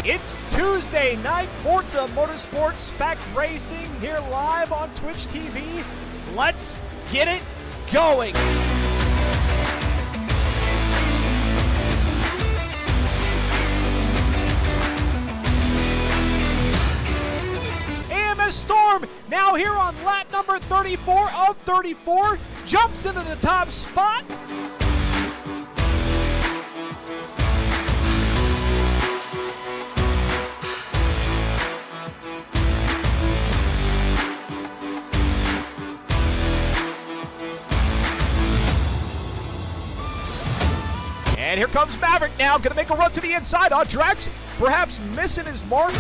It's Tuesday night, Forza Motorsport Spec Racing here live on Twitch TV. Let's get it going. AMS Storm now here on lap number 34 of 34, jumps into the top spot. And here comes Maverick now, going to make a run to the inside on Drex, perhaps missing his mark.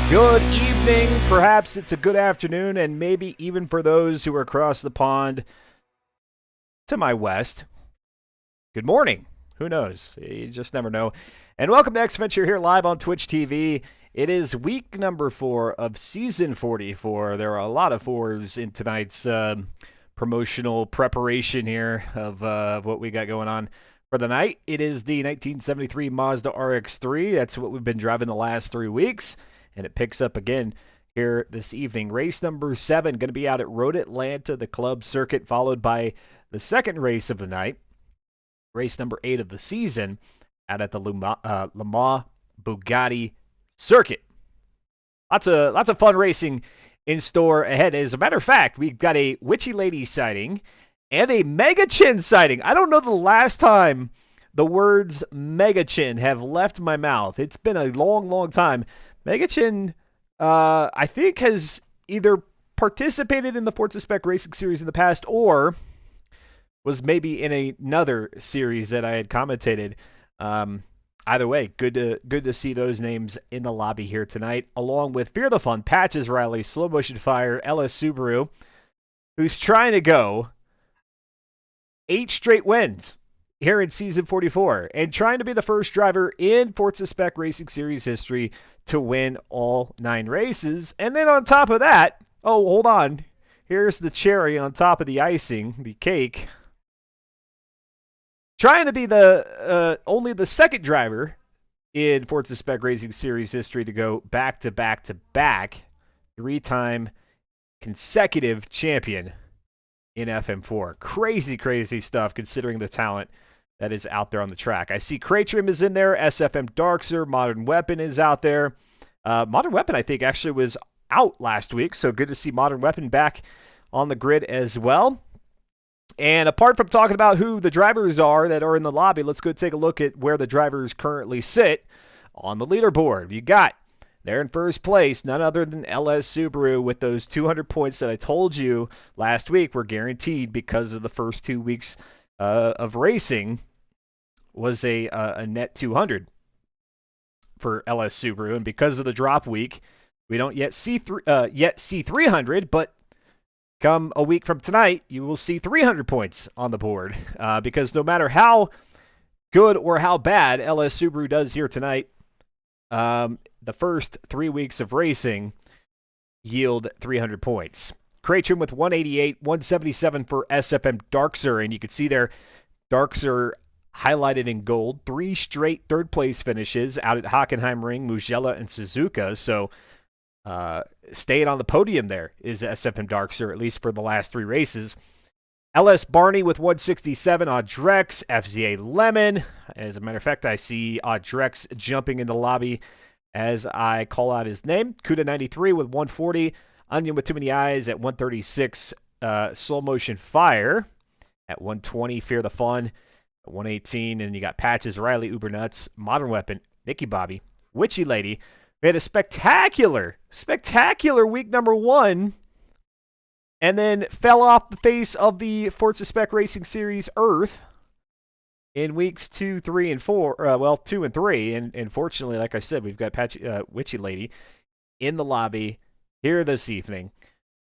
Good evening, perhaps it's a good afternoon, and maybe even for those who are across the pond to my west. Good morning. Who knows? You just never know. And welcome to X-Venture here live on Twitch TV. It is week number 4 of season 44. There are a lot of 4s in tonight's promotional preparation here of what we got going on for the night. It is the 1973 Mazda RX-3. That's what we've been driving the last 3 weeks. And it picks up again here this evening. Race number 7 going to be out at Road Atlanta, the club circuit, followed by the second race of the night. Race number 8 of the season out at the Le Mans Bugatti circuit. Lots of fun racing in store ahead. As a matter of fact, we've got a Witchy Lady sighting and a Mega Chin sighting. I don't know the last time the words Mega Chin have left my mouth. It's been a long time. Mega Chin, I think, has either participated in the Forza Spec Racing Series in the past or was maybe in another series that I had commentated. Either way, good to see those names in the lobby here tonight, along with Fear the Fun, Patches Riley, Slow Motion Fire, LS Subaru, who's trying to go 8 straight wins here in Season 44, and trying to be the first driver in Forza Spec Racing Series history to win all 9 races. And then on top of that, oh, hold on, here's the cherry on top of the icing, the cake. Trying to be the only the second driver in Forza Spec Racing Series history to go back-to-back-to-back 3-time consecutive champion in FM4. Crazy stuff considering the talent that is out there on the track. I see Cratrim is in there, SFM Darkser, Modern Weapon is out there. Modern Weapon, I think, actually was out last week, so good to see Modern Weapon back on the grid as well. And apart from talking about who the drivers are that are in the lobby, let's go take a look at where the drivers currently sit on the leaderboard. You got, they're in first place, none other than LS Subaru with those 200 points that I told you last week were guaranteed because of the first 2 weeks of racing was a net 200 for LS Subaru. And because of the drop week, we don't yet see 300, but come a week from tonight, you will see 300 points on the board because no matter how good or how bad LS Subaru does here tonight, the first 3 weeks of racing yield 300 points. Cratrim with 188, 177 for SFM Darkser, and you can see there Darkser highlighted in gold. 3 straight third-place finishes out at Hockenheimring, Mugello, and Suzuka, so staying on the podium there is SFM Darkser, at least for the last 3 races. LS Barney with 167, Audrex, FZA Lemon. As a matter of fact, I see Audrex jumping in the lobby as I call out his name. Kuda 93 with 140, Onion with Too Many Eyes at 136, Slow Motion Fire at 120, Fear the Fun at 118, and you got Patches, Riley, Uber Nuts, Modern Weapon, Nicky Bobby, Witchy Lady. We had a spectacular week number 1, and then fell off the face of the Forza Spec Racing Series Earth in weeks 2, 3, and 4. 2 and 3, and fortunately, like I said, we've got Witchy Lady in the lobby here this evening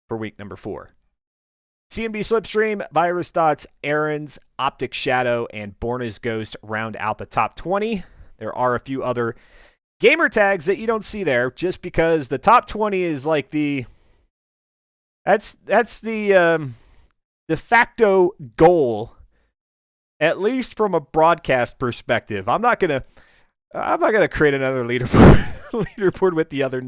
for week number 4. CMB Slipstream, Virus Dots, Aaron's, Optic Shadow, and Born as Ghost round out the top 20. There are a few other gamer tags that you don't see there, just because the top 20 is like that's the de facto goal, at least from a broadcast perspective. I'm not gonna create another leaderboard leaderboard with the other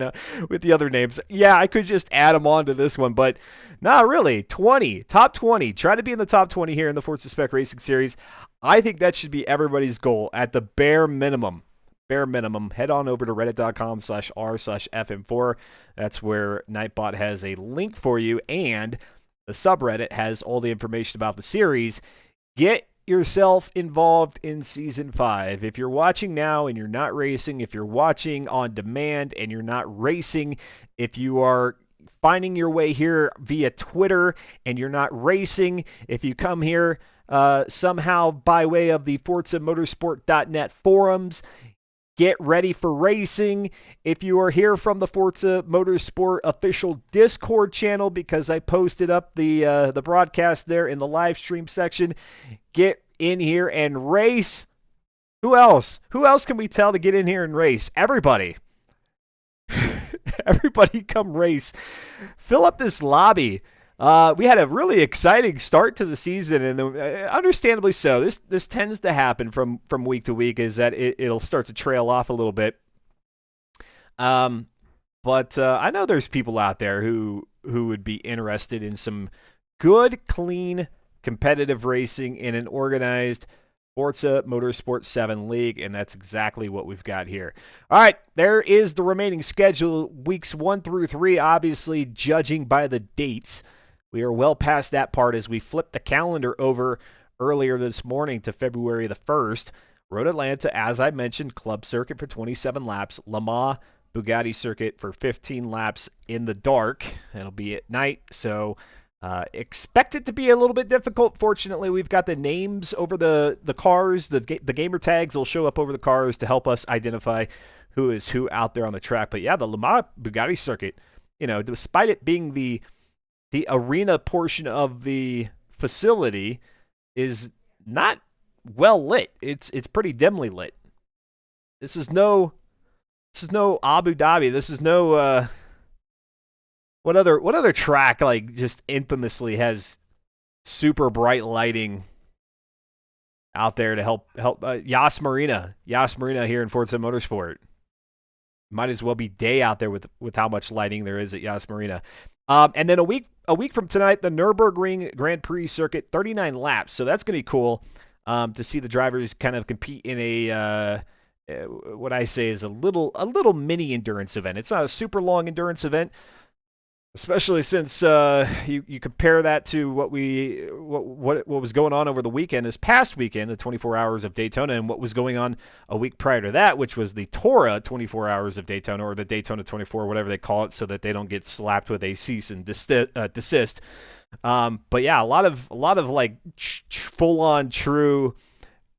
names. Yeah, I could just add them on to this one, but not really. Top 20. Try to be in the top 20 here in the Forza Spec Racing Series. I think that should be everybody's goal at the bare minimum. Head on over to reddit.com/r/fm4. That's where Nightbot has a link for you, and the subreddit has all the information about the series. Get yourself involved in Season 5. If you're watching now and you're not racing, if you're watching on demand and you're not racing, if you are finding your way here via Twitter and you're not racing, if you come here somehow by way of the ForzaMotorsport.net forums, get ready for racing. If you are here from the Forza Motorsport official Discord channel, because I posted up the broadcast there in the live stream section, get in here and race. Who else? Who else can we tell to get in here and race? Everybody. Everybody come race. Fill up this lobby. We had a really exciting start to the season, and understandably so. This tends to happen from week to week, is that it'll start to trail off a little bit. But I know there's people out there who would be interested in some good, clean, competitive racing in an organized Forza Motorsport 7 League, and that's exactly what we've got here. All right, there is the remaining schedule, weeks 1 through 3, obviously judging by the dates. We are well past that part as we flip the calendar over earlier this morning to February the 1st. Road Atlanta, as I mentioned, Club Circuit for 27 laps. Le Mans Bugatti Circuit for 15 laps in the dark. It'll be at night, so expect it to be a little bit difficult. Fortunately, we've got the names over the cars. The gamer tags will show up over the cars to help us identify who is who out there on the track. But yeah, the Le Mans Bugatti Circuit, despite it being the arena portion of the facility, is not well lit. It's pretty dimly lit. This is no Abu Dhabi. This is no what other track like just infamously has super bright lighting out there to help Yas Marina here in Forza Motorsport. Might as well be day out there with how much lighting there is at Yas Marina. And then a week from tonight, the Nürburgring Grand Prix circuit, 39 laps. So that's going to be cool to see the drivers kind of compete in a what I say is a little mini endurance event. It's not a super long endurance event, especially since you compare that to what was going on over the weekend, this past weekend, the 24 Hours of Daytona, and what was going on a week prior to that, which was the Tora 24 Hours of Daytona, or the Daytona 24, whatever they call it, so that they don't get slapped with a cease and desist. But yeah, a lot of like full-on true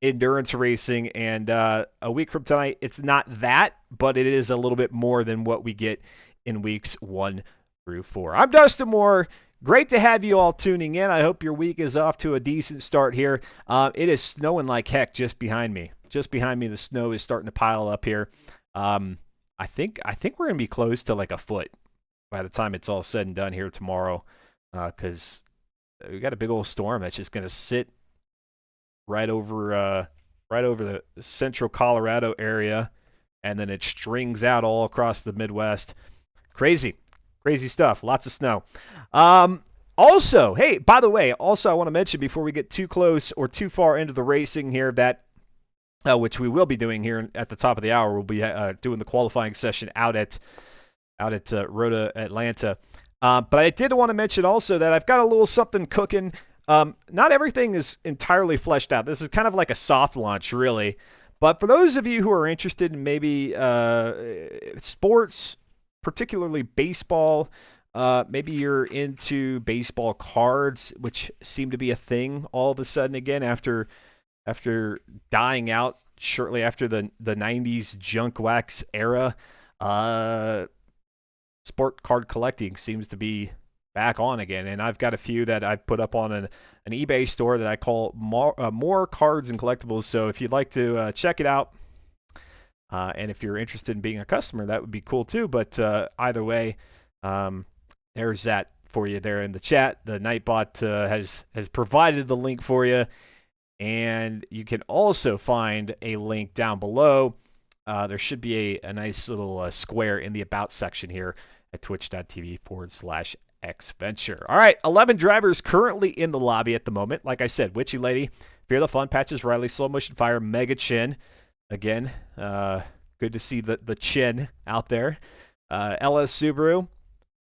endurance racing, and a week from tonight, it's not that, but it is a little bit more than what we get in weeks 1 through 4. I'm Dustin Moore. Great to have you all tuning in. I hope your week is off to a decent start here. It is snowing like heck just behind me. The snow is starting to pile up here. I think we're gonna be close to like a foot by the time it's all said and done here tomorrow, because we got a big old storm that's just gonna sit right over the central Colorado area, and then it strings out all across the Midwest. Crazy stuff. Lots of snow. Also, hey, by the way, I want to mention before we get too close or too far into the racing here that which we will be doing here at the top of the hour. We'll be doing the qualifying session out at Road Atlanta. But I did want to mention also that I've got a little something cooking. Not everything is entirely fleshed out. This is kind of like a soft launch, really. But for those of you who are interested in maybe sports, particularly baseball, maybe you're into baseball cards, which seem to be a thing all of a sudden again after dying out shortly after the 90s junk wax era. Sport card collecting seems to be back on again, and I've got a few that I put up on an eBay store that I call more cards and collectibles. So if you'd like to check it out, And if you're interested in being a customer, that would be cool too. But either way, there's that for you there in the chat. The Nightbot has provided the link for you, and you can also find a link down below. There should be a nice little square in the About section here at twitch.tv/xventure. All right, 11 drivers currently in the lobby at the moment. Like I said, Witchy Lady, Fear the Fun, Patches Riley, Slow Motion Fire, Mega Chin. Again, good to see the chin out there. LS Subaru,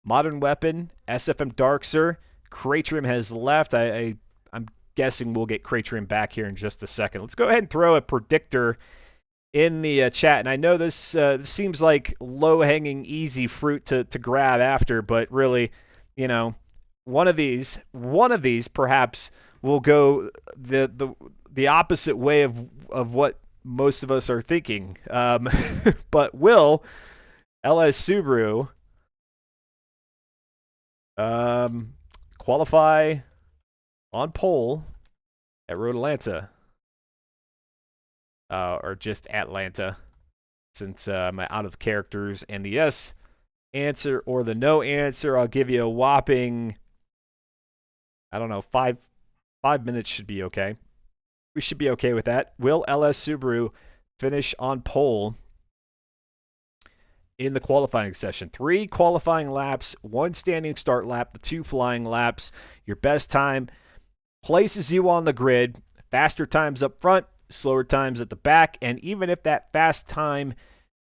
Modern Weapon, SFM Darkser. Cratrim has left. I'm guessing we'll get Cratrim back here in just a second. Let's go ahead and throw a predictor in the chat. And I know this seems like low-hanging, easy fruit to grab after, but really, you know, one of these perhaps will go the opposite way of what most of us are thinking. But will LS Subaru qualify on pole at Road Atlanta? Or just Atlanta, since I'm out of characters. And the yes answer or the no answer, I'll give you a whopping, I don't know, 5 minutes should be okay. We should be okay with that. Will LS Subaru finish on pole in the qualifying session? 3 qualifying laps, 1 standing start lap, the 2 flying laps. Your best time places you on the grid. Faster times up front, slower times at the back. And even if that fast time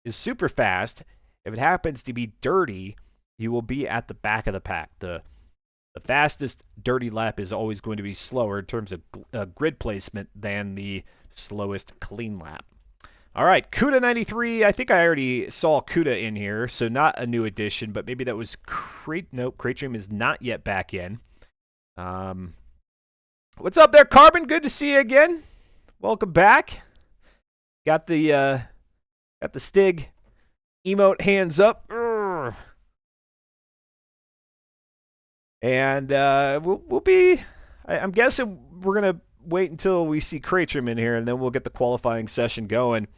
is super fast, if it happens to be dirty, you will be at the back of the pack. The fastest dirty lap is always going to be slower in terms of grid placement than the slowest clean lap. All right, Cuda93. I think I already saw Cuda in here, so not a new addition, but maybe that was Nope, Cratrim is not yet back in. What's up there, Carbon? Good to see you again. Welcome back. Got the Stig emote hands up. Urgh. And we'll be, I'm guessing we're going to wait until we see Cratrim in here, and then we'll get the qualifying session going.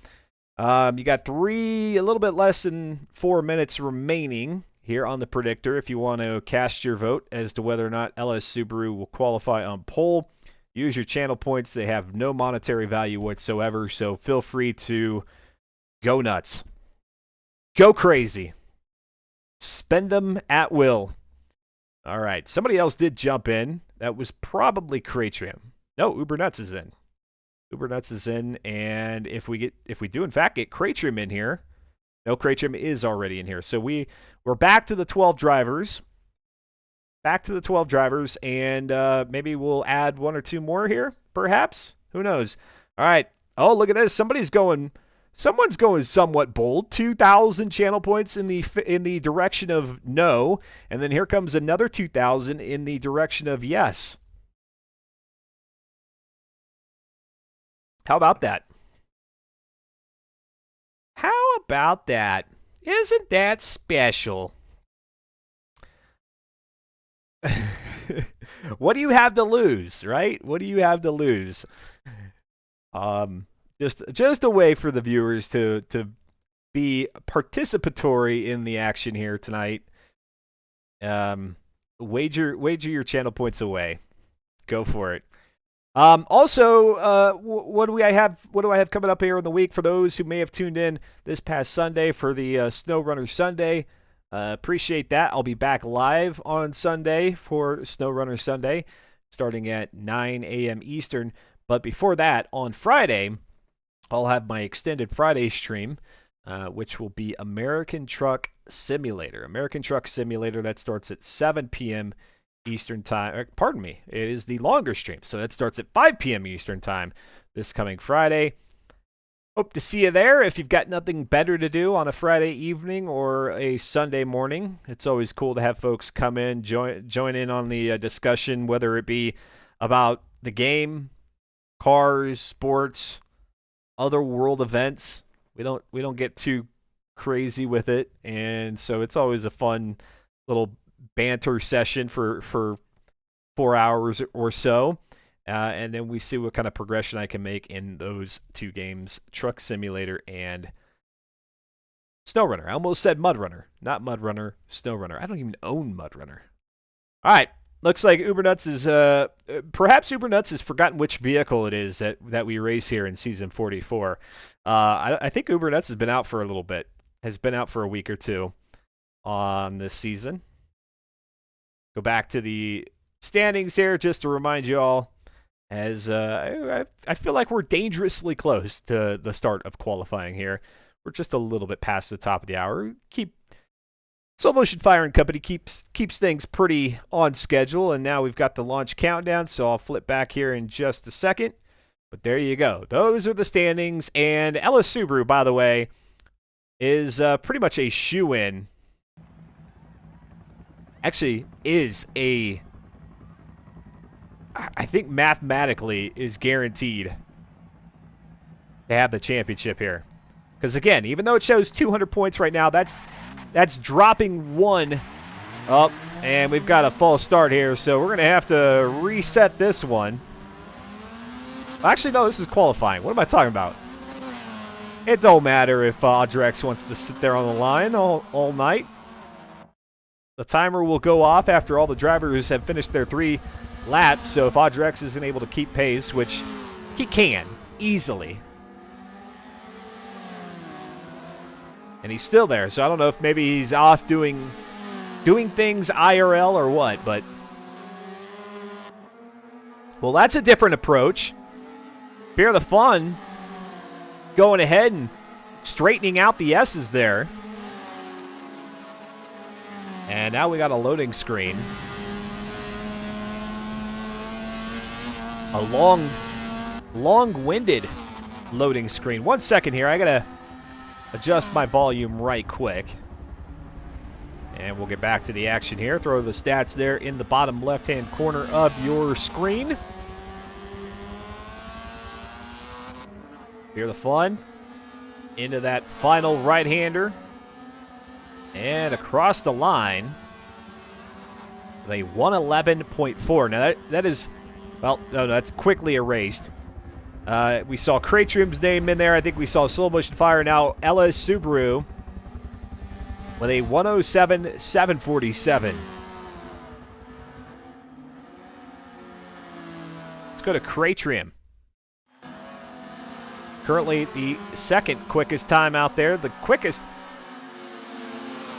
You got a little bit less than 4 minutes remaining here on the predictor if you want to cast your vote as to whether or not LS Subaru will qualify on pole. Use your channel points. They have no monetary value whatsoever, so feel free to go nuts. Go crazy. Spend them at will. All right. Somebody else did jump in. That was probably Cratrim. No, Ubernuts is in. Ubernuts is in, and if we do in fact get Cratrim in here, no, Cratrim is already in here. So we're back to the 12 drivers. Back to the 12 drivers, and maybe we'll add 1 or 2 more here, perhaps. Who knows? All right. Oh, look at this. Someone's going somewhat bold. 2,000 channel points in the direction of no, and then here comes another 2,000 in the direction of yes. How about that? How about that? Isn't that special? What do you have to lose, right? What do you have to lose? Just a way for the viewers to be participatory in the action here tonight. Wager your channel points away. Go for it. Also, what do I have coming up here in the week for those who may have tuned in this past Sunday for the SnowRunner Sunday? Appreciate that. I'll be back live on Sunday for SnowRunner Sunday, starting at 9 a.m. Eastern. But before that, on Friday, I'll have my extended Friday stream, which will be American Truck Simulator. American Truck Simulator, that starts at 7 p.m. Eastern Time. Pardon me, it is the longer stream. So that starts at 5 p.m. Eastern Time this coming Friday. Hope to see you there. If you've got nothing better to do on a Friday evening or a Sunday morning, it's always cool to have folks come in, join in on the discussion, whether it be about the game, cars, sports, other world events. We don't get too crazy with it, and so it's always a fun little banter session for 4 hours or so. And then we see what kind of progression I can make in those 2 games, Truck Simulator and SnowRunner. I almost said Mudrunner. Not Mudrunner, SnowRunner. I don't even own Mudrunner. All right. Looks like Ubernuts is, perhaps Ubernuts has forgotten which vehicle it is that we race here in Season 44. I think Ubernuts has been out for a little bit. Has been out for a week or two on this season. Go back to the standings here just to remind you all, as I feel like we're dangerously close to the start of qualifying here. We're just a little bit past the top of the hour. Slow Motion Firing Company keeps things pretty on schedule, and now we've got the launch countdown, so I'll flip back here in just a second. But there you go. Those are the standings, and Ellis Subaru, by the way, is pretty much a shoe-in. Actually, I think mathematically is guaranteed to have the championship here. Because again, even though it shows 200 points right now, that's dropping one up, and we've got a false start here, so we're going to have to reset this one. Actually, no, this is qualifying. What am I talking about? It don't matter if Audrex wants to sit there on the line all night. The timer will go off after all the drivers have finished their 3 laps, so if Audrex isn't able to keep pace, which he can, easily. And he's still there, so I don't know if maybe he's off doing things IRL or what, but... Well, that's a different approach. Fear the Fun going ahead and straightening out the S's there. And now we got a loading screen. A long-winded loading screen. 1 second here. I got to adjust my volume right quick. And we'll get back to the action here. Throw the stats there in the bottom left-hand corner of your screen. Fear the Fun. Into that final right-hander. And across the line, with a 111.4. Now that is, well, no, that's quickly erased. We saw Cratrium's name in there. I think we saw Slow Motion Fire. Now LS Subaru with a 107.747. Let's go to Cratrium. Currently the second quickest time out there. The quickest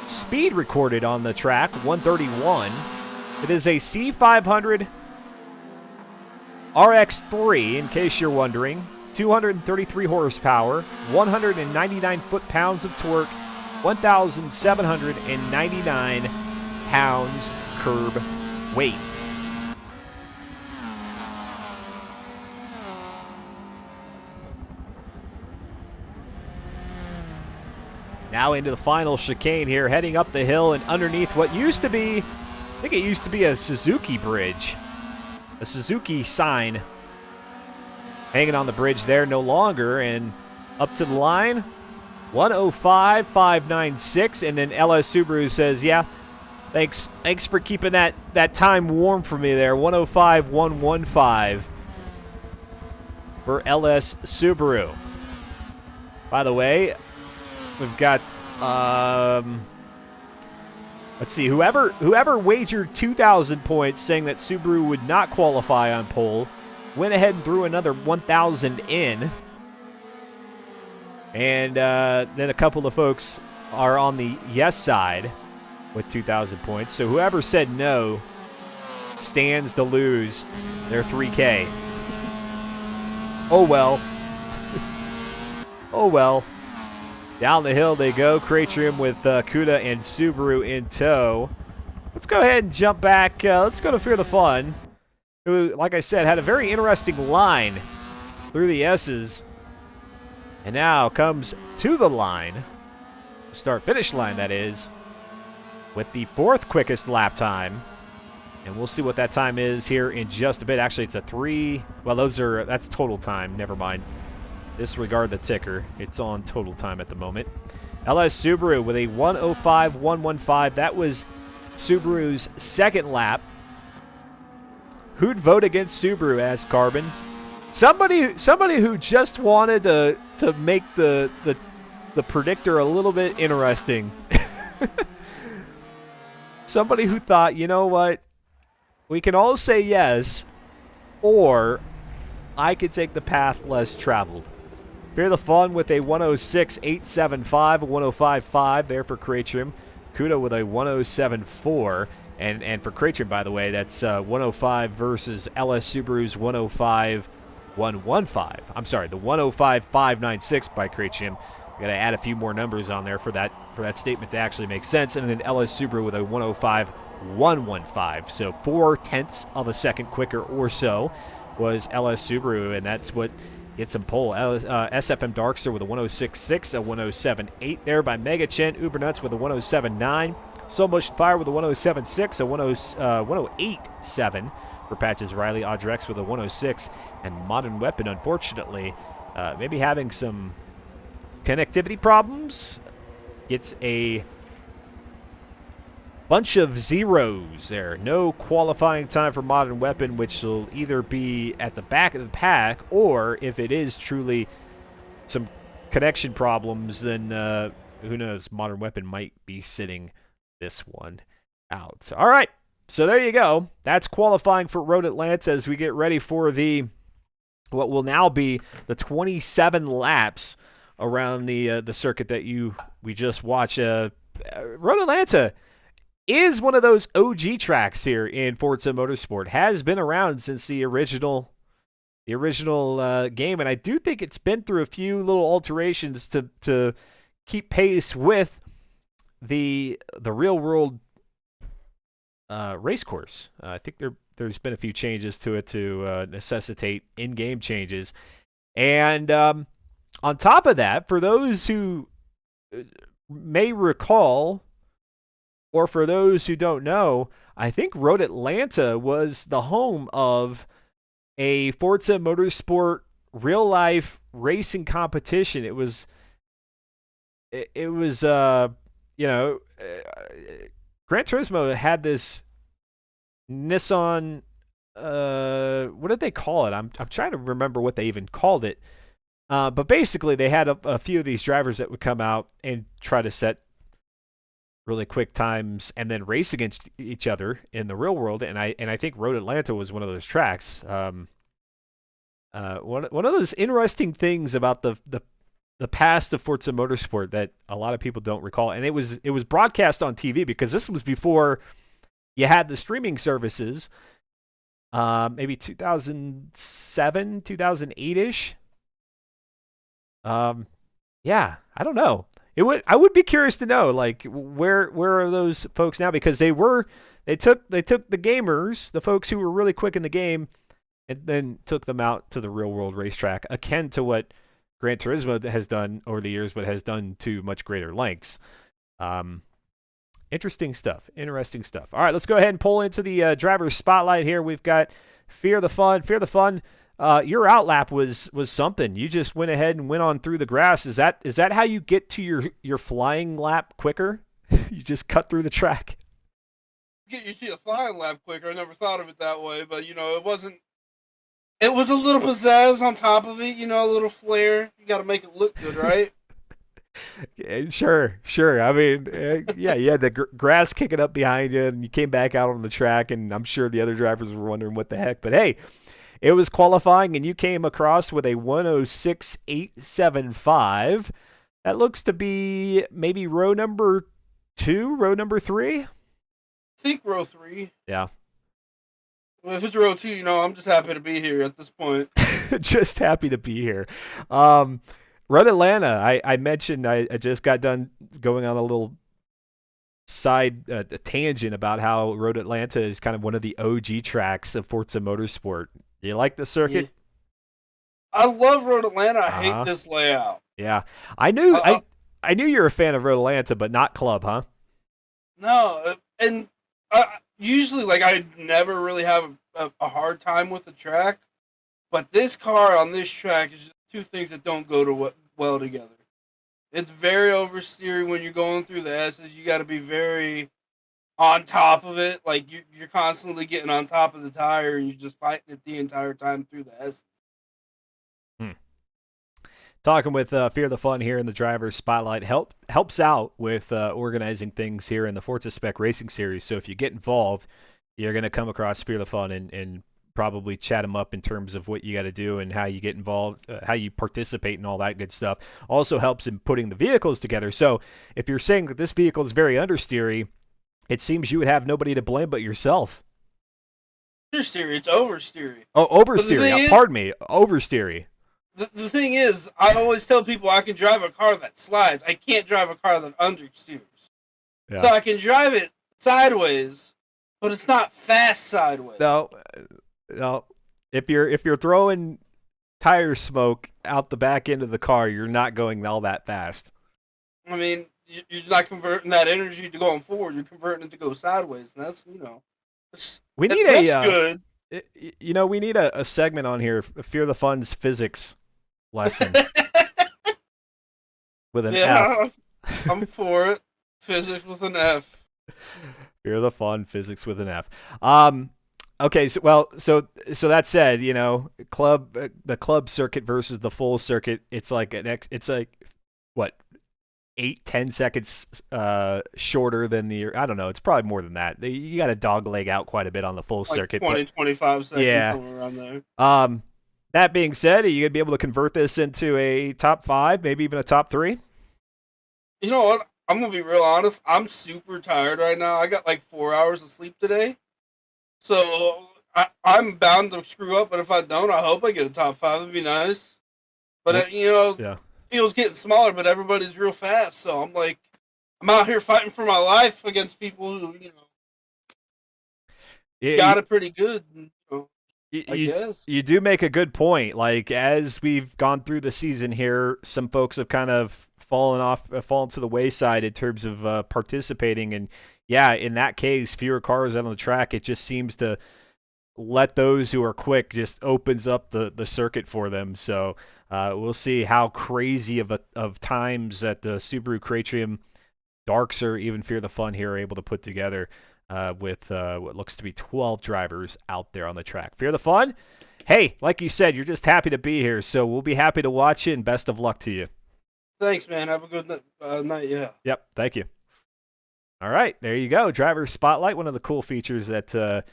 speed recorded on the track, 131. It is a C500 RX3, in case you're wondering. 233 horsepower, 199 foot-pounds of torque, 1,799 pounds curb weight. Now into the final chicane here, heading up the hill and underneath what used to be, I think it used to be a Suzuki bridge. A Suzuki sign hanging on the bridge there, no longer. And up to the line, 105.596. And then LS Subaru says, yeah, thanks for keeping that time warm for me there. 105.115 for LS Subaru. By the way, we've got, let's see, whoever wagered 2,000 points saying that Subaru would not qualify on pole went ahead and threw another 1,000 in. And then a couple of folks are on the yes side with 2,000 points. So whoever said no stands to lose their 3K. Oh well. Oh well. Down the hill they go. Cratrium with Kuda and Subaru in tow. Let's go ahead and jump back. Let's go to Fear the Fun, who, like I said, had a very interesting line through the S's. And now comes to the line, start-finish line, that is, with the 4th quickest lap time. And we'll see what that time is here in just a bit. Actually, it's a 3. Well, that's total time. Never mind. Disregard the ticker. It's on total time at the moment. LS Subaru with a 105.115. That was Subaru's second lap. Who'd vote against Subaru? Asked Carbon. Somebody who just wanted to make the the predictor a little bit interesting. Somebody who thought, you know what, we can all say yes, or I could take the path less traveled. Fear the Fun with a 106.875, a 105.5 there for Kratrim. Kuda with a 107.4. And for Kratrim, by the way, that's 105 versus LS Subaru's 105.115. I'm sorry, the 105.596 by Kratrim. Got to add a few more numbers on there for that statement to actually make sense. And then LS Subaru with a 105.115. So 0.4 of a second quicker or so was LS Subaru, and that's what gets some pole. SFM Darkster with a 106.6, a 107.8 there by Mega Chen. Ubernuts with a 107.9. Soul Motion Fire with a 107.6, a 108.7 for Patches Riley. Audrex with a 106. And Modern Weapon, unfortunately, maybe having some connectivity problems. Gets a bunch of zeros there. No qualifying time for Modern Weapon, which will either be at the back of the pack, or if it is truly some connection problems, then who knows, Modern Weapon might be sitting this one out. All right, so there you go. That's qualifying for Road Atlanta as we get ready for what will now be the 27 laps around the circuit that we just watched. Road Atlanta is one of those OG tracks here in Forza Motorsport. Has been around since the original game, and I do think it's been through a few little alterations to keep pace with the real world race course. I think there's been a few changes to it to necessitate in-game changes, and on top of that, for those who may recall, or for those who don't know, I think Road Atlanta was the home of a Forza Motorsport real-life racing competition. It was Gran Turismo had this Nissan, what did they call it? I'm trying to remember what they even called it. But basically, they had a few of these drivers that would come out and try to set really quick times and then race against each other in the real world. And I think Road Atlanta was one of those tracks. One of those interesting things about the past of Forza Motorsport that a lot of people don't recall. And it was broadcast on TV because this was before you had the streaming services. Maybe 2007, 2008-ish. Yeah, I don't know. I would be curious to know, like, where are those folks now? Because they took the gamers, the folks who were really quick in the game, and then took them out to the real world racetrack, akin to what Gran Turismo has done over the years, but has done to much greater lengths. Interesting stuff. All right, let's go ahead and pull into the driver's spotlight here. We've got Fear the Fun. Your outlap was something. You just went ahead and went on through the grass. Is that how you get to your flying lap quicker? You just cut through the track. Get you to a flying lap quicker. I never thought of it that way, but it wasn't. It was a little pizzazz on top of it, a little flair. You got to make it look good, right? Sure. I mean, yeah, you had the grass kicking up behind you, and you came back out on the track, and I'm sure the other drivers were wondering what the heck. But hey, it was qualifying, and you came across with a 106.875. That looks to be maybe row number 2, row number 3? I think row 3. Yeah. Well, if it's row 2, I'm just happy to be here at this point. Just happy to be here. Road Atlanta, I mentioned I just got done going on a little side tangent about how Road Atlanta is kind of one of the OG tracks of Forza Motorsport. You like the circuit? Yeah. I love Road Atlanta. I hate this layout. Yeah, I knew you're a fan of Road Atlanta, but not Club, huh? No, and usually, I never really have a hard time with the track, but this car on this track is just two things that don't go well together. It's very oversteery when you're going through the S's. You got to be very on top of it. Like, you're constantly getting on top of the tire, and you're just fighting it the entire time through the S's. Talking with Fear the Fun here in the driver's spotlight helps out with organizing things here in the Forza Spec Racing Series. So if you get involved, you're going to come across Fear the Fun and probably chat them up in terms of what you got to do and how you get involved, how you participate, and all that good stuff. Also helps in putting the vehicles together. So if you're saying that this vehicle is very understeery, it seems you would have nobody to blame but yourself. Understeery, it's oversteery. Oh, oversteery. Pardon me, oversteery. The thing is, I always tell people I can drive a car that slides. I can't drive a car that understeers. Yeah. So I can drive it sideways, but it's not fast sideways. No. If you're throwing tire smoke out the back end of the car, you're not going all that fast. I mean, you're not converting that energy to going forward. You're converting it to go sideways, and that's we need good. We need a segment on here, Fear the Fun's physics lesson with an F. I'm for it. Physics with an F. Fear the Fun, physics with an F. Okay, so that said, the club circuit versus the full circuit, it's like what, 8-10 seconds shorter than I don't know, it's probably more than that. You got to dog leg out quite a bit on the full circuit. 25 seconds, yeah, somewhere around there. That being said, are you going to be able to convert this into a top 5, maybe even a top 3? You know what? I'm going to be real honest. I'm super tired right now. I got like 4 hours of sleep today. So I'm bound to screw up, but if I don't, I hope I get a top 5. It'd be nice. But, Field's getting smaller, but everybody's real fast. So I'm out here fighting for my life against people who, got it pretty good. I guess. You do make a good point. Like, as we've gone through the season here, some folks have kind of fallen to the wayside in terms of participating. And yeah, in that case, fewer cars out on the track, it just seems to let those who are quick just opens up the circuit for them. So we'll see how crazy of times that the Subaru Cratium Darks or even Fear the Fun here are able to put together with what looks to be 12 drivers out there on the track. Fear the Fun, hey, like you said, you're just happy to be here, so we'll be happy to watch you, and best of luck to you. Thanks, man. Have a good night, yeah. Yep, thank you. All right, there you go. Driver Spotlight, one of the cool features that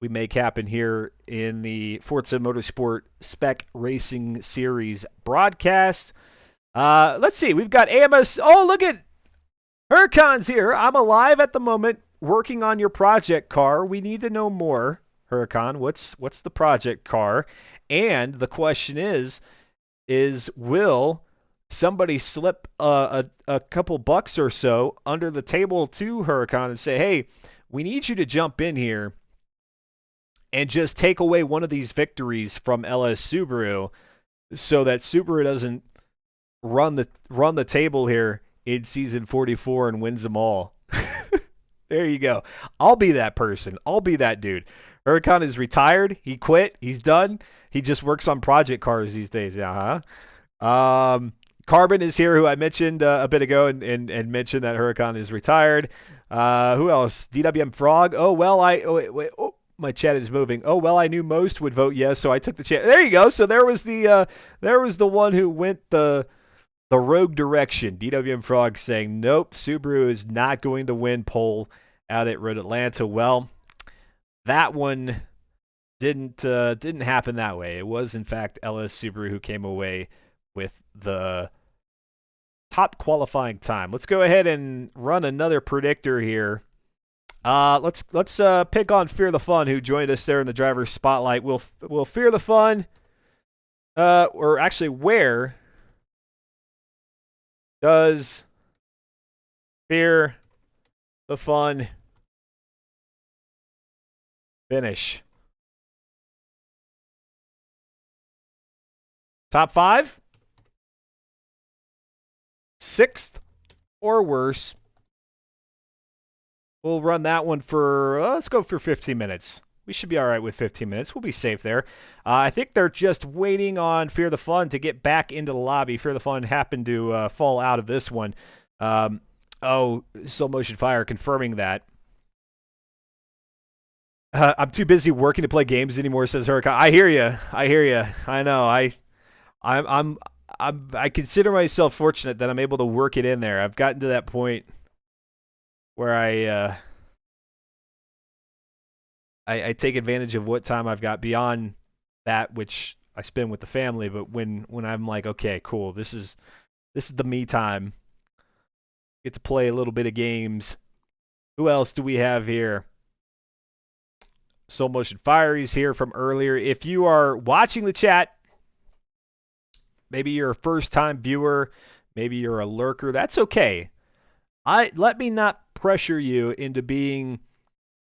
we make happen here in the Forza Motorsport Spec Racing Series broadcast. Let's see, we've got AMS. Oh, look at Huracan's here. I'm alive at the moment, working on your project car. We need to know more, Huracan. What's the project car? And the question is will somebody slip a couple bucks or so under the table to Huracan and say, hey, we need you to jump in here and just take away one of these victories from LS Subaru so that Subaru doesn't run the table here in season 44 and wins them all. There you go. I'll be that person. I'll be that dude. Huracan is retired. He quit. He's done. He just works on project cars these days. Carbon is here, who I mentioned a bit ago, and mentioned that Huracan is retired. Who else? DWM Frog. Oh, well, wait. Oh, my chat is moving. Oh, well, I knew most would vote yes, so I took the chance. There you go. So there was the one who went the rogue direction. DWM Frog saying, nope, Subaru is not going to win pole out at Road Atlanta. Well, that one didn't happen that way. It was, in fact, LS Subaru who came away with the top qualifying time. Let's go ahead and run another predictor here. Let's pick on Fear the Fun, who joined us there in the driver's spotlight. Will Fear the Fun, or actually, where does Fear the Fun finish? Top 5? 6th or worse? We'll run that one for, let's go for 15 minutes. We should be all right with 15 minutes. We'll be safe there. I think they're just waiting on Fear the Fun to get back into the lobby. Fear the Fun happened to fall out of this one. Slow Motion Fire confirming that. I'm too busy working to play games anymore, says Huracan. I hear you. I know. I consider myself fortunate that I'm able to work it in there. I've gotten to that point where I take advantage of what time I've got beyond that which I spend with the family. But when I'm like, okay, cool, this is the me time. Get to play a little bit of games. Who else do we have here? Soul Motion Fiery's here from earlier. If you are watching the chat, maybe you're a first-time viewer, maybe you're a lurker, that's okay. Let me not pressure you into being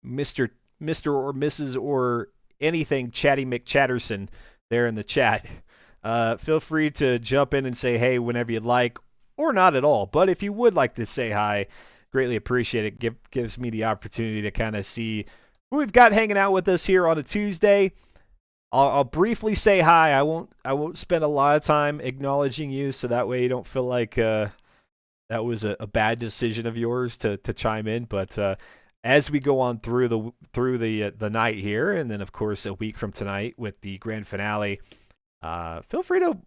Mr. or Mrs. or anything Chatty McChatterson there in the chat. Feel free to jump in and say hey whenever you'd like, or not at all. But if you would like to say hi, greatly appreciate it. Gives me the opportunity to kind of see who we've got hanging out with us here on a Tuesday. I'll briefly say hi. I won't spend a lot of time acknowledging you, so that way you don't feel like that was a bad decision of yours to chime in. But as we go on through the night here, and then of course a week from tonight with the grand finale, feel free to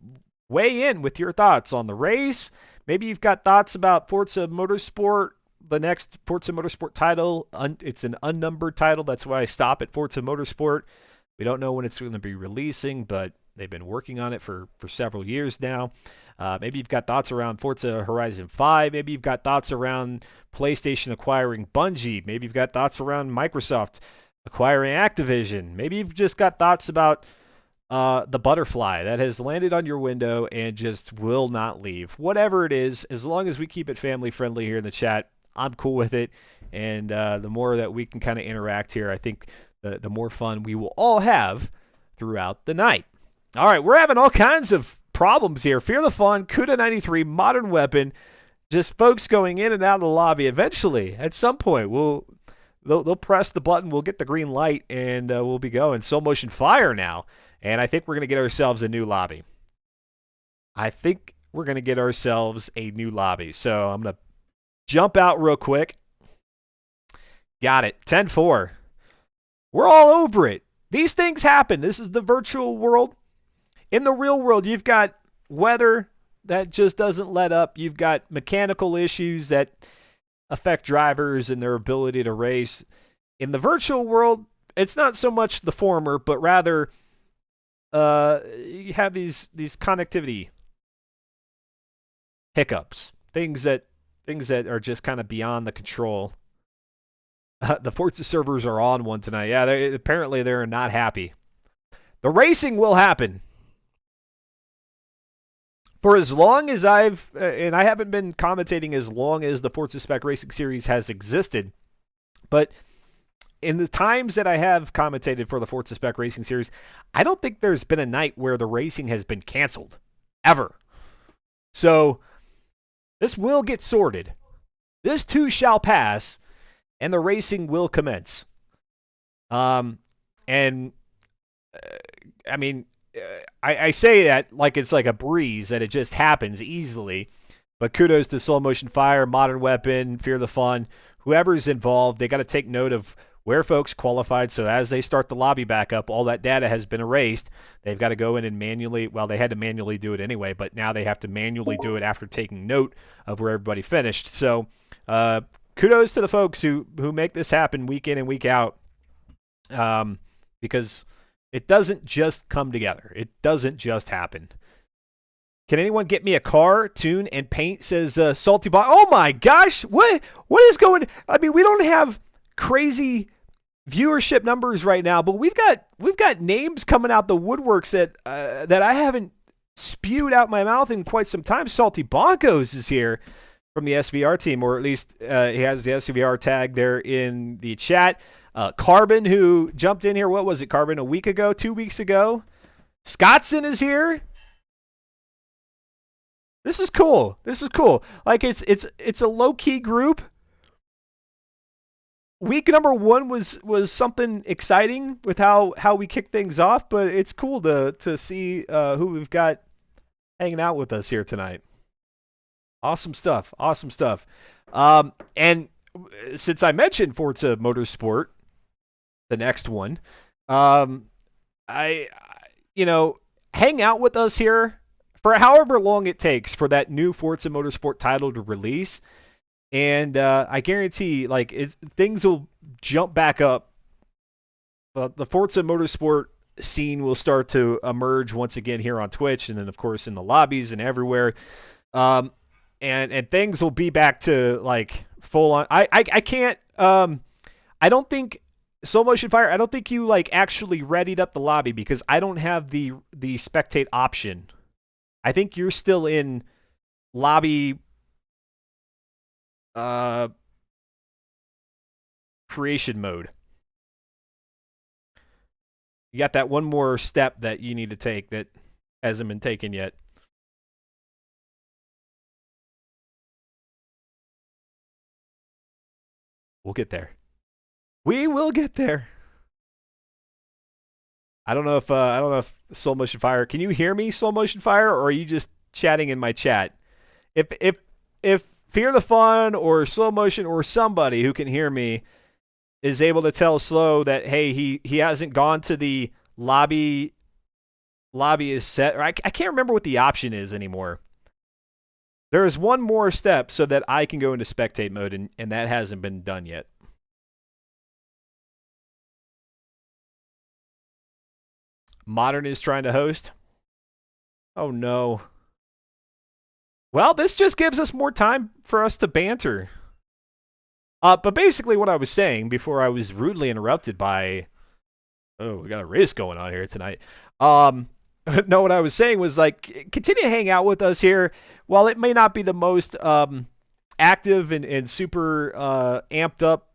weigh in with your thoughts on the race. Maybe you've got thoughts about Forza Motorsport, the next Forza Motorsport title. It's an unnumbered title. That's why I stop at Forza Motorsport. We don't know when it's going to be releasing, but they've been working on it for several years now. Maybe you've got thoughts around Forza Horizon 5. Maybe you've got thoughts around PlayStation acquiring Bungie. Maybe you've got thoughts around Microsoft acquiring Activision. Maybe you've just got thoughts about the butterfly that has landed on your window and just will not leave. Whatever it is, as long as we keep it family friendly here in the chat, I'm cool with it. And the more that we can kind of interact here, I think the more fun we will all have throughout the night. All right, we're having all kinds of problems here. Fear the Fun, Cuda93, Modern Weapon, just folks going in and out of the lobby. Eventually, at some point, they'll press the button, we'll get the green light, and we'll be going. Soul Motion Fire now. And I think we're going to get ourselves a new lobby. So I'm going to jump out real quick. Got it. 10-4. We're all over it. These things happen. This is the virtual world. In the real world, you've got weather that just doesn't let up. You've got mechanical issues that affect drivers and their ability to race. In the virtual world, it's not so much the former, but rather you have these connectivity hiccups, things that are just kind of beyond the control. The Forza servers are on one tonight. Yeah, apparently they're not happy. The racing will happen. For as long as and I haven't been commentating as long as the Forza Spec Racing Series has existed, but in the times that I have commentated for the Forza Spec Racing Series, I don't think there's been a night where the racing has been canceled, ever. So this will get sorted. This too shall pass, and the racing will commence. I mean, I say that like it's like a breeze, that it just happens easily. But kudos to Soul Motion Fire, Modern Weapon, Fear the Fun, whoever's involved. They got to take note of where folks qualified, so as they start the lobby back up, all that data has been erased. They've got to go in and manually, well, they had to manually do it anyway, but now they have to manually do it after taking note of where everybody finished. So kudos to the folks who make this happen week in and week out, because it doesn't just come together. It doesn't just happen. Can anyone get me a car, tune, and paint, says Salty Bot. Oh my gosh, what is going, I mean, we don't have crazy viewership numbers right now, but we've got names coming out the woodworks that I haven't spewed out my mouth in quite some time. Salty Bonkos is here from the SVR team, or at least he has the SVR tag there in the chat. Carbon, who jumped in here, what was it, Carbon, a week ago, 2 weeks ago? Scottson is here. This is cool. Like it's a low-key group. Week number 1 was something exciting with how we kick things off, but it's cool to see who we've got hanging out with us here tonight. Awesome stuff. And since I mentioned Forza Motorsport, the next one, hang out with us here for however long it takes for that new Forza Motorsport title to release. And I guarantee, like, things will jump back up. The Forza Motorsport scene will start to emerge once again here on Twitch, and then of course in the lobbies and everywhere. And things will be back to like full on. I can't. I don't think Soul Motion Fire. I don't think you like actually readied up the lobby because I don't have the spectate option. I think you're still in lobby creation mode. You got that one more step that you need to take that hasn't been taken yet. We'll get there. We will get there. I don't know if Soul Motion Fire. Can you hear me, Soul Motion Fire, or are you just chatting in my chat? If Fear the Fun or Slow Motion or somebody who can hear me is able to tell Slow that hey he hasn't gone to the lobby is set, or I can't remember what the option is anymore. There is one more step so that I can go into spectate mode, and that hasn't been done yet. Modern is trying to host. Oh no. Well, this just gives us more time for us to banter. But basically what I was saying before I was rudely interrupted by... Oh, we got a race going on here tonight. No, what I was saying was, like, continue to hang out with us here. While it may not be the most active and super amped up,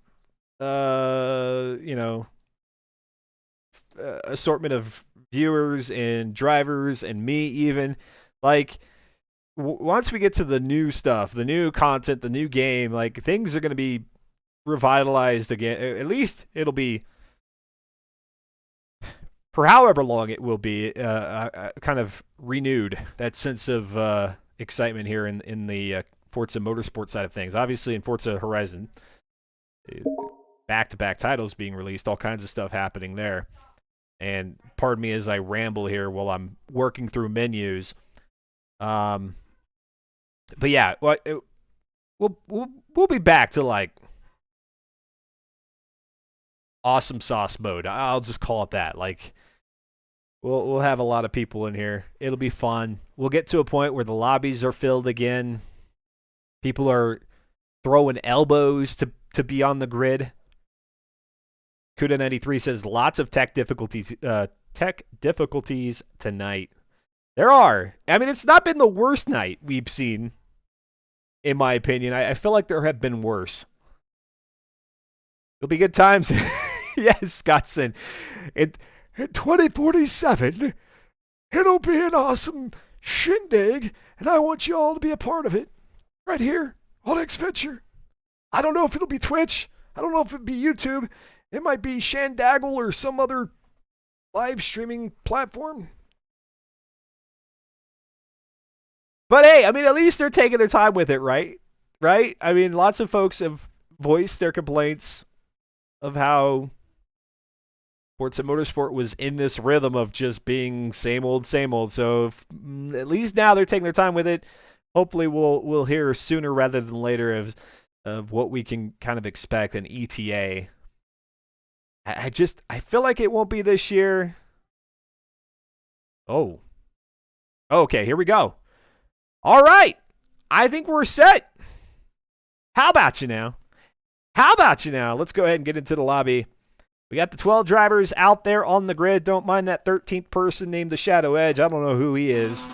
assortment of viewers and drivers and me even, like... Once we get to the new stuff, the new content, the new game, like things are going to be revitalized again. At least it'll be, for however long it will be, kind of renewed. That sense of excitement here in the Forza Motorsport side of things. Obviously, in Forza Horizon, back-to-back titles being released, all kinds of stuff happening there. And pardon me as I ramble here while I'm working through menus. But yeah, we'll be back to like awesome sauce mode. I'll just call it that. Like we'll have a lot of people in here. It'll be fun. We'll get to a point where the lobbies are filled again. People are throwing elbows to be on the grid. Kuda93 says lots of tech difficulties tonight. There are. I mean, it's not been the worst night we've seen, in my opinion. I feel like there have been worse. It'll be good times. Yes, Scottson. In 2047, it'll be an awesome shindig, and I want you all to be a part of it. Right here on Xventure. I don't know if it'll be Twitch. I don't know if it'll be YouTube. It might be Shandaggle or some other live streaming platform. But hey, I mean, at least they're taking their time with it, right? Right? I mean, lots of folks have voiced their complaints of how Forza Motorsport was in this rhythm of just being same old, same old. So at least now they're taking their time with it. Hopefully we'll hear sooner rather than later of what we can kind of expect in ETA. I feel like it won't be this year. Oh. Okay, here we go. All right. I think we're set. How about you now? How about you now? Let's go ahead and get into the lobby. We got the 12 drivers out there on the grid. Don't mind that 13th person named the Shadow Edge. I don't know who he is.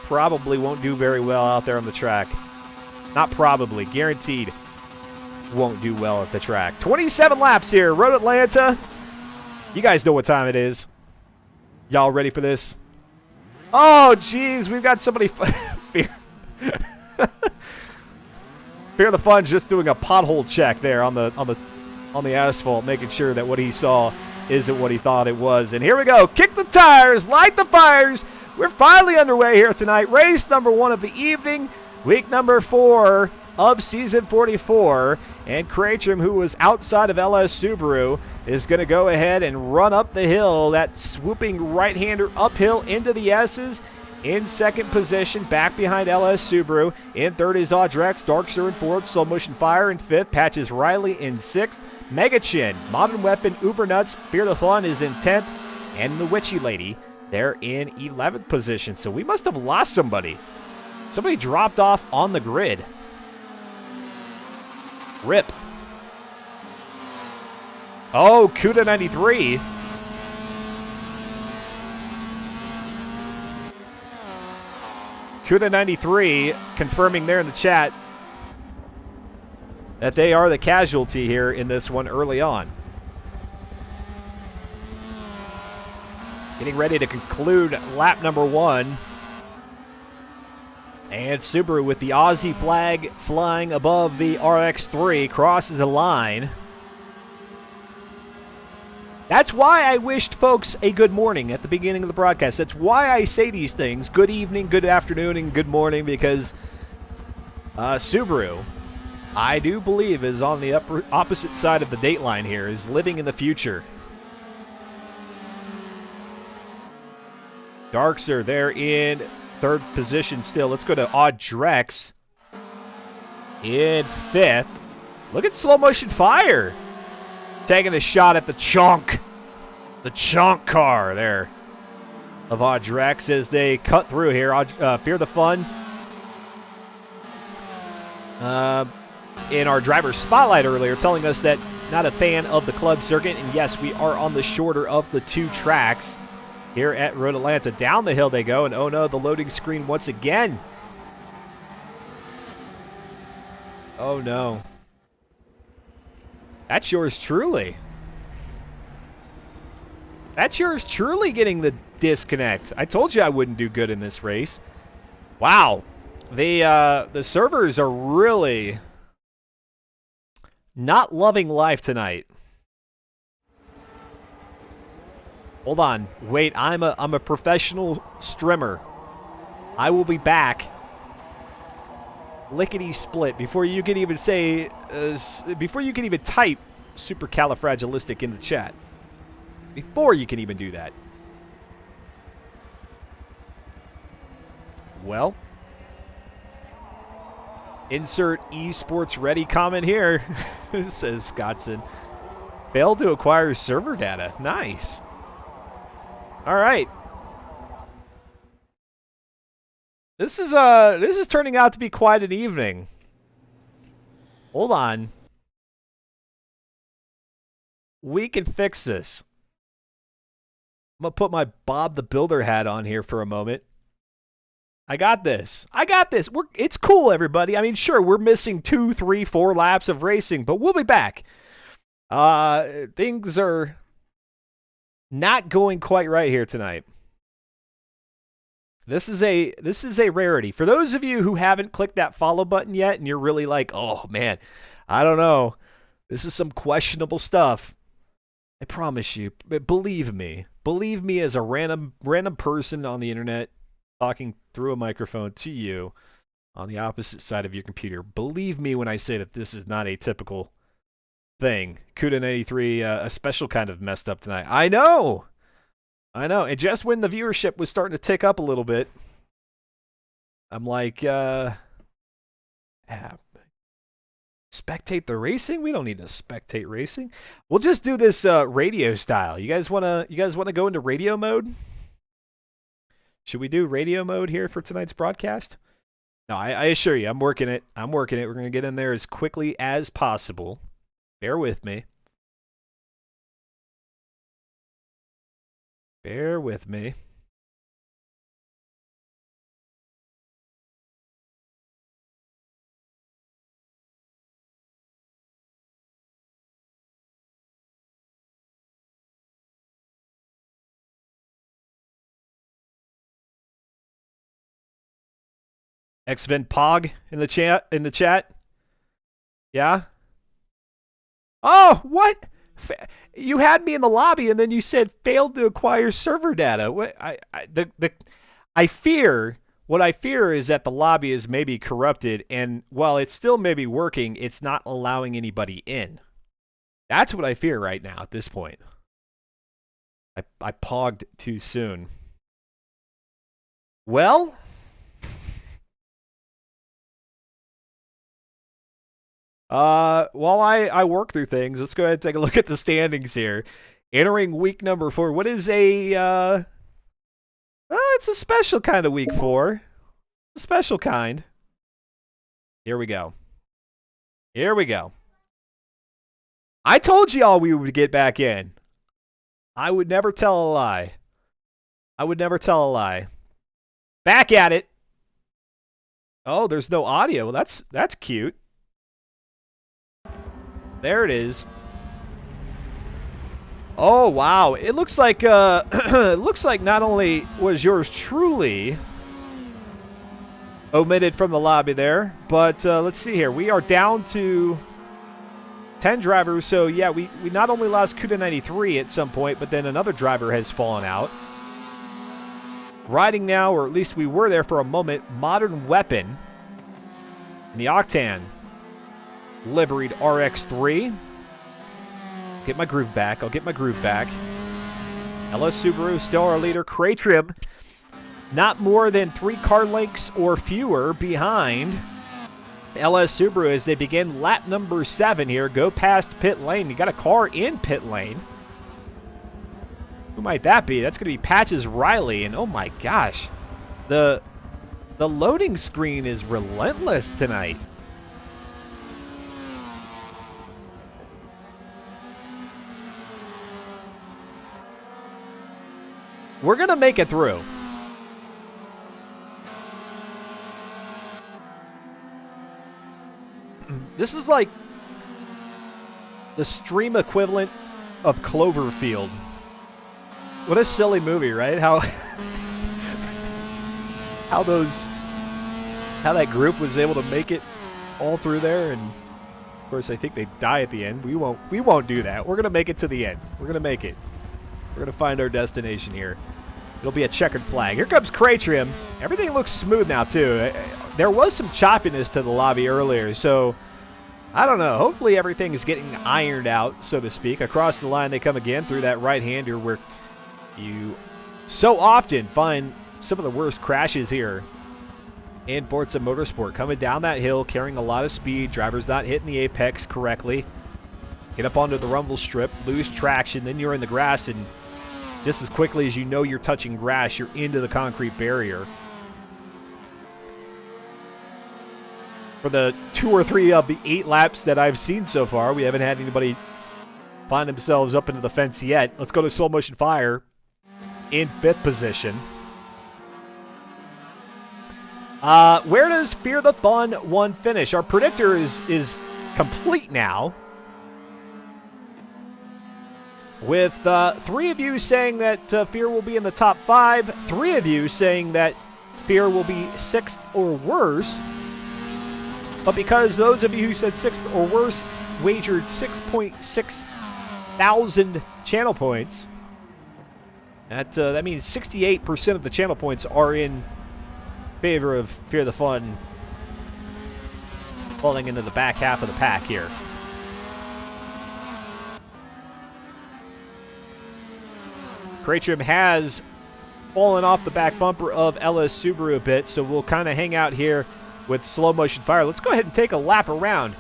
Probably won't do very well out there on the track. Not probably. Guaranteed won't do well at the track. 27 laps here. Road Atlanta. You guys know what time it is. Y'all ready for this? Oh, geez, we've got somebody. Fear the Fun's just doing a pothole check there on the asphalt, making sure that what he saw isn't what he thought it was. And here we go. Kick the tires, light the fires. We're finally underway here tonight. Race number 1 of the evening, week number 4 of season 44. And Cratcham, who was outside of LS Subaru, is going to go ahead and run up the hill, that swooping right-hander uphill into the S's. In second position, back behind LS Subaru. In third is Audrex, Darkster in fourth, Slow Motion Fire in fifth, Patches Riley in sixth, Mega Chin, Modern Weapon, Uber Nuts, Fear the Fun is in 10th, and the Witchy Lady, they're in 11th position. So we must have lost somebody. Somebody dropped off on the grid. RIP. Oh, Cuda 93. Cuda 93 confirming there in the chat that they are the casualty here in this one early on. Getting ready to conclude lap number 1. And Subaru with the Aussie flag flying above the RX-3 crosses the line. That's why I wished folks a good morning at the beginning of the broadcast. That's why I say these things. Good evening, good afternoon, and good morning, because Subaru, I do believe, is on the opposite side of the date line here, is living in the future. Darkser there in third position still. Let's go to Audrex in fifth. Look at Slow Motion Fire. Taking a shot at the chunk car there of Audrex as they cut through here. Fear the Fun in our driver spotlight earlier telling us that not a fan of the club circuit. And yes, we are on the shorter of the two tracks here at Road Atlanta. Down the hill they go, and oh no, the loading screen once again. Oh no. That's yours truly. That's yours truly getting the disconnect. I told you I wouldn't do good in this race. Wow. The servers are really not loving life tonight. Hold on. Wait, I'm a professional strimmer. I will be back. Lickety split before you can even say, before you can even type supercalifragilistic in the chat. Before you can even do that. Well, insert esports ready comment here, says Scottson. Failed to acquire server data. Nice. All right. This is turning out to be quite an evening. Hold on. We can fix this. I'm going to put my Bob the Builder hat on here for a moment. I got this. I got this. It's cool, everybody. I mean, sure, we're missing 2, 3, 4 laps of racing, but we'll be back. Things are not going quite right here tonight. This is a rarity. For those of you who haven't clicked that follow button yet and you're really like, "Oh man, I don't know. This is some questionable stuff." I promise you, believe me as a random person on the internet talking through a microphone to you on the opposite side of your computer. Believe me when I say that this is not a typical thing. Cuda 83, a special kind of messed up tonight. I know. And just when the viewership was starting to tick up a little bit, I'm like, spectate the racing? We don't need to spectate racing. We'll just do this radio style. You guys wanna go into radio mode? Should we do radio mode here for tonight's broadcast? No, I assure you, I'm working it. We're gonna get in there as quickly as possible. Bear with me. Bear with me. Xven Pog in the chat. Yeah? Oh, what? You had me in the lobby and then you said failed to acquire server data. What I fear is that the lobby is maybe corrupted, and while it's still maybe working, it's not allowing anybody in. That's what I fear right now at this point. I pogged too soon. Well, while I work through things, let's go ahead and take a look at the standings here. Entering week number 4. What is it's a special kind of week 4. A special kind. Here we go. Here we go. I told y'all we would get back in. I would never tell a lie. I would never tell a lie. Back at it. Oh, there's no audio. Well, that's cute. There it is. Oh wow! It looks like it looks like not only was yours truly omitted from the lobby there, but let's see here. We are down to 10 drivers. So yeah, we not only lost Kuda 93 at some point, but then another driver has fallen out. Riding now, or at least we were there for a moment, Modern Weapon in the Octane liveried RX3. Get my groove back. I'll get my groove back. LS Subaru still our leader. Cratrim not more than 3 car lengths or fewer behind LS Subaru as they begin lap number 7 here. Go past pit lane. You got a car in pit lane. Who might that be? That's going to be Patches Riley. And oh my gosh, the loading screen is relentless tonight. We're going to make it through. This is like the stream equivalent of Cloverfield. What a silly movie, right? How that group was able to make it all through there, and of course I think they die at the end. We won't do that. We're gonna make it to the end. We're gonna make it. We're gonna find our destination here. It'll be a checkered flag. Here comes Cratrim. Everything looks smooth now too. There was some choppiness to the lobby earlier, so I don't know. Hopefully everything is getting ironed out, so to speak. Across the line they come again through that right-hander where you so often find some of the worst crashes here in Forza Motorsport. Coming down that hill, carrying a lot of speed, drivers not hitting the apex correctly. Get up onto the rumble strip, lose traction, then you're in the grass, and just as quickly as you know you're touching grass, you're into the concrete barrier. For the 2 or 3 of the 8 laps that I've seen so far, we haven't had anybody find themselves up into the fence yet. Let's go to Slow Motion Fire in 5th position. Where does Fear the Fun 1 finish? Our predictor is complete now, with 3 of you saying that Fear will be in the top 5, 3 of you saying that Fear will be 6th or worse. But because those of you who said 6th or worse wagered 6.6 thousand channel points, that means 68% of the channel points are in favor of Fear the Fun falling into the back half of the pack here. Cratrim has fallen off the back bumper of LS Subaru a bit, so we'll kind of hang out here with Slow Motion Fire. Let's go ahead and take a lap around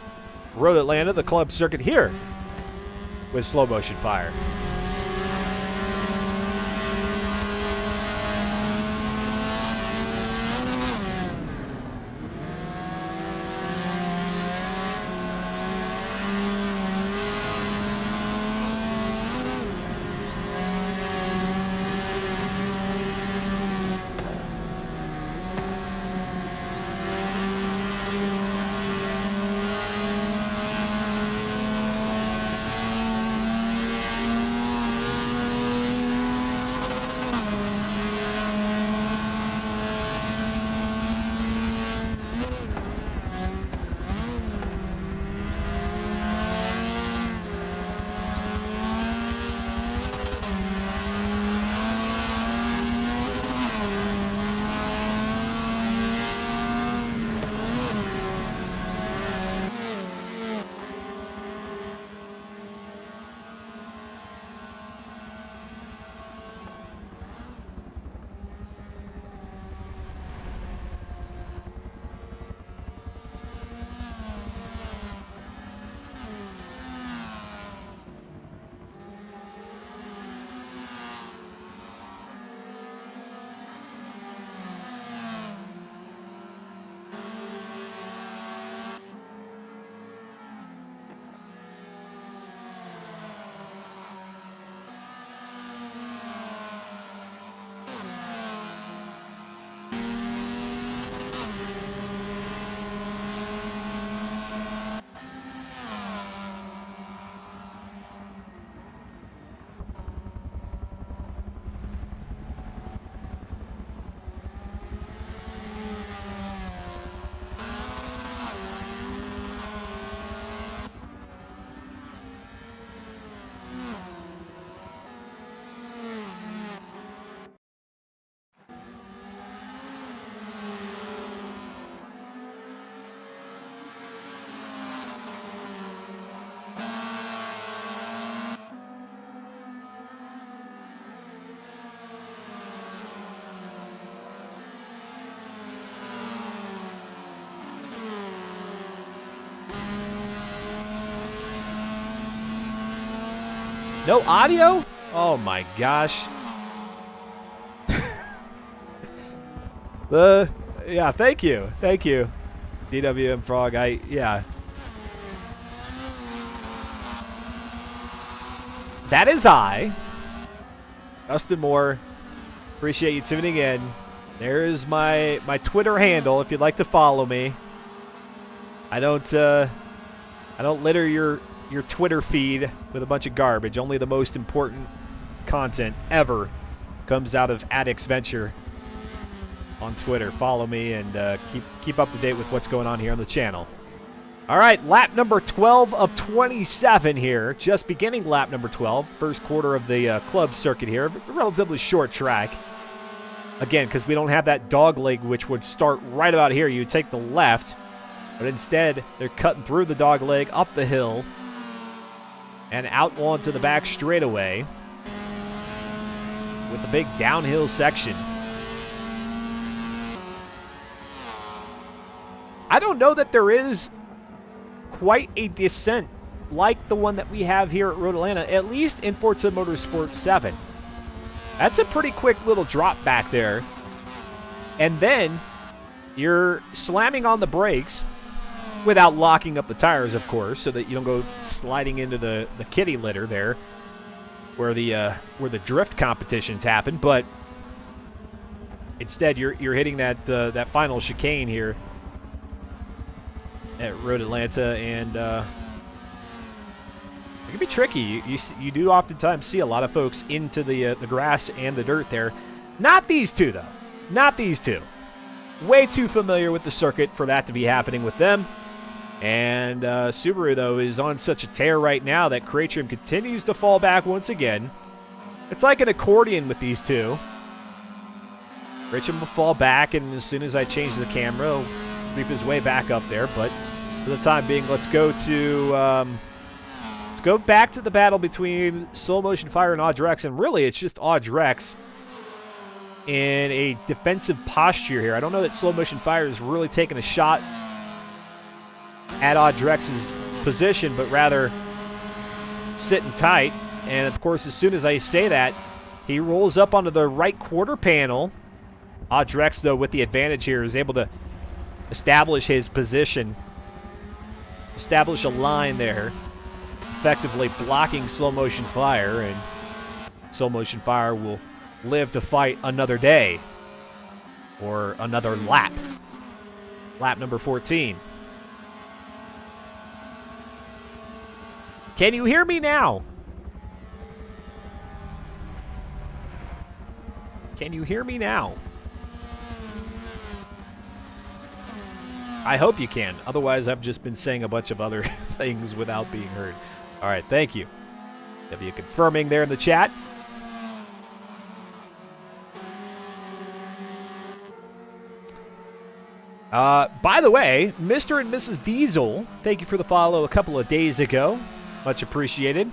Road Atlanta, the club circuit here with Slow Motion Fire. No audio? Oh my gosh. Yeah, thank you. Thank you. DWM Frog, yeah. That is I. Dustin Moore. Appreciate you tuning in. There's my Twitter handle if you'd like to follow me. I don't litter your Twitter feed with a bunch of garbage. Only the most important content ever comes out of Addicts Venture on Twitter. Follow me and keep up to date with what's going on here on the channel. All right, lap number 12 of 27 here. Just beginning lap number 12. First quarter of the club circuit here. A relatively short track. Again, because we don't have that dog leg, which would start right about here. You take the left, but instead they're cutting through the dog leg, up the hill, and out onto the back straightaway with the big downhill section. I don't know that there is quite a descent like the one that we have here at Road Atlanta, at least in Forza Motorsport 7. That's a pretty quick little drop back there. And then you're slamming on the brakes without locking up the tires, of course, so that you don't go sliding into the kitty litter there where the drift competitions happen. But instead, you're hitting that final chicane here at Road Atlanta, and it can be tricky. You do oftentimes see a lot of folks into the grass and the dirt there. Not these two, though. Not these two. Way too familiar with the circuit for that to be happening with them. And Subaru, though, is on such a tear right now that Caterham continues to fall back once again. It's like an accordion with these two. Caterham will fall back, and as soon as I change the camera, he'll creep his way back up there. But for the time being, let's go back to the battle between Slow Motion Fire and Audrex, and really it's just Audrex in a defensive posture here. I don't know that Slow Motion Fire is really taking a shot at Audrex's position, but rather sitting tight. And of course, as soon as I say that, he rolls up onto the right quarter panel. Audrex, though, with the advantage here, is able to establish his position, establish a line there, effectively blocking Slow Motion Fire, and Slow Motion Fire will live to fight another day or another lap. Lap number 14. Can you hear me now? Can you hear me now? I hope you can. Otherwise, I've just been saying a bunch of other things without being heard. All right, thank you. W confirming there in the chat. By the way, Mr. and Mrs. Diesel, thank you for the follow a couple of days ago. Much appreciated.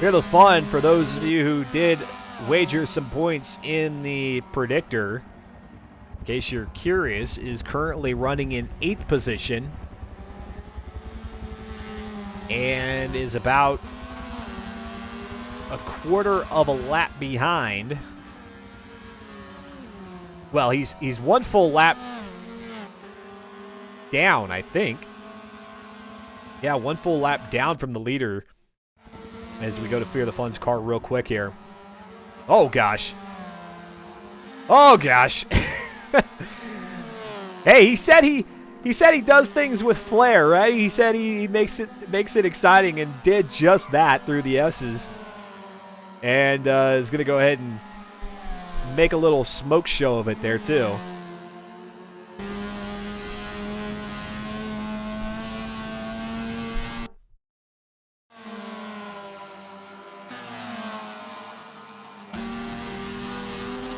Here the fun for those of you who did wager some points in the predictor. In case you're curious, is currently running in 8th position and is about a quarter of a lap behind. Well, he's one full lap down, I think. Yeah, one full lap down from the leader as we go to Fear the Fun's car real quick here. Oh, gosh. Oh, gosh. Hey, he said he does things with flair, right? He said he makes it exciting, and did just that through the S's. And is going to go ahead and make a little smoke show of it there, too.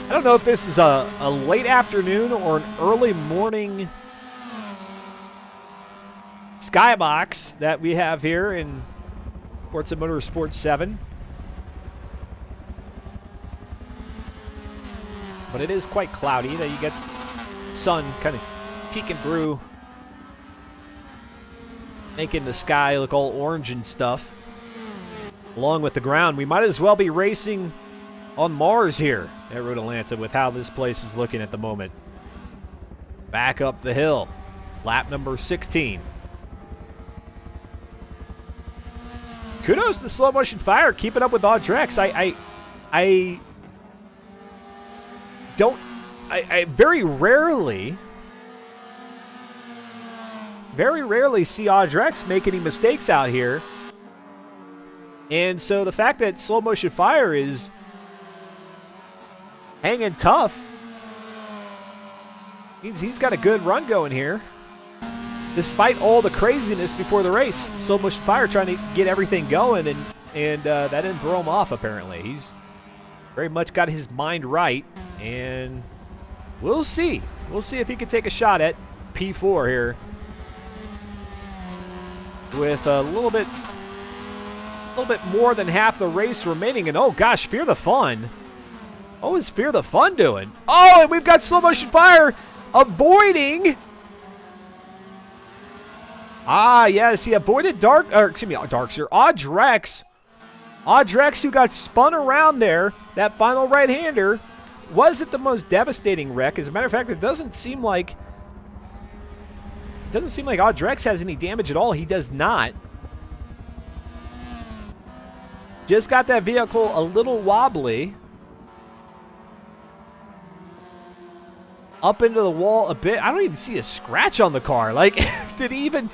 I don't know if this is a late afternoon or an early morning skybox that we have here in Forza Motorsport 7. But it is quite cloudy. That you get sun kind of peeking through making the sky look all orange and stuff, along with the ground. We might as well be racing on Mars here at Road Atlanta with how this place is looking at the moment. Back up the hill, lap number 16. Kudos to Slow Motion Fire, keeping up with Audrex. I very rarely see Audrex make any mistakes out here. And so the fact that Slow Motion Fire is hanging tough means he's got a good run going here. Despite all the craziness before the race, Slow Motion Fire trying to get everything going, and that didn't throw him off, apparently. He's very much got his mind right, and we'll see. We'll see if he can take a shot at P4 here with a little bit more than half the race remaining. And oh gosh, Fear the Fun. What was Fear the Fun doing? Oh, and we've got Slow Motion Fire avoiding. Ah, yes, he avoided Darkster. Audrex, who got spun around there, that final right-hander, wasn't the most devastating wreck. As a matter of fact, it doesn't seem like Audrex has any damage at all. He does not. Just got that vehicle a little wobbly. Up into the wall a bit. I don't even see a scratch on the car. Like, did he even...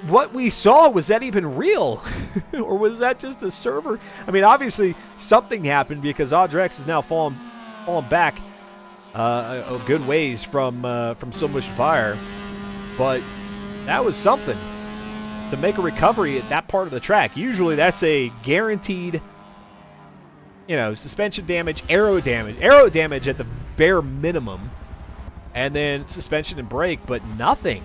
what we saw, was that even real? Or was that just a server? I mean, obviously, something happened because Audrex is now falling back a good ways from So Much Fire. But that was something to make a recovery at that part of the track. Usually that's a guaranteed, suspension damage, aero damage at the bare minimum, and then suspension and brake, but nothing.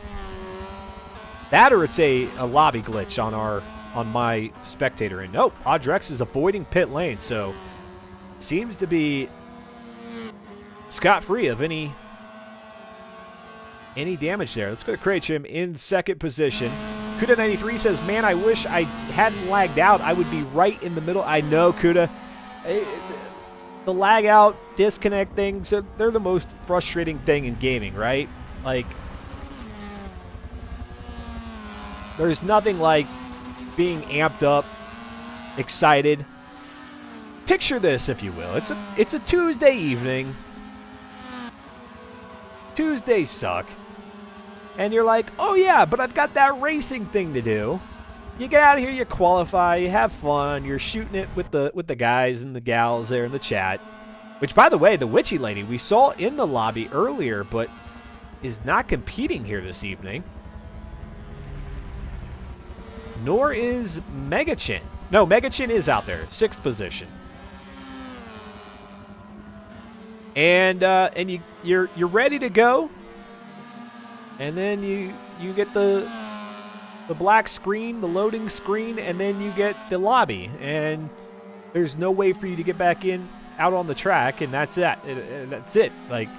That or it's a lobby glitch on my spectator. And nope, Audrex is avoiding pit lane, so seems to be scot-free of any damage there. Let's go to Krachim in second position. Kuda93 says, man, I wish I hadn't lagged out. I would be right in the middle. I know, Kuda. The lag out, disconnect things, they're the most frustrating thing in gaming, right? Like, there's nothing like being amped up, excited. Picture this, if you will. It's a Tuesday evening. Tuesdays suck. And you're like, oh yeah, but I've got that racing thing to do. You get out of here, you qualify, you have fun, you're shooting it with the guys and the gals there in the chat. Which, by the way, the Witchy Lady we saw in the lobby earlier, but is not competing here this evening. Nor is Megachin. No, Megachin is out there, 6th position. And you're ready to go. And then you get the black screen, the loading screen, and then you get the lobby. And there's no way for you to get back out on the track, and that's it. That's it. Like,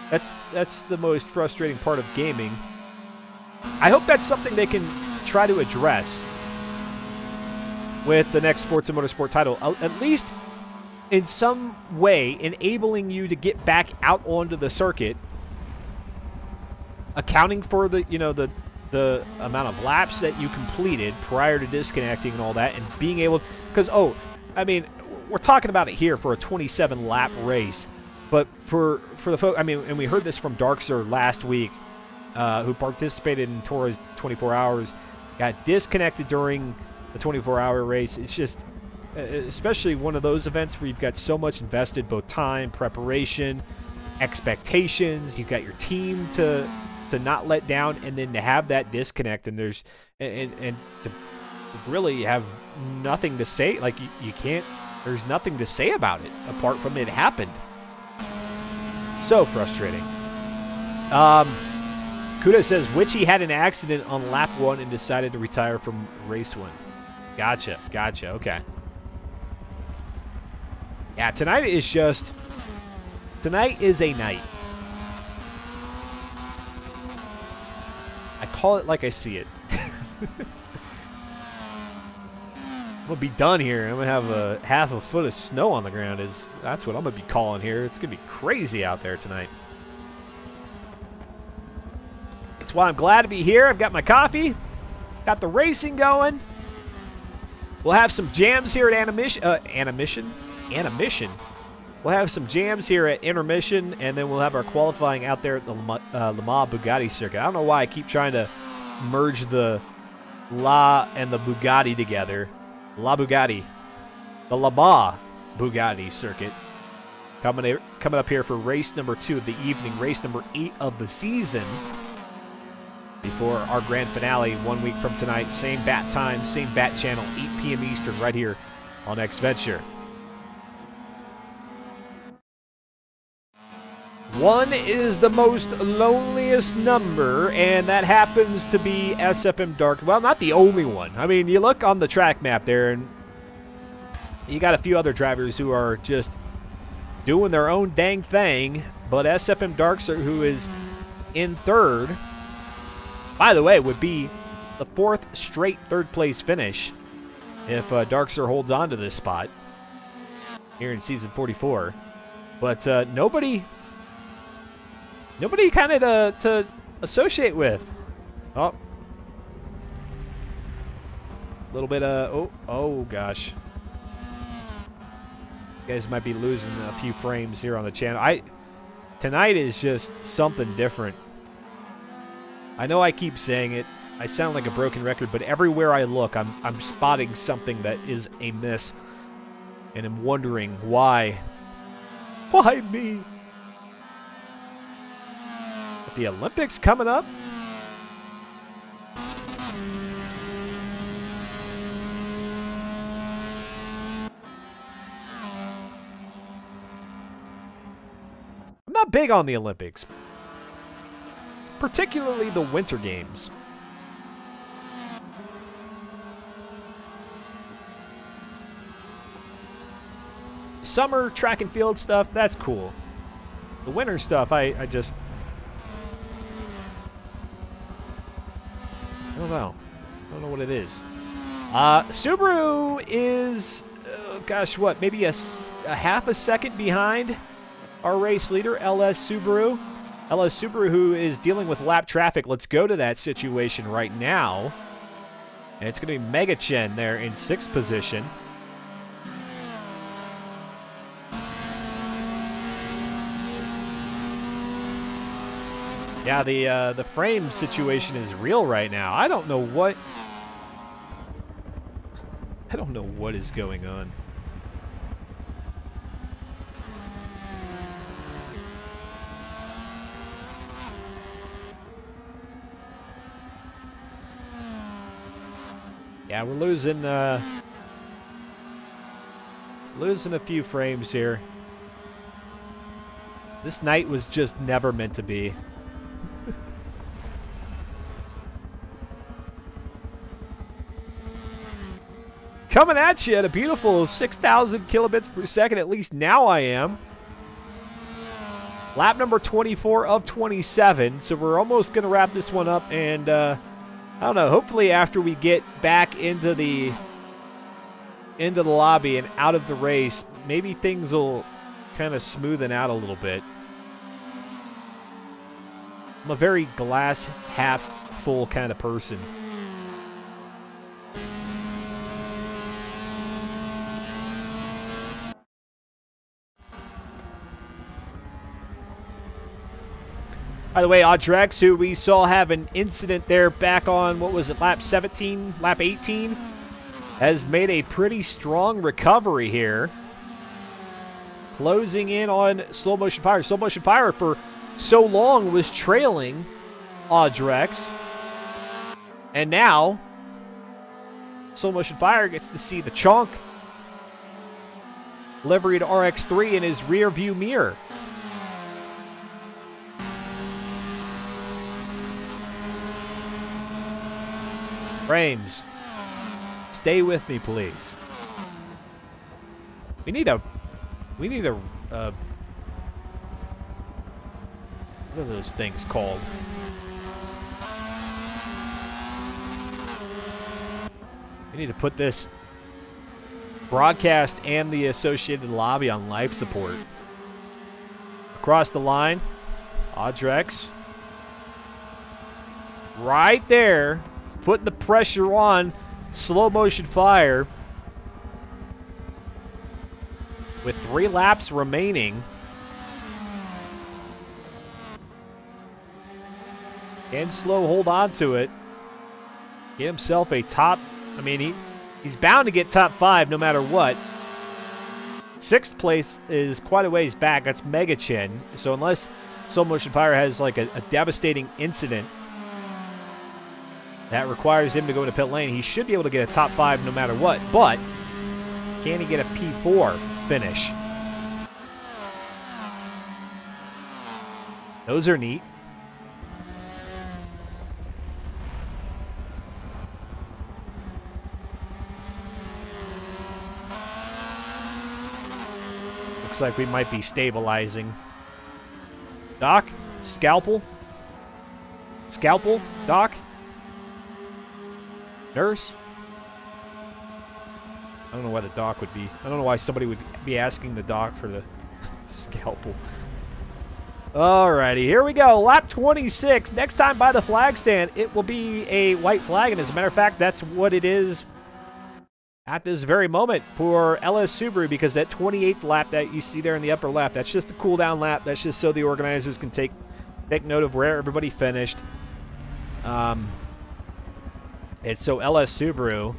that's the most frustrating part of gaming. I hope that's something they can try to address with the next Forza Motorsport title. At least in some way enabling you to get back out onto the circuit, accounting for the amount of laps that you completed prior to disconnecting and all that, and being able, because we're talking about it here for a 27 lap race, but for the folks, and we heard this from Darkster last week, who participated in Torres 24 hours, got disconnected during the 24-hour race. It's just, especially one of those events where you've got so much invested, both time, preparation, expectations. You've got your team to not let down, and then to have that disconnect, and there's and to really have nothing to say. Like, you can't. There's nothing to say about it apart from it happened. So frustrating. Kuda says, Witchy had an accident on lap 1 and decided to retire from race 1. Gotcha. Okay. Yeah, tonight is a night. call it like I see it. I'm gonna be done here. I'm gonna have a half a foot of snow on the ground. That's what I'm gonna be calling here. It's gonna be crazy out there tonight. That's why I'm glad to be here. I've got my coffee, got the racing going. We'll have some jams here at Animation. We'll have some jams here at intermission, and then we'll have our qualifying out there at the Le Mans Bugatti circuit. I don't know why I keep trying to merge the La and the Bugatti together. La Bugatti. The Le Mans Bugatti circuit. Coming up here for race number 2 of the evening, race number 8 of the season. Before our grand finale 1 week from tonight. Same bat time, same bat channel, 8 p.m. Eastern, right here on X-Venture. 1 is the most loneliest number, and that happens to be SFM Dark. Well, not the only one. I mean, you look on the track map there, and you got a few other drivers who are just doing their own dang thing, but SFM Darkster, who is in 3rd, by the way, would be the 4th straight 3rd place finish if Darkster holds on to this spot here in season 44. But nobody kind of to associate with. Oh. A little bit of, oh gosh. You guys might be losing a few frames here on the channel. Tonight is just something different. I know I keep saying it. I sound like a broken record, but everywhere I look, I'm spotting something that is amiss. And I'm wondering why. Why me? With the Olympics coming up? I'm not big on the Olympics. Particularly the Winter Games. Summer track and field stuff, that's cool. The winter stuff, I don't know. I don't know what it is. Subaru is, gosh, what? Maybe a half a second behind our race leader, LS Subaru. LS Subaru, who is dealing with lap traffic. Let's go to that situation right now. And it's going to be Mega Chen there in 6th position. Yeah, the frame situation is real right now. I don't know what is going on. Yeah, we're losing a few frames here. This night was just never meant to be. Coming at you at a beautiful 6,000 kilobits per second, at least now I am. Lap number 24 of 27, so we're almost going to wrap this one up, and I don't know, hopefully after we get back into the lobby and out of the race, maybe things will kind of smoothen out a little bit. I'm a very glass half full kind of person. By the way, Audrex, who we saw have an incident there back on, what was it, lap 17, lap 18, has made a pretty strong recovery here. Closing in on Slow Motion Fire. Slow Motion Fire for so long was trailing Audrex. And now, Slow Motion Fire gets to see the chonk liveried RX-3 in his rear view mirror. Frames, stay with me, please. We need a what are those things called? We need to put this broadcast and the associated lobby on life support. Across the line, Audrex. Right there, putting the pressure on slow motion fire. With 3 laps remaining. Can Slow hold on to it. Get himself a top. I mean, he's bound to get top 5 no matter what. 6th place is quite a ways back. That's Mega Chin. So unless Slow Motion Fire has like a devastating incident that requires him to go into pit lane, he should be able to get a top 5 no matter what. But can he get a P4 finish? Those are neat. Looks like we might be stabilizing. Doc? Scalpel? Scalpel? Doc? Nurse? I don't know why the doc would be. I don't know why somebody would be asking the doc for the scalpel. Alrighty, here we go. Lap 26. Next time by the flag stand, it will be a white flag. And as a matter of fact, that's what it is at this very moment for LS Subaru, because that 28th lap that you see there in the upper left, that's just a cool down lap. That's just so the organizers can take note of where everybody finished. And so LS Subaru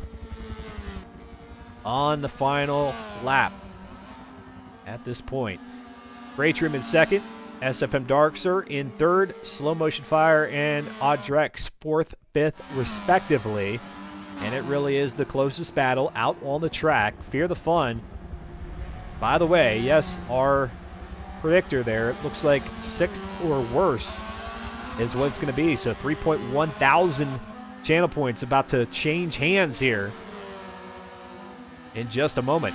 on the final lap at this point. Great Room in second, SFM Darkser in third, Slow Motion Fire and Audrex 4th, 5th, respectively. And it really is the closest battle out on the track. Fear the Fun. By the way, yes, our predictor there, it looks like 6th or worse is what it's going to be. So 3.1 thousand channel points about to change hands here in just a moment.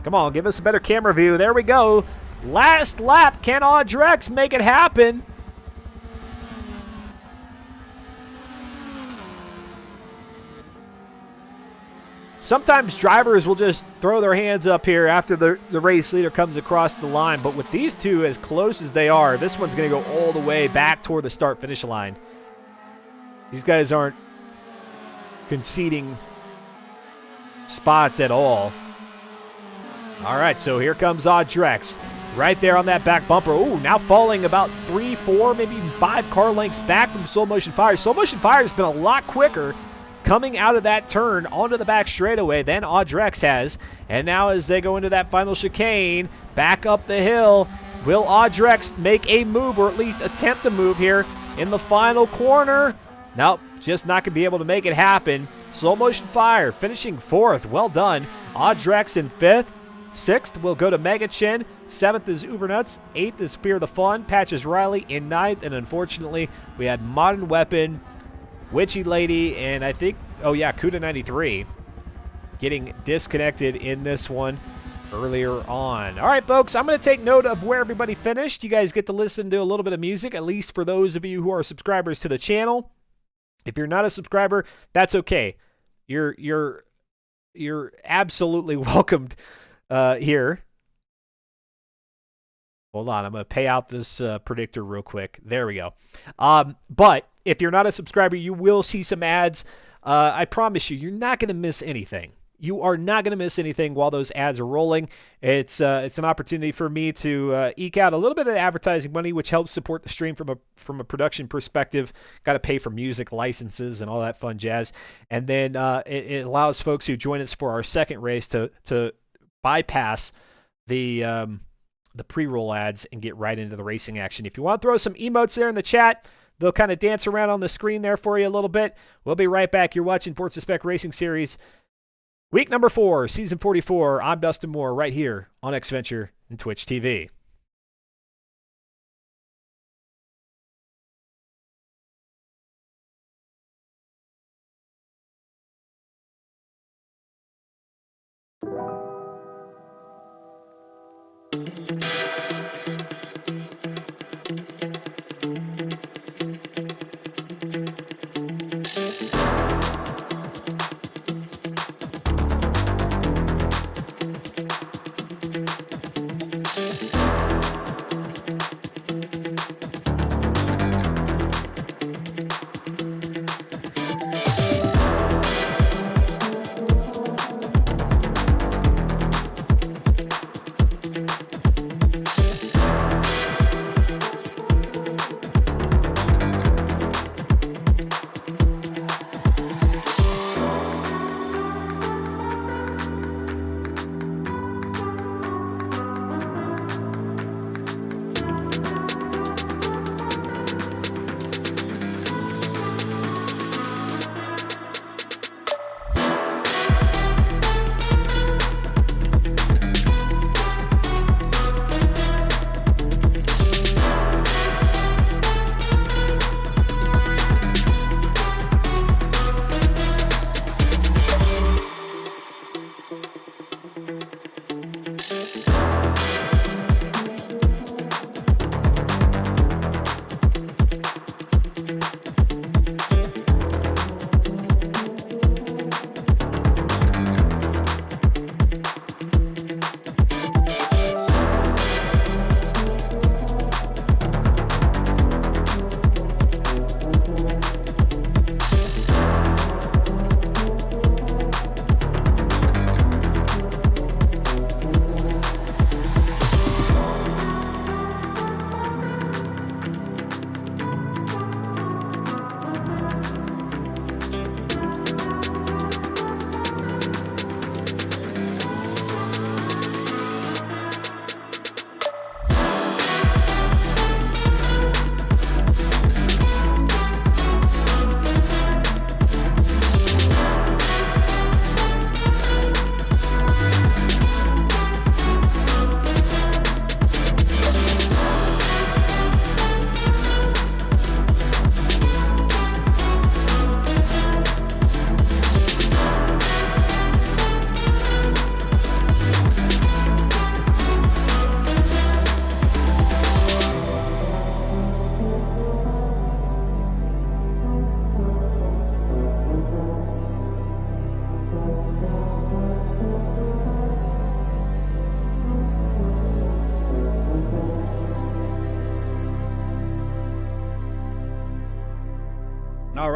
Come on, give us a better camera view. There we go. Last lap. Can Audrex make it happen? Sometimes drivers will just throw their hands up here after the race leader comes across the line. But with these two as close as they are, this one's going to go all the way back toward the start-finish line. These guys aren't conceding spots at all. All right, so here comes Audrex. Right there on that back bumper. Ooh, now falling about 3, 4, maybe even 5 car lengths back from Slow Motion Fire. Slow Motion Fire has been a lot quicker coming out of that turn onto the back straightaway than Audrex has. And now as they go into that final chicane, back up the hill, will Audrex make a move, or at least attempt to move here in the final corner? Nope, just not going to be able to make it happen. Slow Motion Fire finishing 4th. Well done. Audrex in 5th. 6th will go to Mega Chin. 7th is Ubernuts. 8th is Fear the Fun. Patches Riley in 9th. And unfortunately, we had Modern Weapon, Witchy Lady, and I think, oh yeah, Kuda93 getting disconnected in this one earlier on. All right, folks, I'm going to take note of where everybody finished. You guys get to listen to a little bit of music, at least for those of you who are subscribers to the channel. If you're not a subscriber, that's okay. You're absolutely welcomed here. Hold on, I'm going to pay out this predictor real quick. There we go. But if you're not a subscriber, you will see some ads. I promise you, you're not going to miss anything. You are not going to miss anything while those ads are rolling. It's an opportunity for me to eke out a little bit of advertising money, which helps support the stream from a production perspective. Got to pay for music licenses and all that fun jazz. And then it allows folks who join us for our second race to bypass the pre-roll ads and get right into the racing action. If you want to throw some emotes there in the chat, they'll kind of dance around on the screen there for you a little bit. We'll be right back. You're watching Forza Spec Racing Series, week number 4, season 44. I'm Dustin Moore right here on Xventure and Twitch TV.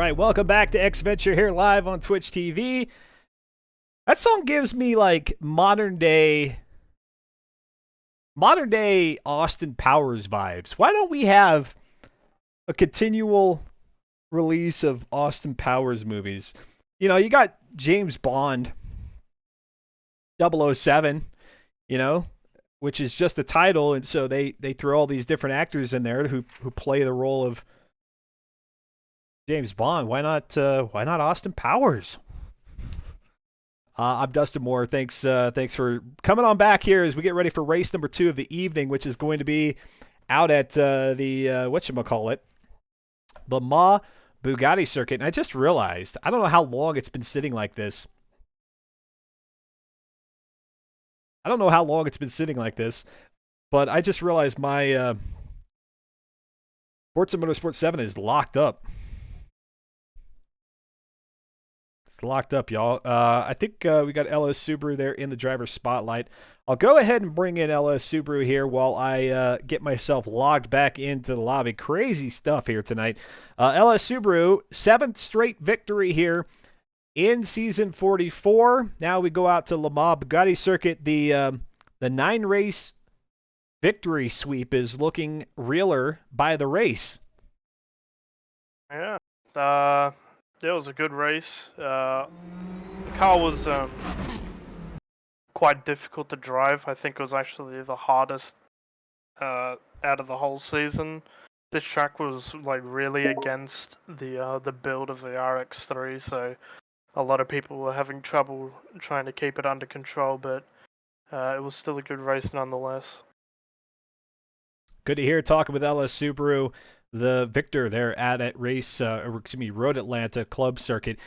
right, welcome back to X Venture here live on Twitch TV. That song gives me like modern day Austin Powers vibes. Why don't we have a continual release of Austin Powers movies? You know, you got James Bond 007, you know, which is just a title, and so they throw all these different actors in there who play the role of James Bond. Why not Austin Powers? I'm Dustin Moore. Thanks for coming on back here as we get ready for race number 2 of the evening, which is going to be out at the whatchamacallit, Le Mans Bugatti circuit. And I just realized, I don't know how long it's been sitting like this. But I just realized my Forza Motorsport 7 is locked up. It's locked up, y'all. I think we got LS Subaru there in the driver's spotlight. I'll go ahead and bring in LS Subaru here while I get myself logged back into the lobby. Crazy stuff here tonight. LS Subaru, 7th straight victory here in season 44. Now we go out to Le Mans Bugatti circuit. The 9-race victory sweep is looking realer by the race. Yeah. It was a good race. The car was quite difficult to drive. I think it was actually the hardest out of the whole season. This track was like really against the build of the RX3, so a lot of people were having trouble trying to keep it under control, but it was still a good race nonetheless. Good to hear. Talking with LS Subaru, the victor there at Road Atlanta Club Circuit.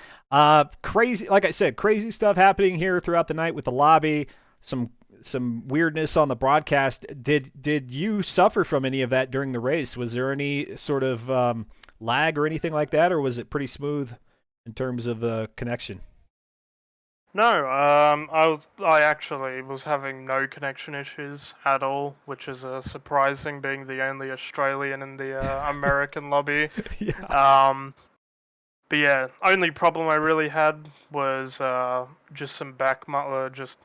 Crazy, like I said, crazy stuff happening here throughout the night with the lobby. Some weirdness on the broadcast. Did you suffer from any of that during the race? Was there any sort of lag or anything like that, or was it pretty smooth in terms of the connection? No, I actually was having no connection issues at all, which is surprising, being the only Australian in the American lobby. Yeah. But yeah, only problem I really had was just some back markers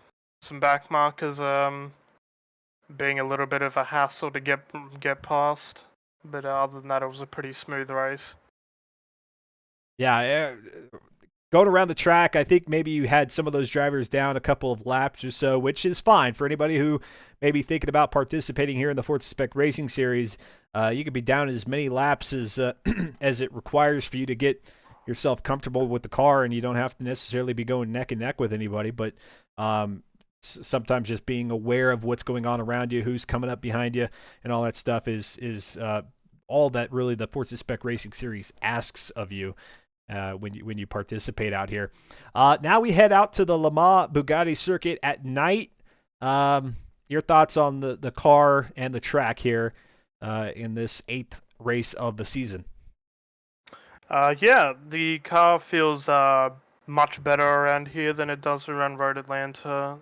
being a little bit of a hassle to get past. But other than that, it was a pretty smooth race. Yeah, going around the track, I think maybe you had some of those drivers down a couple of laps or so, which is fine for anybody who may be thinking about participating here in the Forza Spec Racing Series. You could be down as many laps as as it requires for you to get yourself comfortable with the car, and you don't have to necessarily be going neck and neck with anybody. But sometimes just being aware of what's going on around you, who's coming up behind you, and all that stuff is all that really the Forza Spec Racing Series asks of you. When you participate out here. Now we head out to the Le Mans Bugatti circuit at night. Your thoughts on the car and the track here in this 8th race of the season? Yeah, the car feels much better around here than it does around Road Atlanta.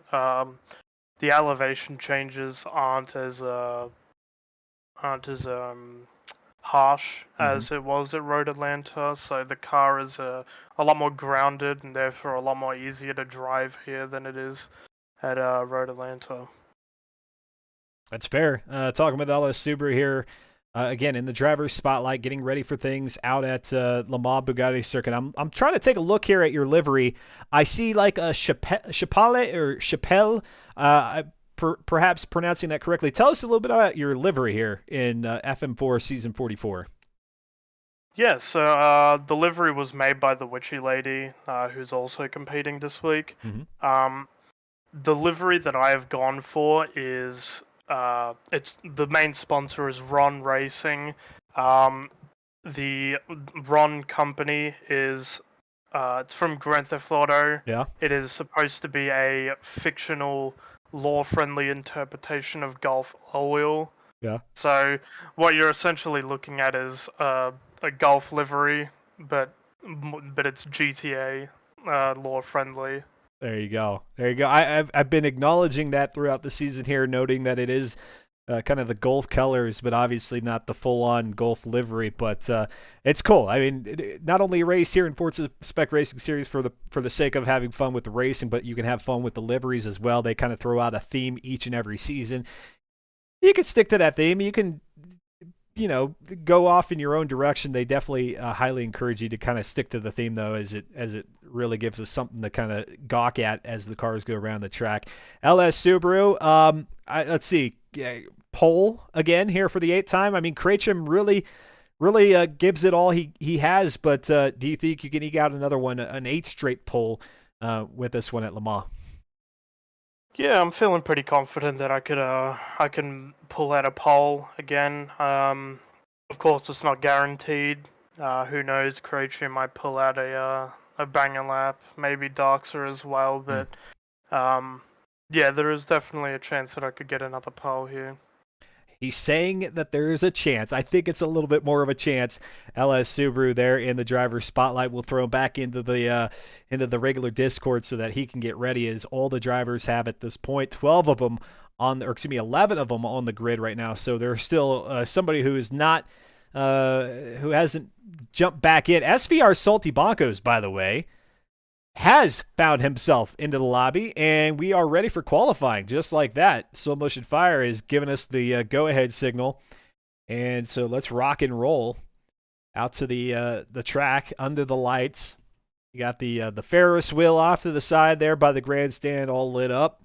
The elevation changes aren't as harsh as it was at Road Atlanta, so the car is a lot more grounded and therefore a lot more easier to drive here than it is at Road Atlanta. That's fair. Talking with LS Subaru here, again in the driver's spotlight, getting ready for things out at Le Mans Bugatti circuit. I'm trying to take a look here at your livery. I see like a Chapelle. Perhaps pronouncing that correctly. Tell us a little bit about your livery here in FM4 Season 44. Yeah, so the livery was made by the Witchy Lady, who's also competing this week. Mm-hmm. The livery that I have gone for is it's the main sponsor is Ron Racing. The Ron company is it's from Grand Theft Auto. Yeah. It is supposed to be a fictional, law-friendly interpretation of Gulf oil. Yeah. So what you're essentially looking at is a Gulf livery, but it's GTA law-friendly. There you go. I've been acknowledging that throughout the season here, noting that it is kind of the Golf colors, but obviously not the full-on Golf livery. But it's cool. I mean, not only a race here in Forza Spec Racing Series for the sake of having fun with the racing, but you can have fun with the liveries as well. They kind of throw out a theme each and every season. You can stick to that theme. You can, go off in your own direction. They definitely highly encourage you to kind of stick to the theme, though, as it really gives us something to kind of gawk at as the cars go around the track. LS Subaru, let's see, pole again here for the 8th time. I mean, Krejcim really gives it all he has, but do you think you can eke out another one, an 8th straight pole with this one at Le Mans? Yeah, I'm feeling pretty confident that I can pull out a pole again. Of course, it's not guaranteed. Who knows? Krejcim might pull out a banger lap, maybe Darkser as well. But yeah, there is definitely a chance that I could get another pole here. He's saying that there is a chance. I think it's a little bit more of a chance. LS Subaru there in the driver's spotlight. We'll throw him back into the regular Discord so that he can get ready, as all the drivers have at this point. 11 of them on the grid right now. So there's still somebody who is not, who hasn't jumped back in. SVR Salty Boncos, by the way, has found himself into the lobby, and we are ready for qualifying just like that. Slow Motion Fire is giving us the go-ahead signal, and so let's rock and roll out to the track under the lights. You got the Ferris wheel off to the side there by the grandstand, all lit up,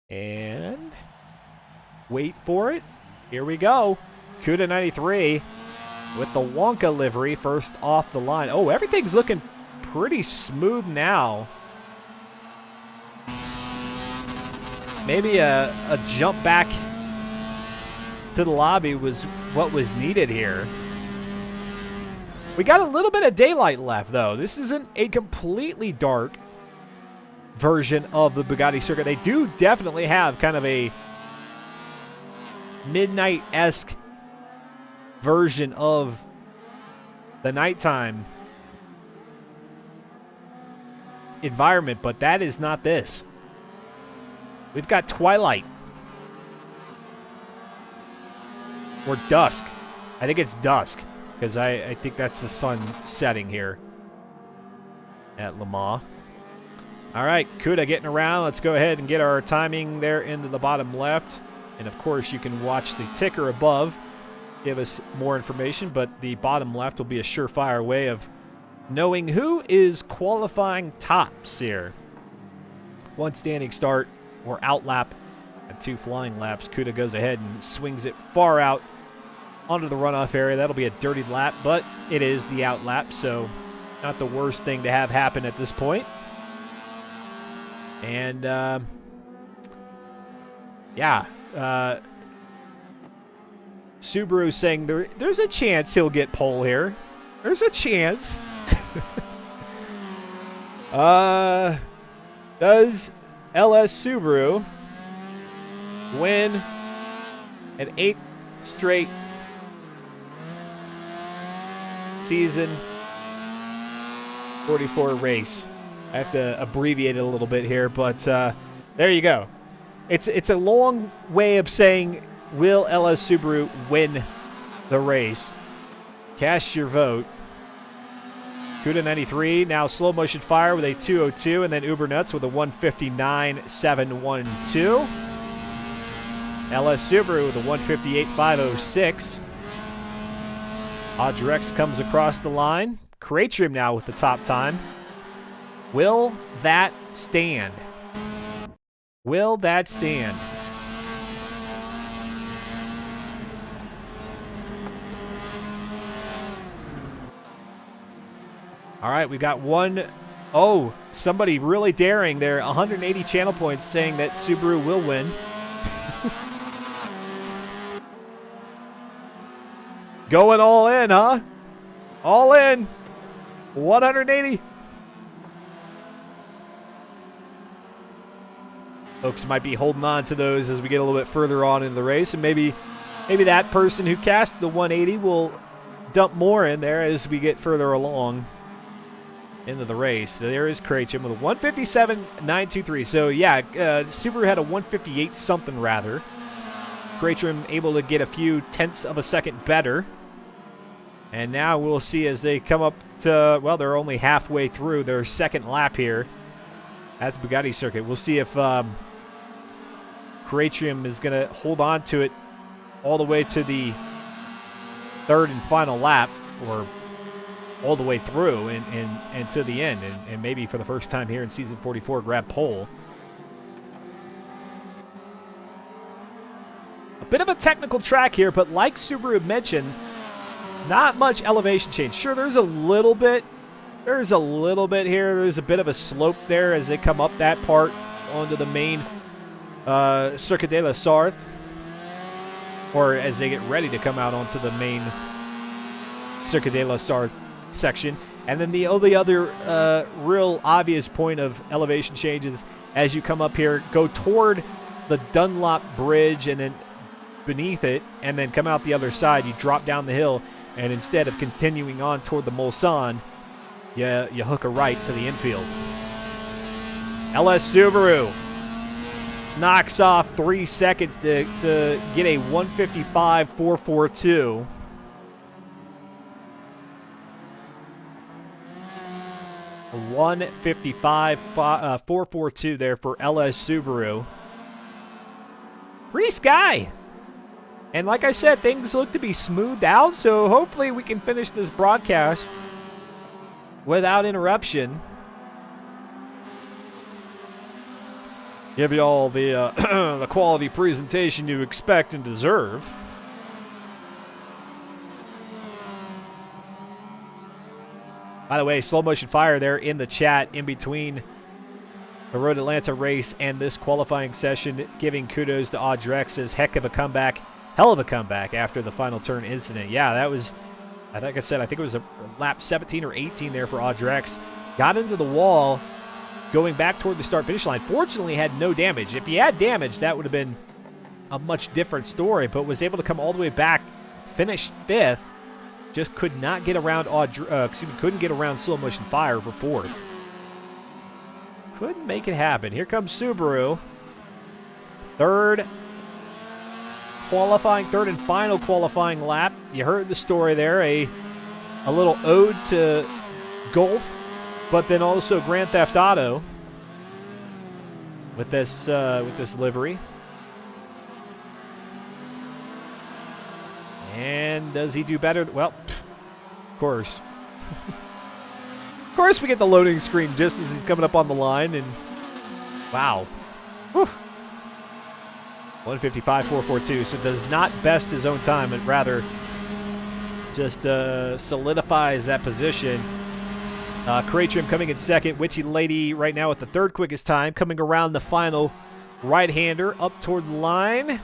and wait for it. Here we go. CUDA 93 with the Wonka livery first off the line. Oh, everything's looking pretty smooth now. Maybe a jump back to the lobby was what was needed here. We got a little bit of daylight left, though. This isn't a completely dark version of the Bugatti circuit. They do definitely have kind of a midnight-esque version of the nighttime environment, but that is not this. We've got twilight or dusk. I think it's dusk, because I think that's the sun setting here at Le Mans. All right, CUDA getting around. Let's go ahead and get our timing there into the bottom left, and of course you can watch the ticker above give us more information, but the bottom left will be a surefire way of knowing who is qualifying tops here. One standing start or out lap and 2 flying laps. CUDA goes ahead and swings it far out onto the runoff area. That'll be a dirty lap, but it is the out lap, so not the worst thing to have happen at this point. And Subaru saying there's a chance he'll get pole here. There's a chance. Does LS Subaru win an 8th straight season 44 race? I have to abbreviate it a little bit here, but there you go. It's a long way of saying, will LS Subaru win the race? Cast your vote. CUDA 93, now Slow Motion Fire with a 202, and then Uber Nuts with a 159.712. LS Subaru with a 158.506. Audrex comes across the line. Krejcim now with the top time. Will that stand? Will that stand? All right, we got one. Oh, somebody really daring there. 180 channel points saying that Subaru will win. Going all in, huh? All in. 180. Folks might be holding on to those as we get a little bit further on in the race, and maybe that person who cast the 180 will dump more in there as we get further along into the race. So there is Krejcim with a 157.923. So yeah, Subaru had a 158 something rather Caterham able to get a few tenths of a second better. And now we'll see as they come up to, well, they're only halfway through their second lap here at the Bugatti circuit. We'll see if Caterham is going to hold on to it all the way to the third and final lap, or all the way through and to the end, and maybe for the first time here in season 44 grab pole. A bit of a technical track here, but like Subaru mentioned, not much elevation change. Sure, there's a little bit here. There's a bit of a slope there as they come up that part onto the main Circuit de la Sarthe, or as they get ready to come out onto the main Circuit de la Sarthe section. And then the only other real obvious point of elevation changes as you come up here, go toward the Dunlop Bridge and then beneath it, and then come out the other side, you drop down the hill, and instead of continuing on toward the Mulsanne, you hook a right to the infield. LS Subaru knocks off 3 seconds to get a 155.442. A 155.442 there for LS Subaru. Pretty sky. And like I said, things look to be smoothed out, so hopefully we can finish this broadcast without interruption. Give you all the the quality presentation you expect and deserve. By the way, slow motion fire there in the chat in between the Road Atlanta race and this qualifying session, giving kudos to Audrex. Says heck of a comeback, hell of a comeback after the final turn incident. Yeah, that was, like I said, I think it was a lap 17 or 18 there for Audrex. Got into the wall, going back toward the start-finish line. Fortunately, had no damage. If he had damage, that would have been a much different story, but was able to come all the way back, finished 5th, just could not get around couldn't get around slow motion fire for 4th. Couldn't make it happen. Here comes Subaru. Third and final qualifying lap. You heard the story there, a little ode to Golf, but then also Grand Theft Auto with this livery. And does he do better? Well, of course. Of course we get the loading screen just as he's coming up on the line, and wow. Whew. 155.442, so does not best his own time, but rather just solidifies that position. Caterham coming in second. Witchy Lady right now at the third quickest time, coming around the final right-hander up toward the line.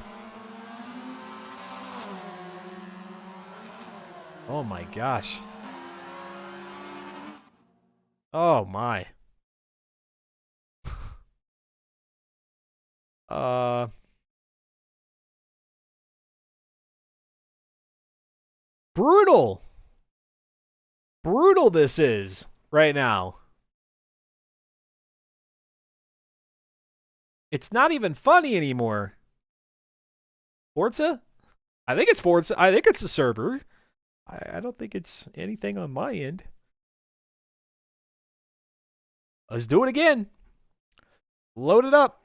Oh my gosh. Oh my. Brutal. Brutal this is right now. It's not even funny anymore. Forza? I think it's Forza. I think it's the server. I don't think it's anything on my end. Let's do it again. Load it up.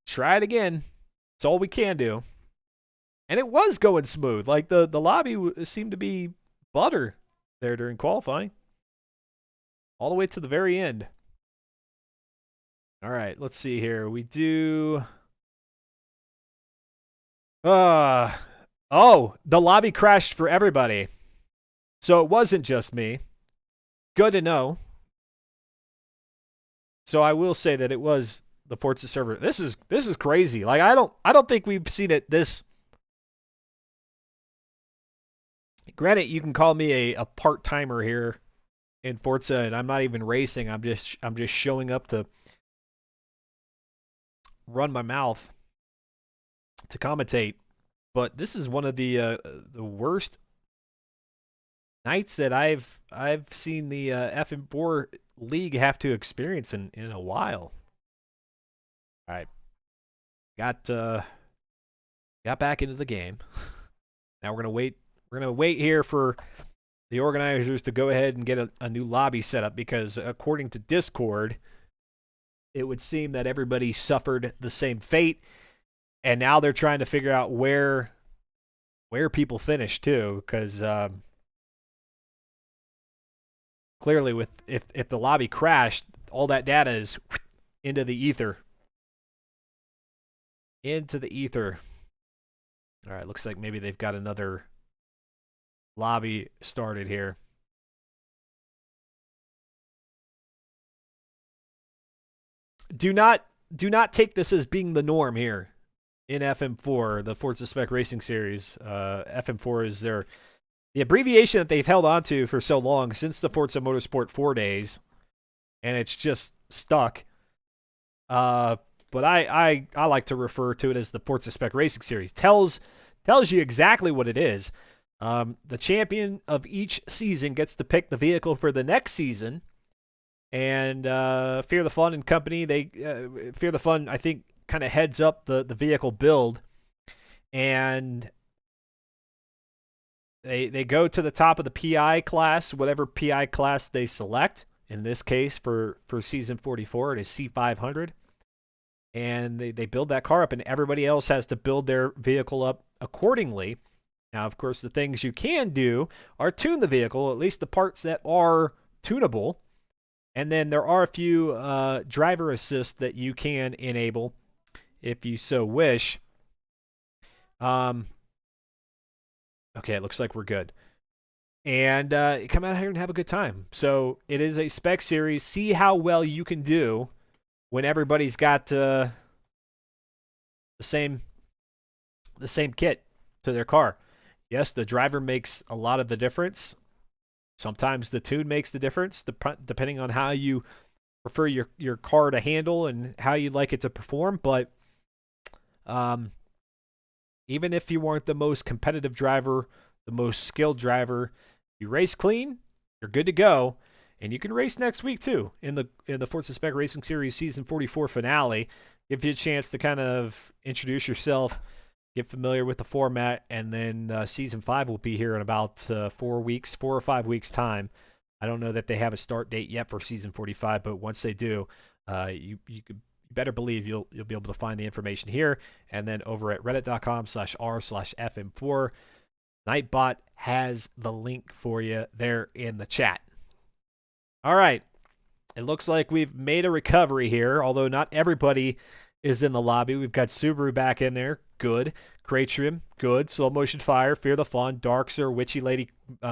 Try it again. It's all we can do. And it was going smooth. Like the lobby seemed to be butter there during qualifying. All the way to the very end. All right, let's see here. We do... oh, the lobby crashed for everybody. So it wasn't just me. Good to know. So I will say that it was the Forza server. This is crazy. Like I don't think we've seen it this. Granted, you can call me a part-timer here in Forza, and I'm not even racing. I'm just showing up to run my mouth to commentate. But this is one of the worst nights that I've seen the FM4 league have to experience in a while. All right, got got back into the game. Now we're gonna wait. We're gonna wait here for the organizers to go ahead and get a new lobby set up because according to Discord, it would seem that everybody suffered the same fate, and now they're trying to figure out where people finish too, because clearly, with if the lobby crashed, all that data is into the ether. Into the ether. All right, looks like maybe they've got another lobby started here. Do not take this as being the norm here in FM4, the Forza Spec Racing Series. FM4 is the abbreviation that they've held on to for so long since the Forza Motorsport 4 days, and it's just stuck. But I like to refer to it as the Forza Spec Racing Series. Tells you exactly what it is. The champion of each season gets to pick the vehicle for the next season. And Fear the Fun and company, Fear the Fun, I think, kind of heads up the vehicle build. And they go to the top of the PI class, whatever PI class they select. In this case, for season 44, it is C500. And they build that car up, and everybody else has to build their vehicle up accordingly. Now, of course, the things you can do are tune the vehicle, at least the parts that are tunable. And then there are a few driver assists that you can enable if you so wish. Okay, it looks like we're good. And come out here and have a good time. So it is a spec series. See how well you can do when everybody's got the same kit to their car. Yes, the driver makes a lot of the difference. Sometimes the tune makes the difference, depending on how you prefer your car to handle and how you like it to perform. But even if you weren't the most competitive driver, the most skilled driver, you race clean, you're good to go. And you can race next week too in the Forza Spec Racing Series Season 44 finale. Give you a chance to kind of introduce yourself, get familiar with the format, and then Season 5 will be here in about 4 or 5 weeks' time. I don't know that they have a start date yet for Season 45, but once they do, you better believe you'll be able to find the information here and then over at reddit.com/r/fm4. Nightbot has the link for you there in the chat. All right. It looks like we've made a recovery here, although not everybody is in the lobby. We've got Subaru back in there. Good. Cratrim. Good. Slow Motion Fire. Fear the Fun. Darkser. Witchy Lady.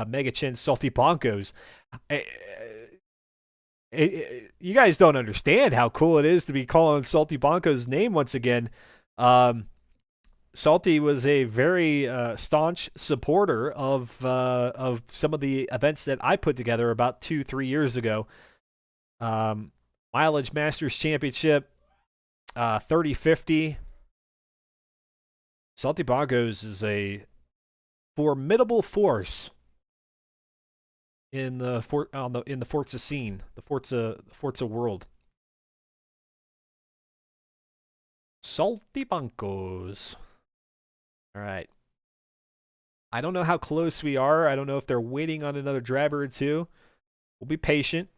Mega Chin. Salty Bonkos. You guys don't understand how cool it is to be calling Salty Bonkos' name once again. Salty was a very staunch supporter of some of the events that I put together about 2-3 years ago. Mileage Masters Championship, 30-50. Salty Bonkos is a formidable force in the Forza scene, the Forza world. Salty Bonkos. All right. I don't know how close we are. I don't know if they're waiting on another driver or two. We'll be patient.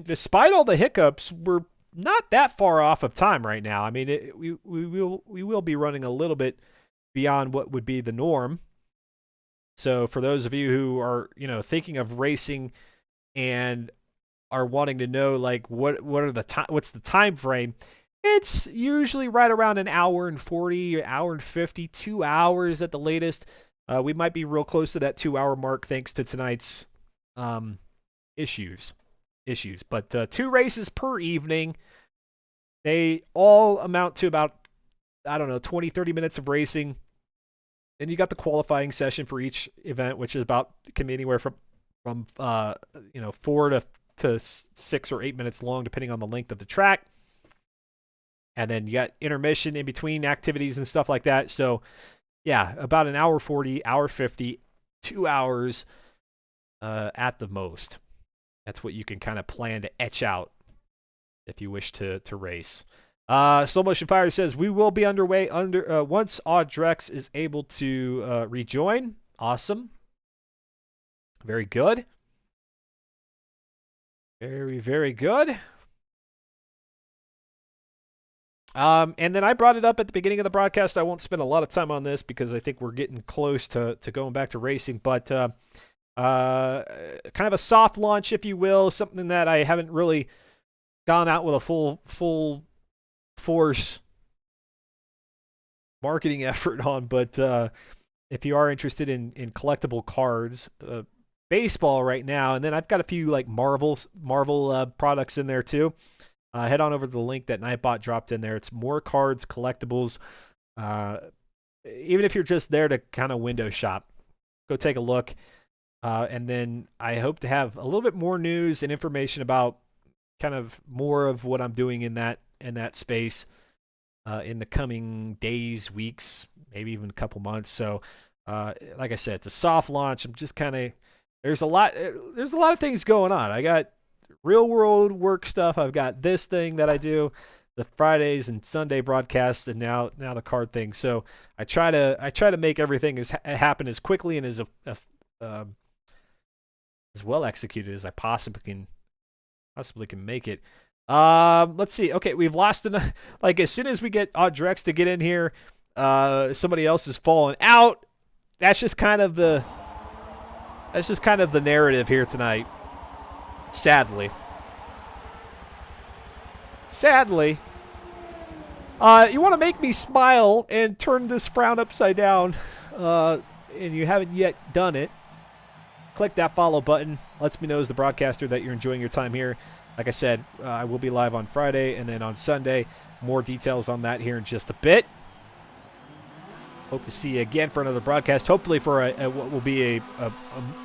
Despite all the hiccups, we're not that far off of time right now. I mean, we will be running a little bit beyond what would be the norm. So for those of you who are, thinking of racing and are wanting to know like what's the time frame, it's usually right around an hour and 40, an hour and 50, 2 hours at the latest. We might be real close to that 2-hour mark thanks to tonight's issues. But 2 races per evening. They all amount to about, 20, 30 minutes of racing. Then you got the qualifying session for each event, which can be anywhere from 4 to 6 or 8 minutes long, depending on the length of the track. And then you got intermission in between activities and stuff like that. So, yeah, about an hour 40, hour 50, 2 hours at the most. That's what you can kind of plan to etch out if you wish to race. Slow Motion Fire says we will be underway once Audrex is able to rejoin. Awesome. Very good. Very, very good. And then I brought it up at the beginning of the broadcast. I won't spend a lot of time on this because I think we're getting close to going back to racing. But kind of a soft launch, if you will, something that I haven't really gone out with a full force marketing effort on. But if you are interested in collectible cards, baseball right now, and then I've got a few like Marvel products in there too. Head on over to the link that Nightbot dropped in there. It's more cards, collectibles. Even if you're just there to kind of window shop, go take a look. And then I hope to have a little bit more news and information about kind of more of what I'm doing in that space in the coming days, weeks, maybe even a couple months. So, like I said, it's a soft launch. I'm just kind of there's a lot of things going on. I got real world work stuff. I've got this thing that I do, the Fridays and Sunday broadcasts, and now the card thing. So I try to make everything happen as quickly and as well executed as I possibly can make it. Let's see. Okay, we've lost enough. Like as soon as we get Audrex to get in here, somebody else is falling out. That's just kind of the narrative here tonight. Sadly. You want to make me smile and turn this frown upside down, and you haven't yet done it, click that follow button. Lets me know as the broadcaster that you're enjoying your time here. Like I said, I will be live on Friday and then on Sunday. More details on that here in just a bit. Hope to see you again for another broadcast. Hopefully for what will be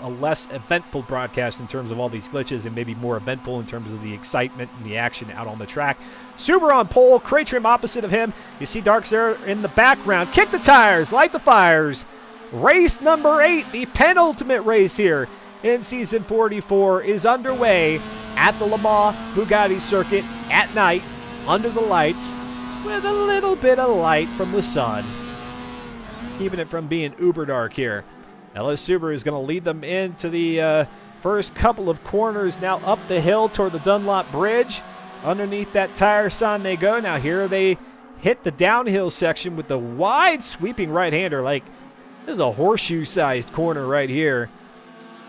a less eventful broadcast in terms of all these glitches, and maybe more eventful in terms of the excitement and the action out on the track. Subaru on pole, crate trim opposite of him. You see Darks there in the background. Kick the tires, light the fires. Race number 8, the penultimate race here in season 44 is underway at the Le Mans Bugatti circuit at night under the lights with a little bit of light from the sun, keeping it from being uber dark here. LS Subaru is going to lead them into the first couple of corners now up the hill toward the Dunlop Bridge. Underneath that tire sign they go. Now here they hit the downhill section with the wide sweeping right-hander. Like, this is a horseshoe-sized corner right here.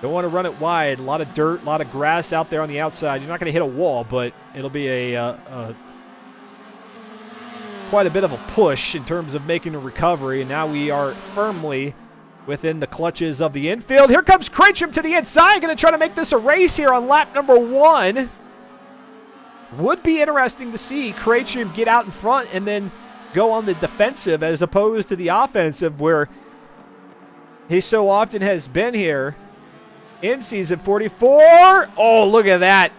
Don't want to run it wide. A lot of dirt, a lot of grass out there on the outside. You're not going to hit a wall, but it'll be quite a bit of a push in terms of making a recovery. And now we are firmly within the clutches of the infield. Here comes Cratcham to the inside. Going to try to make this a race here on lap number 1. Would be interesting to see Cratcham get out in front and then go on the defensive as opposed to the offensive where he so often has been here in season 44. Oh, look at that.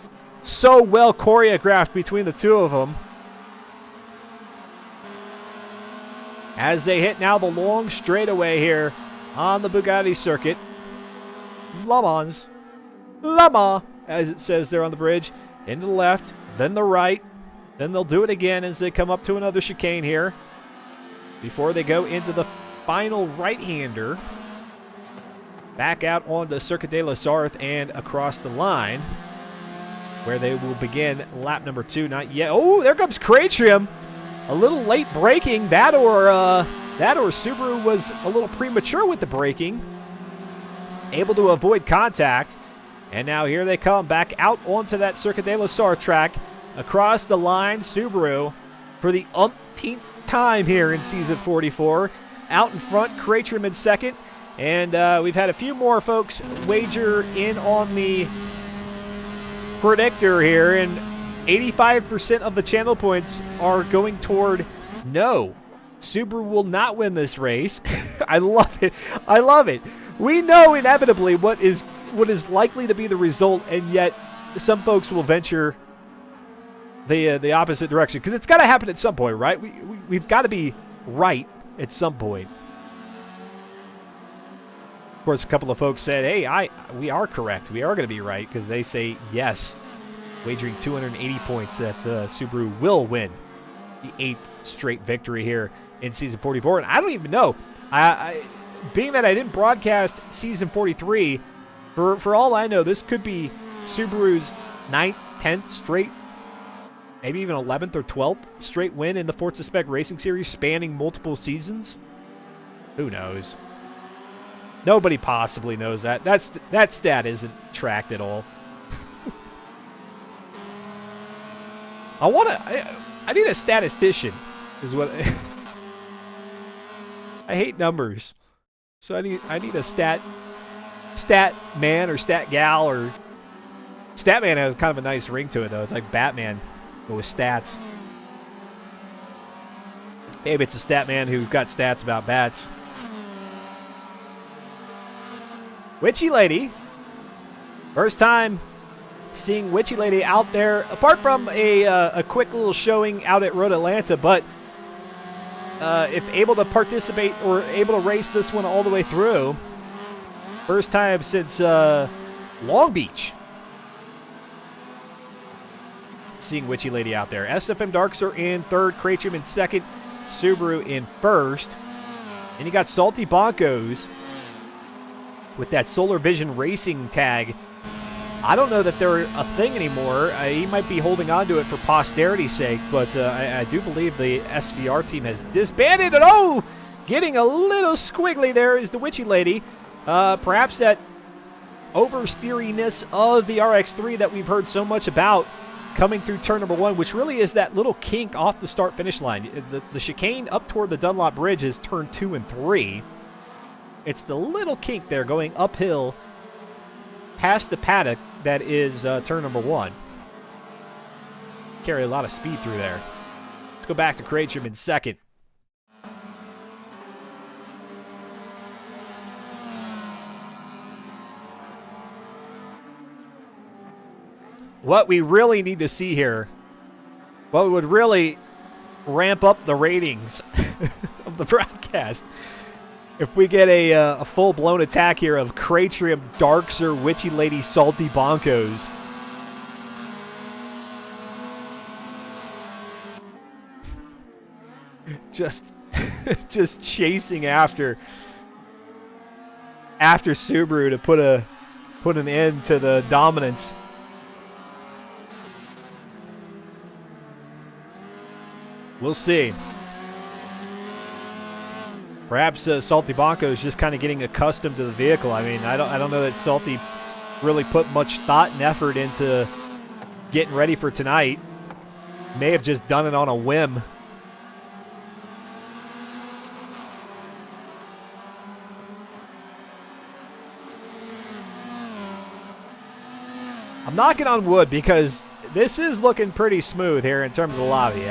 So well choreographed between the two of them. As they hit now the long straightaway here on the Bugatti circuit. Le Mans, as it says there on the bridge. Into the left, then the right. Then they'll do it again as they come up to another chicane here before they go into the final right-hander. Back out onto Circuit de la Sarthe and across the line where they will begin lap number 2. Not yet. Oh, there comes Cratcham. A little late braking. That or Subaru was a little premature with the braking. Able to avoid contact. And now here they come back out onto that Circuit de la Sarthe track. Across the line, Subaru for the umpteenth time here in season 44. Out in front, Cratcham in second. And we've had a few more folks wager in on the predictor here, and 85% of the channel points are going toward no. Subaru will not win this race. I love it. I love it. We know inevitably what is likely to be the result, and yet some folks will venture the opposite direction because it's got to happen at some point, right? We've got to be right at some point. Of course, a couple of folks said, hey, we are correct. We are going to be right because they say yes, wagering 280 points that Subaru will win the 8th straight victory here in Season 44. And I don't even know. Being that I didn't broadcast Season 43, for all I know, this could be Subaru's 9th, 10th straight, maybe even 11th or 12th straight win in the Forza Spec Racing Series, spanning multiple seasons. Who knows? Nobody possibly knows that. That stat isn't tracked at all. I need a statistician, is what. I hate numbers, so I need a stat man or stat gal, or stat man has kind of a nice ring to it though. It's like Batman, but with stats. Maybe it's a stat man who's got stats about bats. Witchy Lady. First time seeing Witchy Lady out there, apart from a quick little showing out at Road Atlanta, but if able to participate or able to race this one all the way through, first time since Long Beach seeing Witchy Lady out there. SFM Darkster in third, Kracham in second, Subaru in first. And you got Salty Bonkos with that Solar Vision Racing tag. I don't know that they're a thing anymore. He might be holding on to it for posterity's sake, but I do believe the SVR team has disbanded. And oh, getting a little squiggly there is the Witchy Lady. Perhaps that oversteeriness of the RX-3 that we've heard so much about coming through turn number 1, which really is that little kink off the start-finish line. The chicane up toward the Dunlop Bridge is turn 2 and 3. It's the little kink there going uphill past the paddock that is turn number 1. Carry a lot of speed through there. Let's go back to Kracham in second. What we really need to see here, what would really ramp up the ratings of the broadcast, if we get a full-blown attack here of Kracham, Darkser, Witchy Lady, Salty Bonkos. just chasing after Subaru to put an end to the dominance. We'll see. Perhaps Salty Bonko is just kind of getting accustomed to the vehicle. I mean, I don't know that Salty really put much thought and effort into getting ready for tonight. May have just done it on a whim. I'm knocking on wood because this is looking pretty smooth here in terms of the lobby.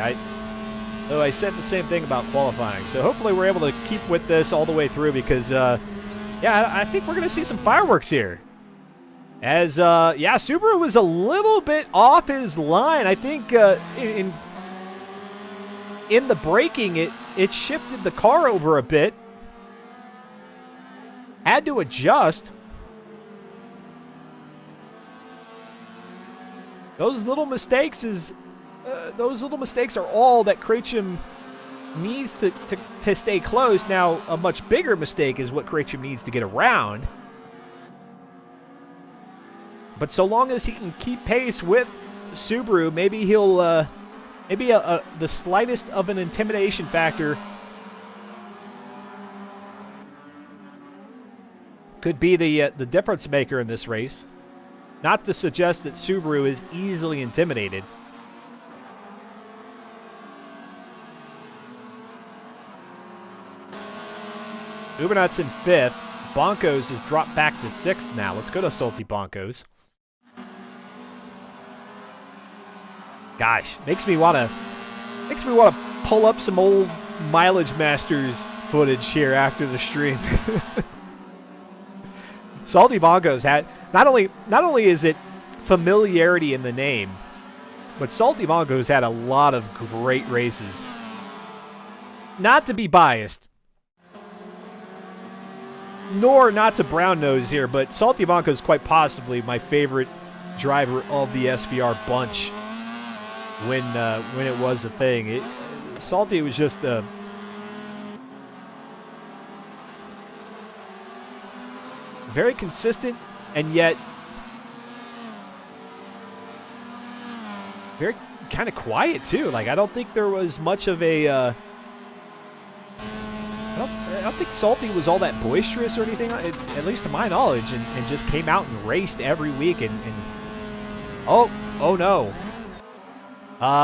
Though I said the same thing about qualifying. So hopefully we're able to keep with this all the way through because, yeah, I think we're going to see some fireworks here. As, yeah, Subaru was a little bit off his line. I think in the braking, it shifted the car over a bit. Had to adjust. Those little mistakes are all that Kracham needs to stay close. Now, a much bigger mistake is what Kracham needs to get around. But so long as he can keep pace with Subaru, maybe he'll, maybe the slightest of an intimidation factor could be the difference maker in this race. Not to suggest that Subaru is easily intimidated. Ubernut's in 5th. Bonkos has dropped back to 6th now. Let's go to Salty Bonkos. Gosh, makes me want to pull up some old Mileage Masters footage here after the stream. Salty Bonkos had not only is it familiarity in the name, but Salty Bonkos had a lot of great races. Not to be biased, nor not to brown nose here, but Salty Bonkos is quite possibly my favorite driver of the SVR bunch when it was a thing. Salty was just very consistent, and yet very kind of quiet too. Like, I don't think there was much of a I don't think Salty was all that boisterous or anything, at least to my knowledge, and just came out and raced every week. And oh no,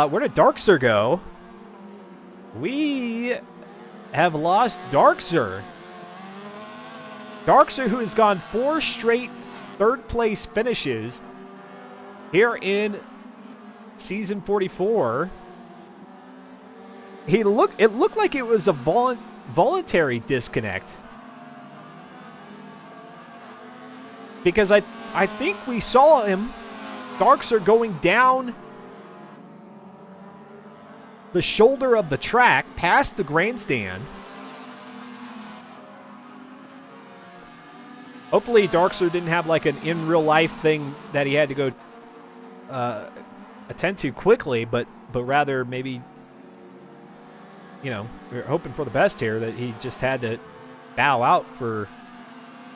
where did Darkser go? We have lost Darkser. Darkser, who has gone 4 straight third-place finishes here in Season 44. It looked like it was a voluntary disconnect. Because I think we saw him, Darkser, going down the shoulder of the track, past the grandstand. Hopefully Darkser didn't have like an in real life thing that he had to go attend to quickly, but rather maybe, you know, we're hoping for the best here, that he just had to bow out for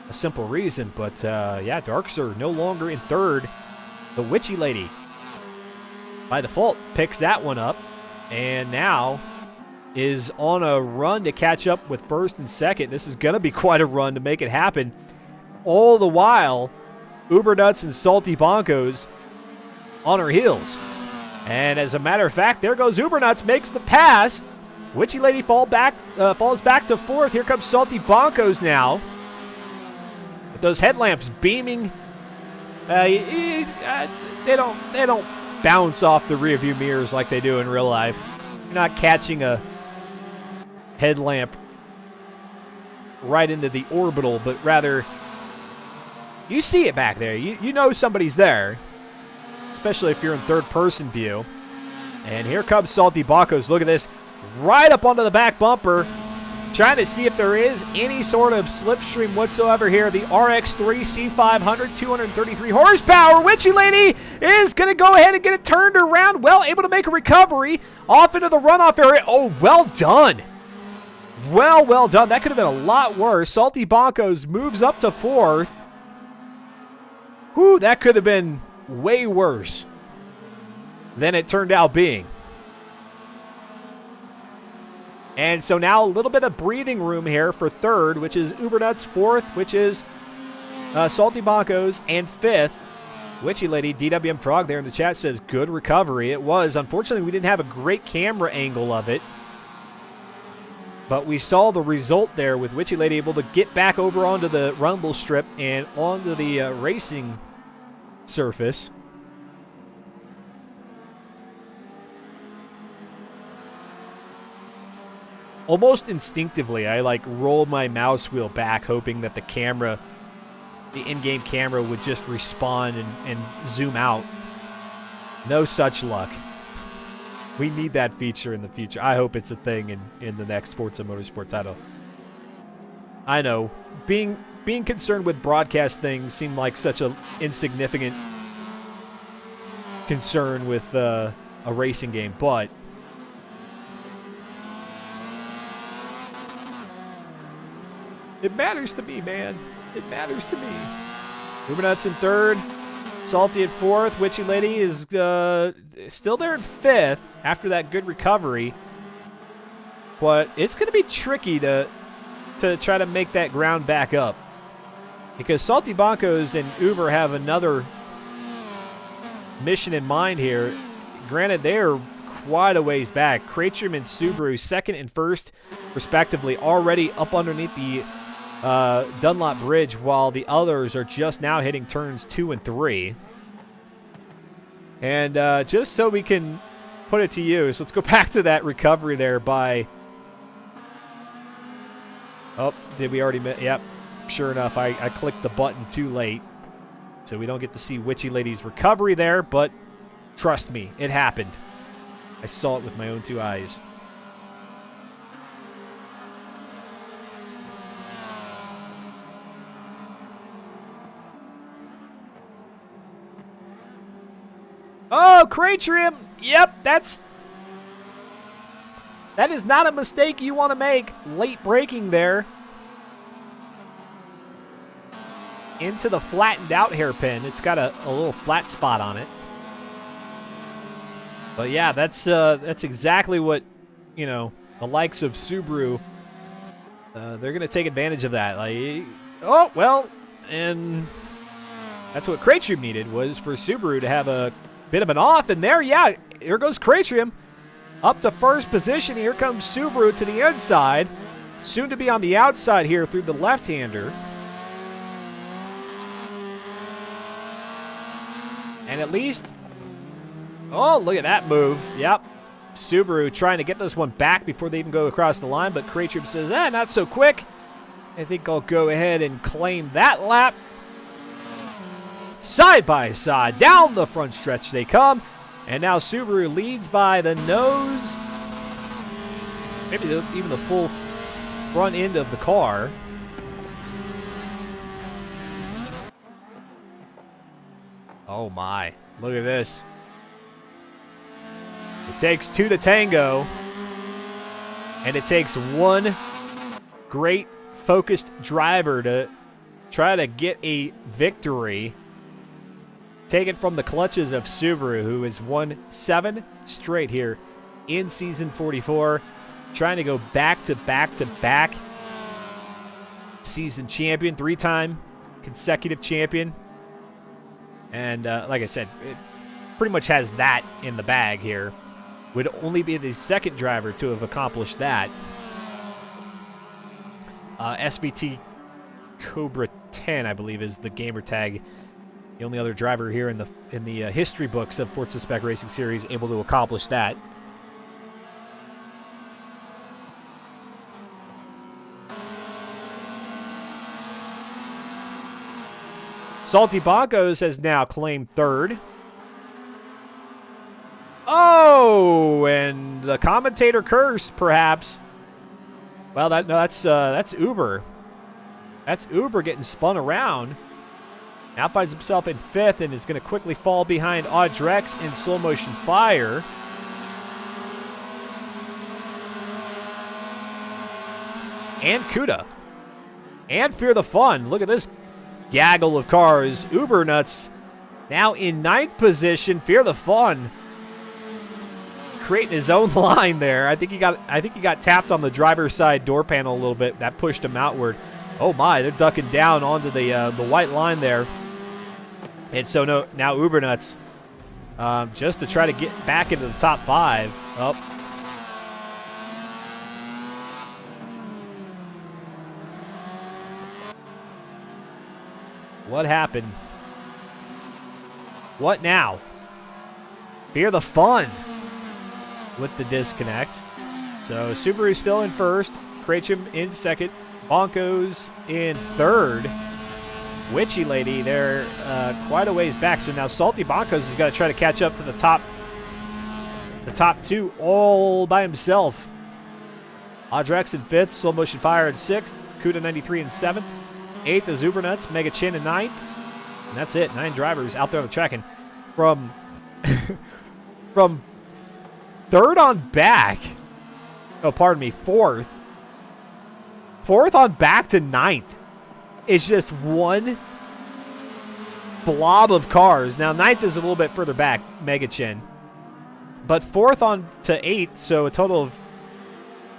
a simple reason. But yeah, Darkser no longer in third. The Witchy Lady, by default, picks that one up, and now is on a run to catch up with first and second. This is going to be quite a run to make it happen. All the while, Ubernuts and Salty Bonkos on her heels. And as a matter of fact, there goes Ubernuts, makes the pass. Witchy Lady falls back to fourth. Here comes Salty Bonkos now, with those headlamps beaming. They don't bounce off the rearview mirrors like they do in real life. You're not catching a headlamp right into the orbital, but rather you see it back there. You know somebody's there, especially if you're in third-person view. And here comes Salty Bonkos. Look at this. Right up onto the back bumper, trying to see if there is any sort of slipstream whatsoever here. The RX-3 C500, 233 horsepower. Witchy Lady is going to go ahead and get it turned around. Well, able to make a recovery off into the runoff area. Oh, well done. Well done. That could have been a lot worse. Salty Bonkos moves up to fourth. Whew, that could have been way worse than it turned out being. And so now a little bit of breathing room here for third, which is Ubernuts. Fourth, which is Salty Bonkos. And fifth, Witchy Lady. DWM Frog there in the chat says good recovery. It was. Unfortunately, we didn't have a great camera angle of it. But we saw the result there with Witchy Lady able to get back over onto the rumble strip and onto the racing surface. Almost instinctively, I like roll my mouse wheel back, hoping that the in-game camera would just respond and zoom out. No such luck. We need that feature in the future. I hope it's a thing in the next Forza Motorsport title. I know, being concerned with broadcast things seemed like such a insignificant concern with a racing game, but it matters to me, man. It matters to me. Ubernuts in third. Salty at fourth. Witchy Lady is still there in fifth after that good recovery. But it's going to be tricky to try to make that ground back up, because Salty Bonkos and Uber have another mission in mind here. Granted, they are quite a ways back. Kraitrim and Subaru, second and first, respectively, already up underneath the Dunlop Bridge, while the others are just now hitting turns 2 and 3. And just so we can put it to use, let's go back to that recovery there by... Oh, did we already... Yep, sure enough, I clicked the button too late. So we don't get to see Witchy Lady's recovery there, but trust me, it happened. I saw it with my own 2 eyes. Oh, Kraitrim! Yep, that's... That is not a mistake you want to make. Late braking there. Into the flattened out hairpin. It's got a little flat spot on it. But yeah, that's exactly what, you know, the likes of Subaru, they're going to take advantage of that. Like, oh, well, and that's what Craytrium needed, was for Subaru to have a bit of an off. And there, yeah, here goes Craytrium up to first position. Here comes Subaru to the inside, soon to be on the outside here through the left-hander. And at least, oh, look at that move. Yep. Subaru trying to get this one back before they even go across the line, but Craytrium says, not so quick. I think I'll go ahead and claim that lap. Side by side, down the front stretch they come. And now Subaru leads by the nose. Maybe even the full front end of the car. Oh my, look at this. It takes two to tango, and it takes one great focused driver to try to get a victory. Taken from the clutches of Subaru, who has won 7 straight here in Season 44. Trying to go back to back to back. Season champion, 3-time consecutive champion. And like I said, it pretty much has that in the bag here. Would only be the second driver to have accomplished that. SVT Cobra 10, I believe, is the gamer tag. The only other driver here in the history books of Forza Spec Racing Series able to accomplish that. Salty Bonkos has now claimed third. Oh, and the commentator curse, perhaps. Well, that's Uber. That's Uber getting spun around. Now finds himself in 5th and is going to quickly fall behind Audrex in slow motion fire. And Kuda. And Fear the Fun. Look at this gaggle of cars. Uber Nuts now in 9th position. Fear the Fun creating his own line there. I think he got tapped on the driver's side door panel a little bit. That pushed him outward. Oh my, they're ducking down onto the white line there. And so now Uber Nuts, just to try to get back into the top 5. Oh. What happened? What now? Fear the Fun with the disconnect. So Subaru still in first, Craytrium in second, Bonkos in third. Witchy Lady, they're quite a ways back. So now Salty Bonkos has got to try to catch up to the top 2 all by himself. Audrex in 5th, Slow Motion Fire in 6th, Kuda 93 in 7th. 8th is Uber Nuts, Mega Chin in 9th. And that's it, 9 drivers out there on the track. And from, from 3rd on back, oh, pardon me, 4th. 4th on back to 9th. It's just one blob of cars. Now, 9th is a little bit further back, Mega Chin. But 4th on to 8th, so a total of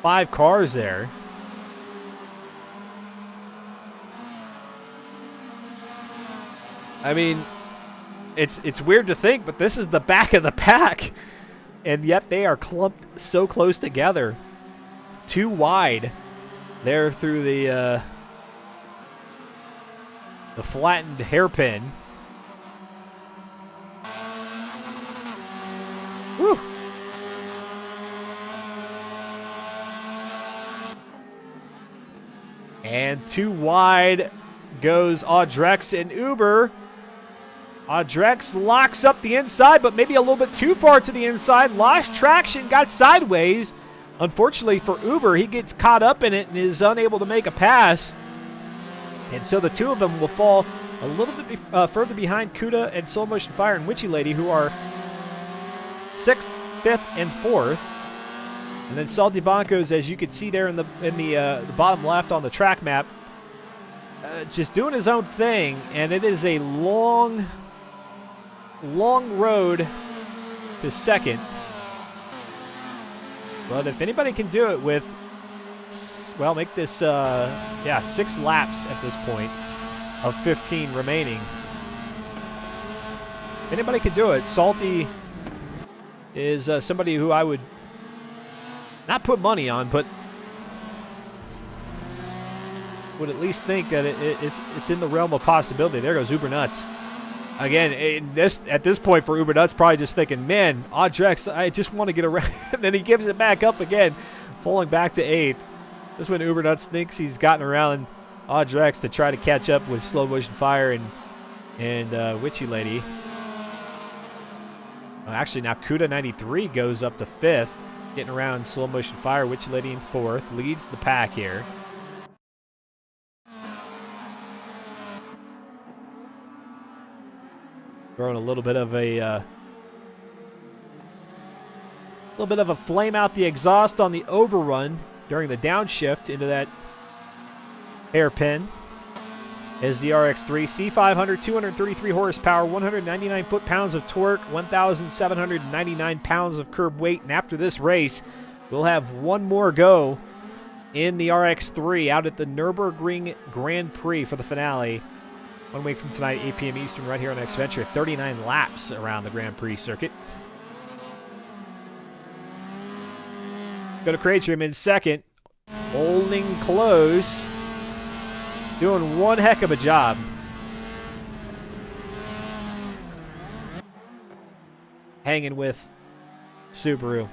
5 cars there. I mean, it's weird to think, but this is the back of the pack. And yet they are clumped so close together. Too wide there through the flattened hairpin. Whew. And too wide goes Audrex and Uber. Audrex locks up the inside, but maybe a little bit too far to the inside. Lost traction, got sideways. Unfortunately for Uber, he gets caught up in it and is unable to make a pass. And so the two of them will fall a little bit further behind Kuda and Slow Motion Fire and Witchy Lady, who are 6th, 5th, and 4th. And then Salty Bonkos, as you can see there in the bottom left on the track map, just doing his own thing, and it is a long road to second. But if anybody can do it with, well, make this 6 laps at this point of 15 remaining. If anybody can do it, Salty is somebody who I would not put money on, but would at least think that it's in the realm of possibility. There goes Uber Nuts. Again, at this point for Uber Nuts, probably just thinking, man, Audrex, I just want to get around. And then he gives it back up again, falling back to 8th. This is when Uber Nuts thinks he's gotten around Audrex to try to catch up with Slow Motion Fire and Witchy Lady. Actually, now Kuda93 goes up to 5th, getting around Slow Motion Fire. Witchy Lady in 4th, leads the pack here. Throwing a little bit of a flame out the exhaust on the overrun during the downshift into that hairpin. Is the RX3 C500, 233 horsepower, 199 foot-pounds of torque, 1,799 pounds of curb weight. And after this race, we'll have one more go in the RX3 out at the Nürburgring Grand Prix for the finale. 1 week from tonight, 8 p.m. Eastern, right here on X-Venture. 39 laps around the Grand Prix circuit. Go to Cratrum in second, holding close. Doing one heck of a job. Hanging with Subaru.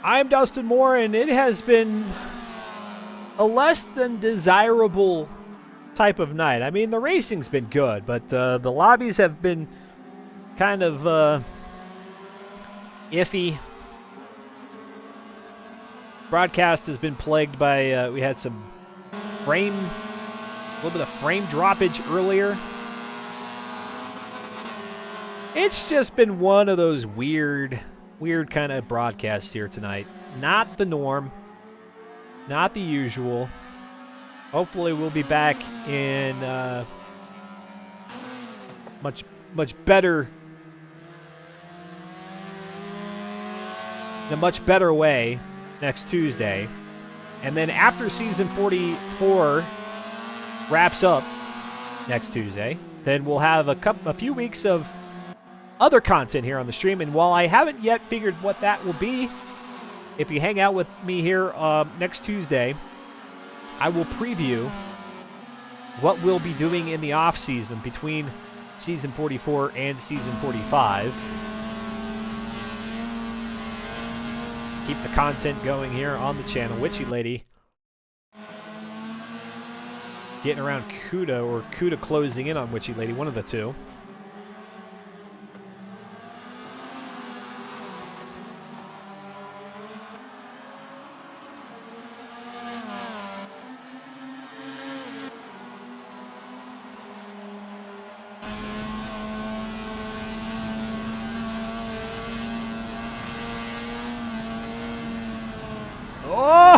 I'm Dustin Moore, and it has been a less than desirable type of night. I mean, the racing's been good, but the lobbies have been kind of iffy. Broadcast has been plagued by, we had a little bit of frame droppage earlier. It's just been one of those weird kind of broadcasts here tonight. Not the norm. Not the usual. Hopefully we'll be back in much better, in a much better way next Tuesday. And then after season 44 wraps up next Tuesday, then we'll have a few weeks of other content here on the stream. And while I haven't yet figured what that will be, if you hang out with me here next Tuesday, I will preview what we'll be doing in the off season between season 44 and season 45. Keep the content going here on the channel. Witchy Lady getting around Kuda, or Kuda closing in on Witchy Lady, one of the two.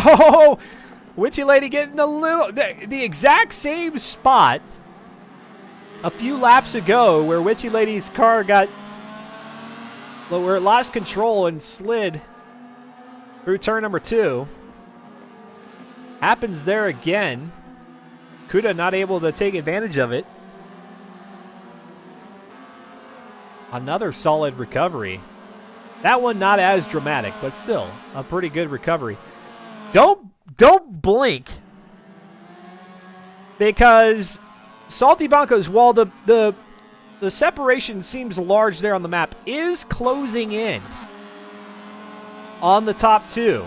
Oh, Witchy Lady getting the exact same spot a few laps ago where Witchy Lady's car where it lost control and slid through turn number 2. Happens there again. Kuda not able to take advantage of it. Another solid recovery. That one not as dramatic, but still a pretty good recovery. Don't blink, because Salty Bonkos, while the separation seems large there on the map, is closing in. on the top two.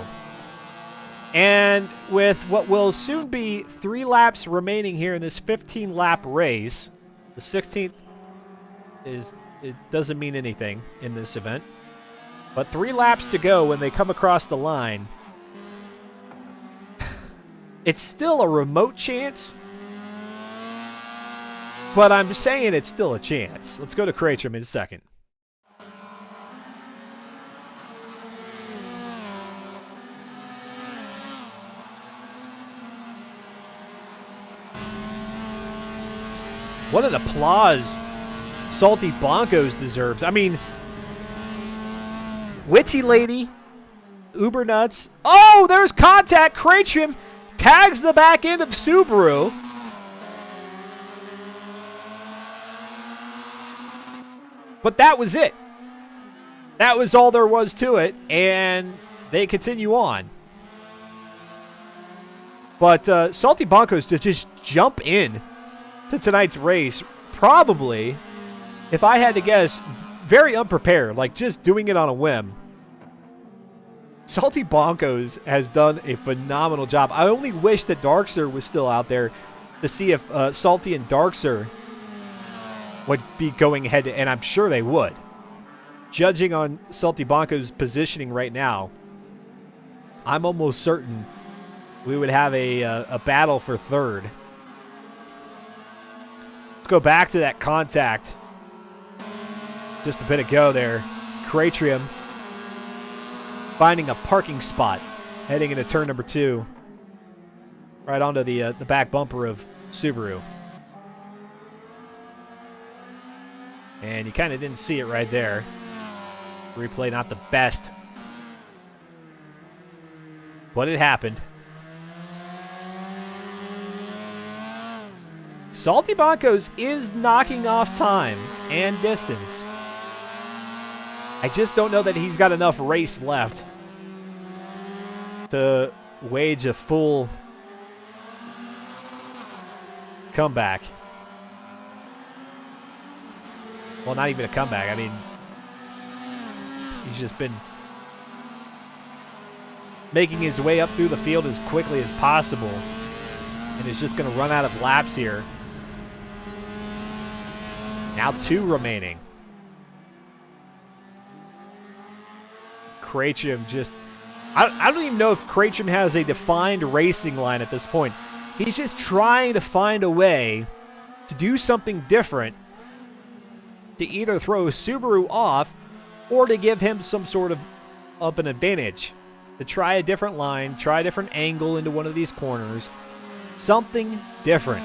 And with what will soon be 3 laps remaining here in this 15-lap race, the 16th it doesn't mean anything in this event. But 3 laps to go when they come across the line. It's still a remote chance, but I'm saying it's still a chance. Let's go to Kratrum in a second. What an applause Salty Bonkos deserves. I mean, Witty Lady, Uber Nuts. Oh, there's contact. Kratrum tags the back end of Subaru. But that was it. That was all there was to it, and they continue on. But Salty Bonkos to just jump in to tonight's race, probably, if I had to guess, very unprepared, like just doing it on a whim. Salty Bonkos has done a phenomenal job. I only wish that Darkster was still out there to see if Salty and Darkster would be going ahead, and I'm sure they would. Judging on Salty Bonkos' positioning right now, I'm almost certain we would have a battle for third. Let's go back to that contact just a bit ago there. Kratrum finding a parking spot, heading into turn number 2, right onto the back bumper of Subaru. And you kind of didn't see it right there. Replay not the best, but it happened. Salty Bonkos is knocking off time and distance. I just don't know that he's got enough race left to wage a full comeback. Well, not even a comeback. I mean, he's just been making his way up through the field as quickly as possible and is just going to run out of laps here. Now 2 remaining. Kratrum just... I don't even know if Kratrum has a defined racing line at this point. He's just trying to find a way to do something different to either throw Subaru off or to give him some sort of an advantage. To try a different line, try a different angle into one of these corners. Something different.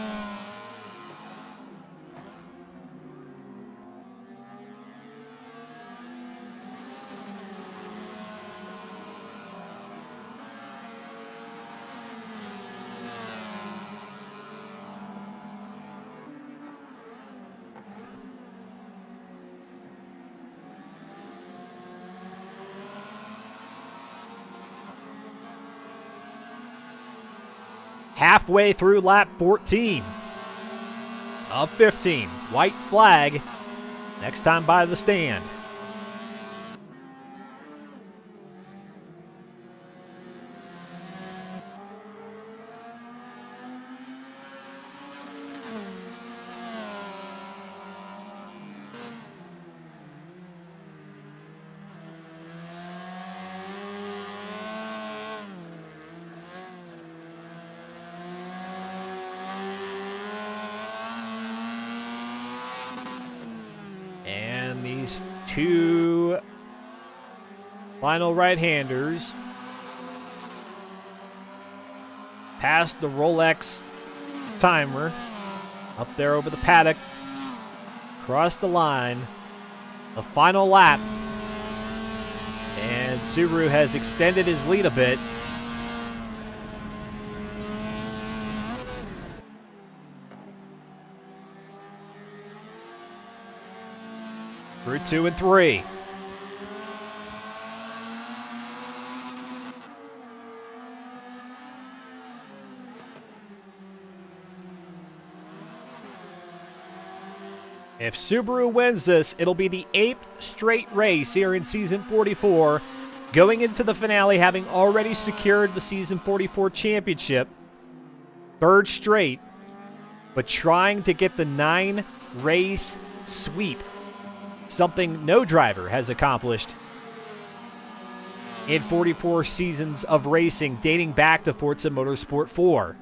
Halfway through lap 14 of 15. White flag. Next time by the stand. These 2 final right-handers past the Rolex timer, up there over the paddock, across the line, the final lap, and Subaru has extended his lead a bit. Through 2 and 3. If Subaru wins this, it'll be the 8th straight race here in Season 44 going into the finale having already secured the Season 44 championship, third straight, but trying to get the 9-race sweep, something no driver has accomplished in 44 seasons of racing dating back to Forza Motorsport 4.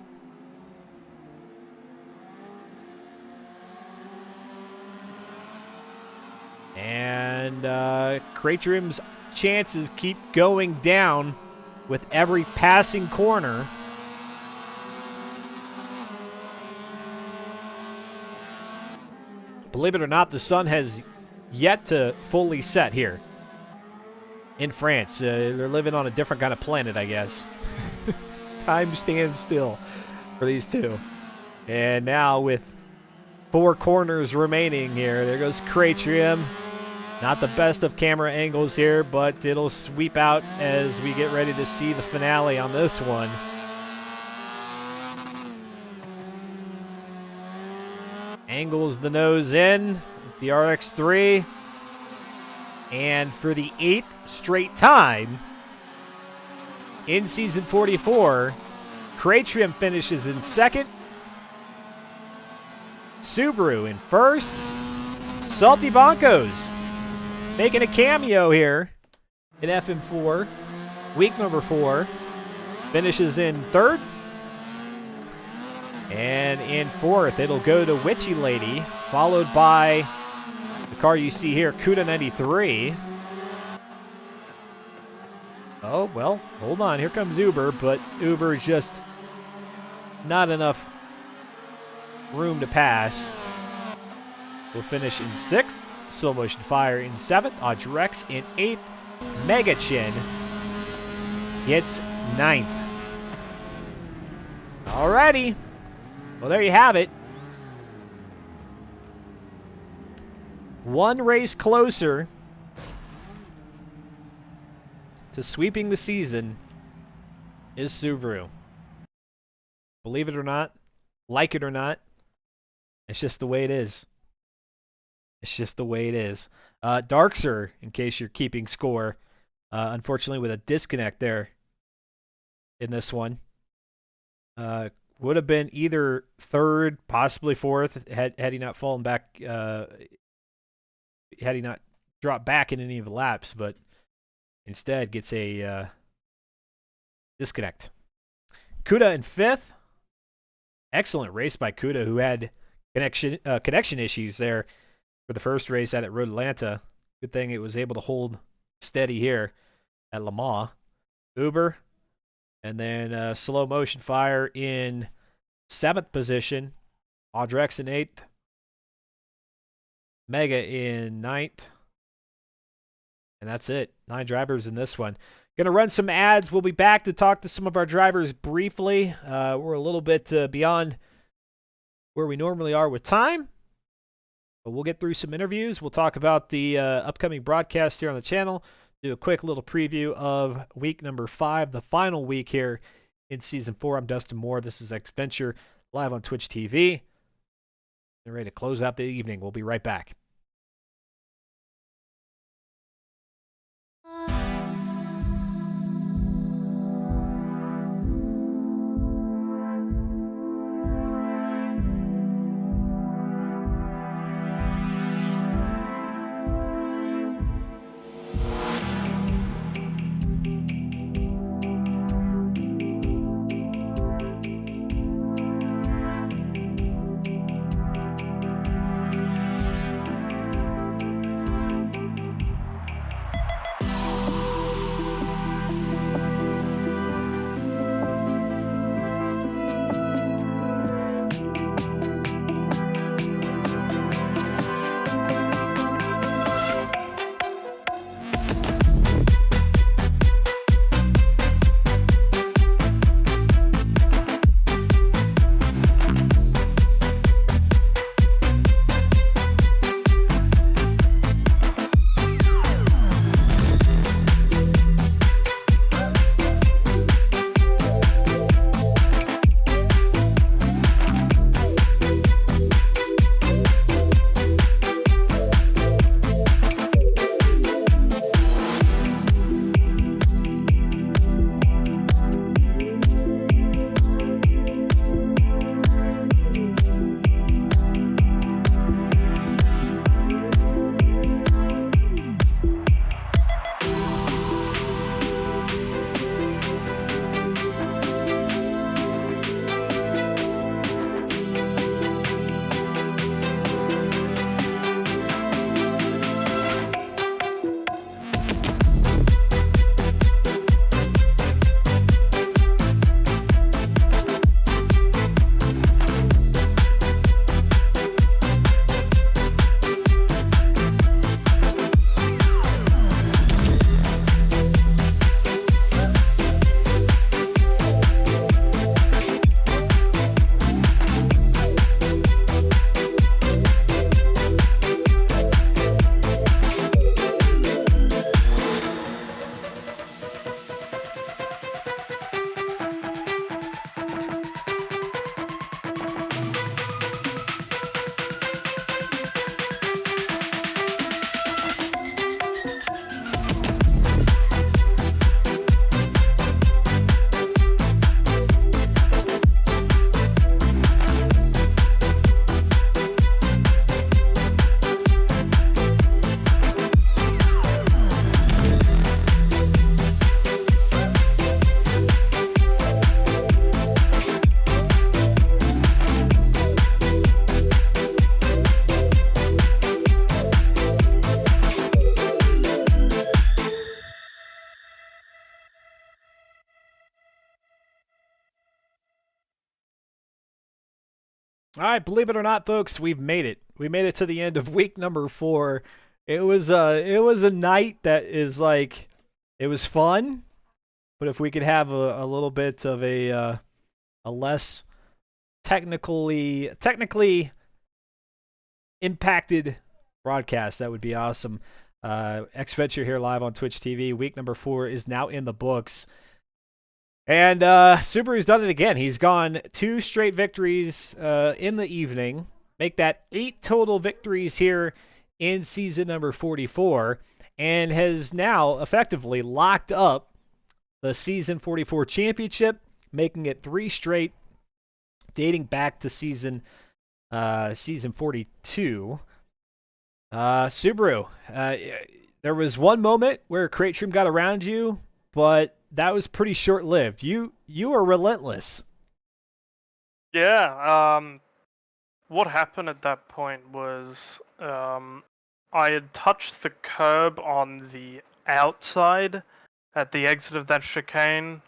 And Caterham's chances keep going down with every passing corner. Believe it or not, the sun has yet to fully set here in France. They're living on a different kind of planet, I guess. Time stands still for these two. And now with 4 corners remaining here, there goes Caterham. Not the best of camera angles here, but it'll sweep out as we get ready to see the finale on this one. Angles the nose in, the RX-3. And for the 8th straight time in Season 44, Caterham finishes in 2nd. Subaru in 1st. Salty Boncos making a cameo here in FM4. Week number 4. Finishes in 3rd. And in 4th, it'll go to Witchy Lady, followed by the car you see here, Cuda 93. Oh, well, hold on. Here comes Uber, but Uber is just not enough room to pass. We'll finish in 6th. Slow Motion Fire in 7th. Audrex in 8th. Mega Chin gets 9th. Alrighty. Well, there you have it. One race closer to sweeping the season is Subaru. Believe it or not, like it or not, it's just the way it is. It's just the way it is. Darkser, in case you're keeping score, unfortunately with a disconnect there in this one. Would have been either 3rd, possibly 4th, had he not fallen back, had he not dropped back in any of the laps, but instead gets a disconnect. Cuda in 5th. Excellent race by Cuda, who had connection issues there for the first race out at Road Atlanta. Good thing it was able to hold steady here at Le Mans. Uber, and then Slow Motion Fire in 7th position. Audrex in 8th. Mega in 9th. And that's it. 9 drivers in this one. Going to run some ads. We'll be back to talk to some of our drivers briefly. We're a little bit beyond where we normally are with time. But we'll get through some interviews. We'll talk about the upcoming broadcast here on the channel. Do a quick little preview of week number 5, the final week here in Season 4. I'm Dustin Moore. This is X Venture, live on Twitch TV. They're ready to close out the evening. We'll be right back. All right, believe it or not, folks, we've made it. We made it to the end of week number 4. It was a night that is like, it was fun, but if we could have a little bit of a less technically impacted broadcast, that would be awesome. X-Venture here live on Twitch TV. Week number 4 is now in the books. And Subaru's done it again. He's gone 2 straight victories in the evening. Make that 8 total victories here in season number 44. And has now effectively locked up the season 44 championship, making it 3 straight, dating back to season 42. Subaru, there was one moment where Crate Room got around you, but that was pretty short-lived. You are relentless. Yeah, what happened at that point was I had touched the curb on the outside at the exit of that chicane,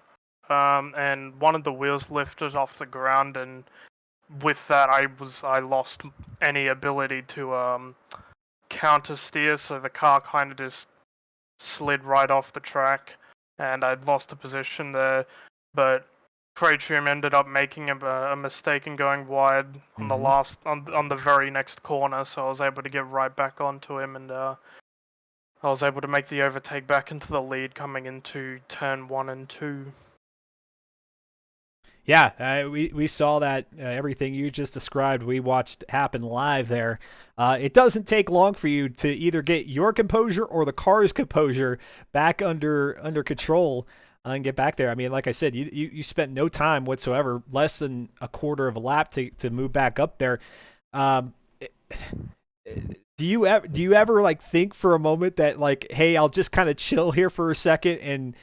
and one of the wheels lifted off the ground, and with that I lost any ability to counter steer, so the car kind of just slid right off the track, and I'd lost a position there. But Kratrium ended up making a mistake and going wide on the on the very next corner, so I was able to get right back onto him, and I was able to make the overtake back into the lead coming into turn 1 and 2. Yeah, we saw that everything you just described, we watched happen live there. It doesn't take long for you to either get your composure or the car's composure back under control and get back there. I mean, like I said, you spent no time whatsoever, less than a quarter of a lap to move back up there. Do you ever like think for a moment that like, hey, I'll just kind of chill here for a second and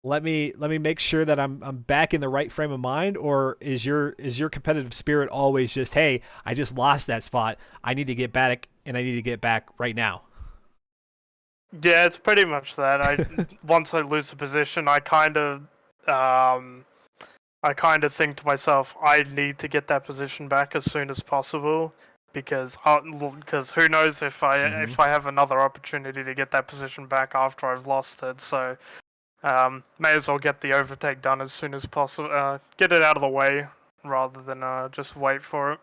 let me make sure that I'm back in the right frame of mind? Or is your competitive spirit always just, hey, I just lost that spot, I need to get back, and I need to get back right now? Yeah, it's pretty much that. Once I lose the position, I kind of think to myself, I need to get that position back as soon as possible, because who knows if I have another opportunity to get that position back after I've lost it. So may as well get the overtake done as soon as possible. Get it out of the way rather than just wait for it.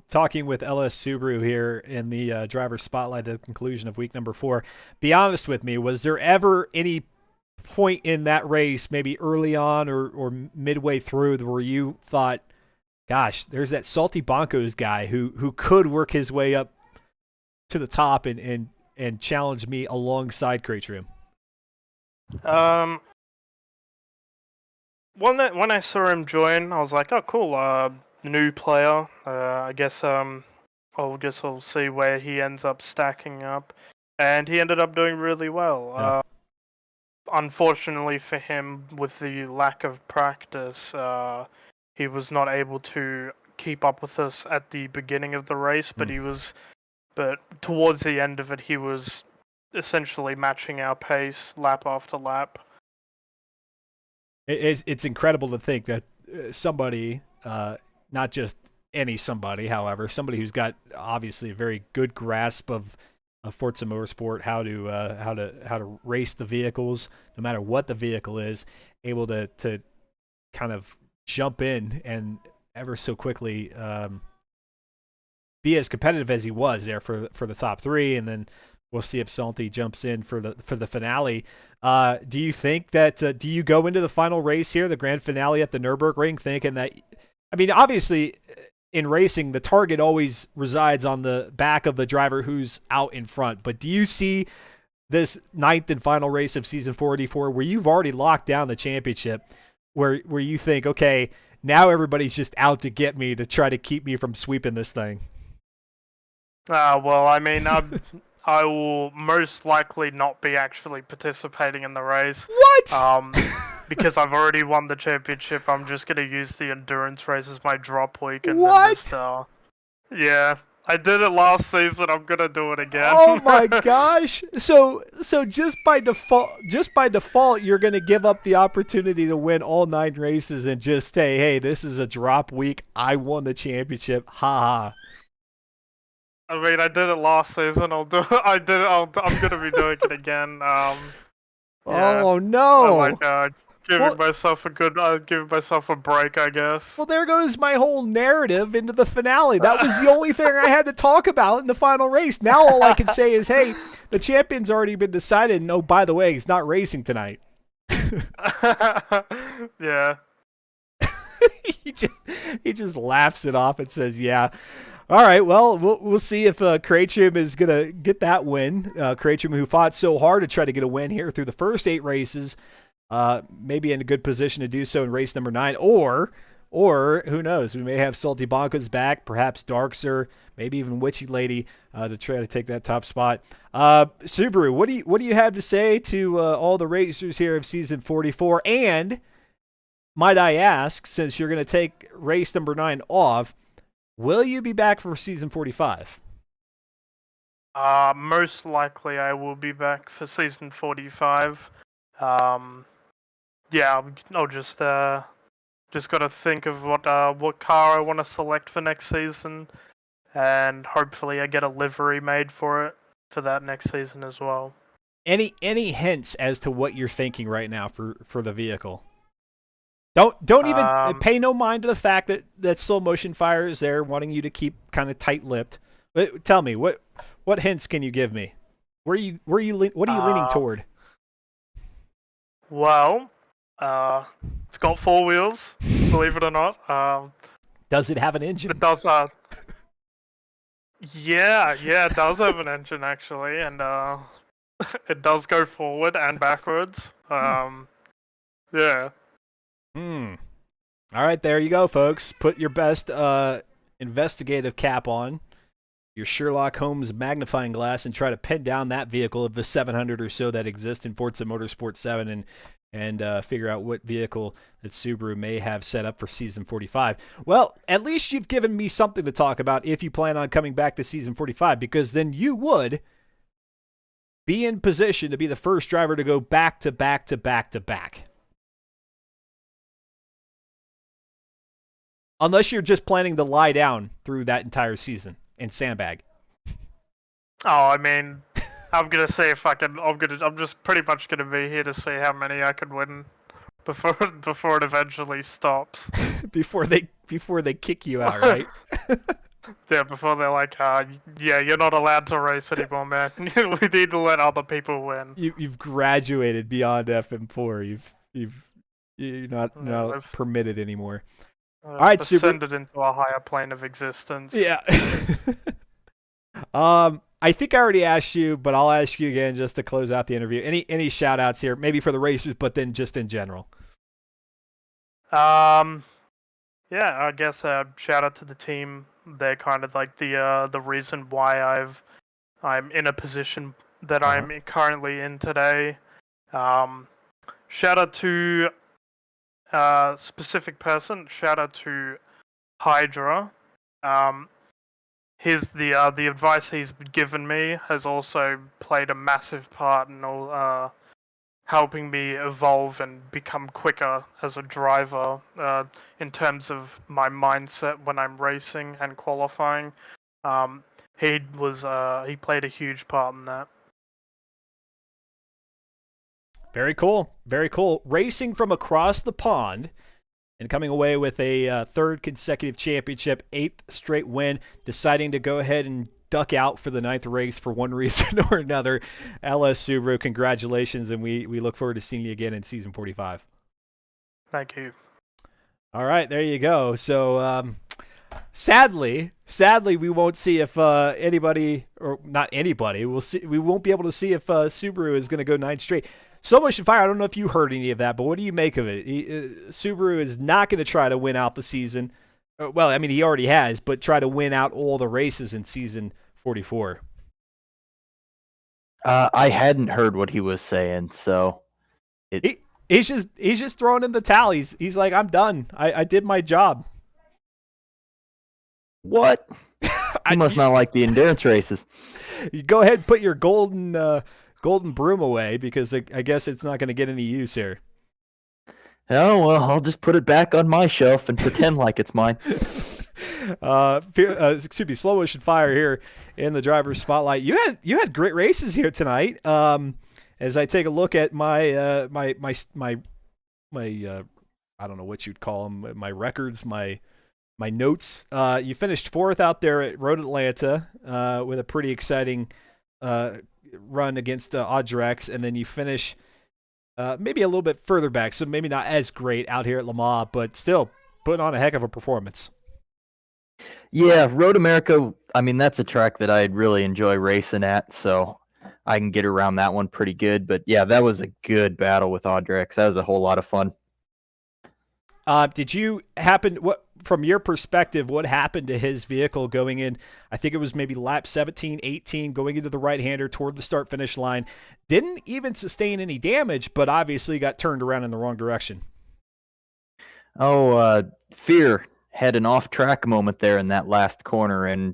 Talking with LS Subaru here in the driver spotlight at the conclusion of week number 4. Be honest with me, was there ever any point in that race, maybe early on or midway through, where you thought, gosh, there's that Salty Bonkos guy who could work his way up to the top and challenge me alongside Kratrium? When I saw him join, I was like, oh cool, new player. I guess I'll see where he ends up stacking up, and he ended up doing really well. Yeah. Unfortunately for him, with the lack of practice, he was not able to keep up with us at the beginning of the race. But towards the end of it, he was essentially matching our pace lap after lap. It's incredible to think that somebody, not just any somebody, however, somebody who's got obviously a very good grasp of Forza Motorsport, how to race the vehicles, no matter what the vehicle is, able to kind of jump in and ever so quickly be as competitive as he was there for the top 3, and then we'll see if Salty jumps in for the finale. Do you think that do you go into the final race here, the grand finale at the Nürburgring, thinking that, I mean, obviously in racing, the target always resides on the back of the driver who's out in front, but do you see this 9th and final race of season 44 where you've already locked down the championship, where you think, okay, now everybody's just out to get me to try to keep me from sweeping this thing? Well, I mean, I will most likely not be actually participating in the race. What? Because I've already won the championship. I'm just gonna use the endurance race as my drop week, and what? then just, yeah. I did it last season. I'm gonna do it again. Oh my gosh! So just by default, you're going to give up the opportunity to win all 9 races and just say, "Hey, this is a drop week. I won the championship." Ha ha. I mean, I did it last season. I'll do it. I did it. I'm gonna be doing it again. Yeah. Oh I no. like giving Well- myself giving myself a break, I guess. Well, there goes my whole narrative into the finale. That was the only thing I had to talk about in the final race. Now all I can say is, hey, the champion's already been decided. And oh, by the way, he's not racing tonight. Yeah. he just laughs it off and says, yeah. All right, well, we'll see if Krejcim is going to get that win. Krejcim, who fought so hard to try to get a win here through the first 8 races, maybe in a good position to do so in race number 9, or who knows? We may have Salty Bonkers back, perhaps Darkser, maybe even Witchy Lady to try to take that top spot. Subaru, what do you have to say to all the racers here of season 44? And might I ask, since you're going to take race number 9 off, will you be back for season 45? Most likely I will be back for season 45. Yeah, I'll just gotta think of what car I want to select for next season, and hopefully I get a livery made for that next season as well. Any hints as to what you're thinking right now for the vehicle? Don't even pay no mind to the fact that Slow Motion Fire is there, wanting you to keep kind of tight-lipped. But tell me, what hints can you give me? What are you leaning toward? Well, it's got 4 wheels, believe it or not. Does it have an engine? It does. Yeah, it does have an engine actually, and it does go forward and backwards. Yeah. All right, there you go, folks. Put your best investigative cap on, your Sherlock Holmes magnifying glass, and try to pin down that vehicle of the 700 or so that exist in Forza Motorsport 7 and figure out what vehicle that Subaru may have set up for season 45. Well, at least you've given me something to talk about if you plan on coming back to season 45, because then you would be in position to be the first driver to go back to back to back to back. Unless you're just planning to lie down through that entire season and sandbag. Oh, I mean, I'm gonna say if I can. I'm just pretty much gonna be here to see how many I can win before it eventually stops. before they kick you out, right? Yeah, before they're like, yeah, you're not allowed to race anymore, man. We need to let other people win. You've graduated beyond FM4. You're not permitted anymore. All right, ascended into a higher plane of existence. Yeah. I think I already asked you, but I'll ask you again just to close out the interview. Any shout outs here, maybe for the racers, but then just in general. Yeah, I guess shout out to the team. They're kind of like the reason why I'm in a position that I'm currently in today. Shout out to specific person. Shout out to Hydra. The advice he's given me has also played a massive part in all helping me evolve and become quicker as a driver in terms of my mindset when I'm racing and qualifying. He played a huge part in that. Very cool. Very cool. Racing from across the pond and coming away with a third consecutive championship, 8th straight win, deciding to go ahead and duck out for the 9th race for one reason or another. LS Subaru, congratulations, and we look forward to seeing you again in season 45. Thank you. All right, there you go. So sadly, we won't see if anybody, or not anybody, we won't be able to see if Subaru is going to go 9 straight. So Motion Fire, I don't know if you heard any of that, but what do you make of it? Subaru is not going to try to win out the season. Well, I mean, he already has, but try to win out all the races in season 44. I hadn't heard what he was saying, so he's just throwing in the towel. He's like, I'm done. I did my job. What? He must not like the endurance races. You go ahead and put your golden broom away because I guess it's not going to get any use here. Oh well, I'll just put it back on my shelf and pretend like it's mine. Excuse me, slow motion fire here in the driver's spotlight. You had great races here tonight. As I take a look at my I don't know what you'd call them, my records, my notes. You finished fourth out there at Road Atlanta with a pretty exciting run against Audrex, and then you finish maybe a little bit further back, so maybe not as great out here at Le Mans, but still putting on a heck of a performance. Yeah, Road America, I mean, that's a track that I'd really enjoy racing at, so I can get around that one pretty good. But yeah, that was a good battle with Audrex. That was a whole lot of fun. Did you happen, what from your perspective, what happened to his vehicle going in? I think it was maybe lap 17, 18, going into the right-hander toward the start-finish line. Didn't even sustain any damage, but obviously got turned around in the wrong direction. Oh, Fear had an off-track moment there in that last corner, and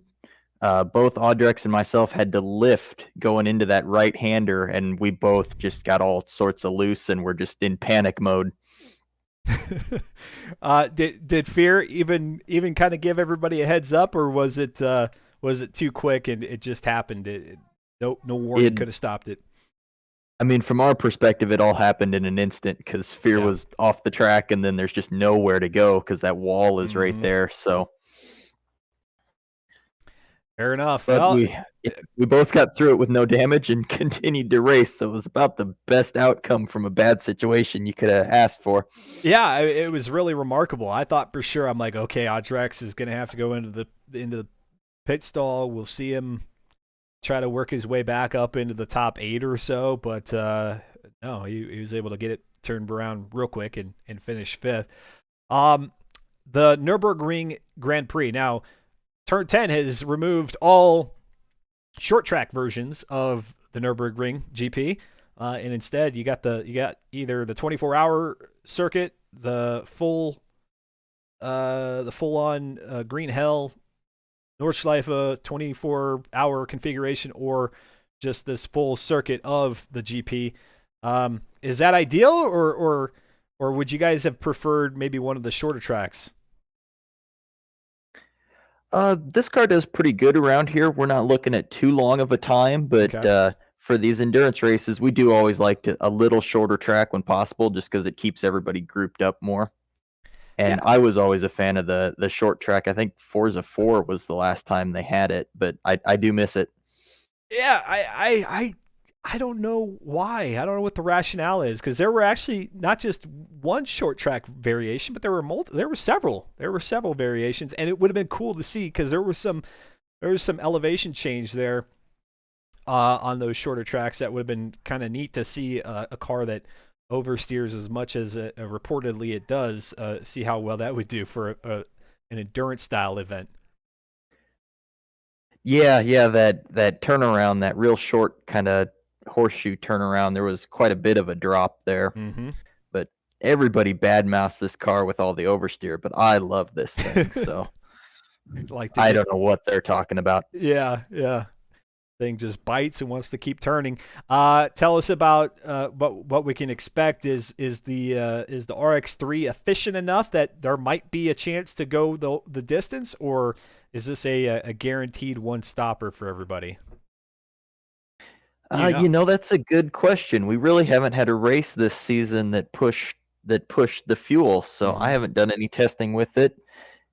both Audrex and myself had to lift going into that right-hander, and we both just got all sorts of loose, and we're just in panic mode. Did Fear even kind of give everybody a heads up, or was it too quick and it just happened? No warning could have stopped it. I mean, from our perspective, it all happened in an instant because Fear was off the track, and then there's just nowhere to go because that wall is right there. So fair enough. But well, we both got through it with no damage and continued to race. So it was about the best outcome from a bad situation you could have asked for. Yeah, it was really remarkable. I thought for sure, I'm like, okay, Audrex is going to have to go into the pit stall. We'll see him try to work his way back up into the top 8 or so, but no, he was able to get it turned around real quick and finish 5th. The Nürburgring Grand Prix. Now, Turn 10 has removed all short track versions of the Nürburgring GP, and instead you got either the 24-hour circuit, the full on Green Hell Nordschleife 24-hour configuration, or just this full circuit of the GP. Is that ideal, or would you guys have preferred maybe one of the shorter tracks? This car does pretty good around here. We're not looking at too long of a time, but for these endurance races, we do always like a little shorter track when possible, just because it keeps everybody grouped up more. And I was always a fan of the short track. I think Forza 4 was the last time they had it, but I do miss it. Yeah, I don't know why. I don't know what the rationale is, because there were actually not just one short track variation, but there were several variations, and it would have been cool to see, because there was some elevation change there on those shorter tracks that would have been kind of neat to see a car that oversteers as much as reportedly it does. See how well that would do for an endurance style event. Yeah, that turnaround, that real short kind of horseshoe turnaround, there was quite a bit of a drop there. Mm-hmm. But everybody badmouths this car with all the oversteer, but I love this thing, so I don't know what they're talking about. Yeah. Thing just bites and wants to keep turning. Tell us about what we can expect. Is the RX3 efficient enough that there might be a chance to go the distance, or is this a guaranteed one stopper for everybody? That's a good question. We really haven't had a race this season that pushed the fuel, so I haven't done any testing with it,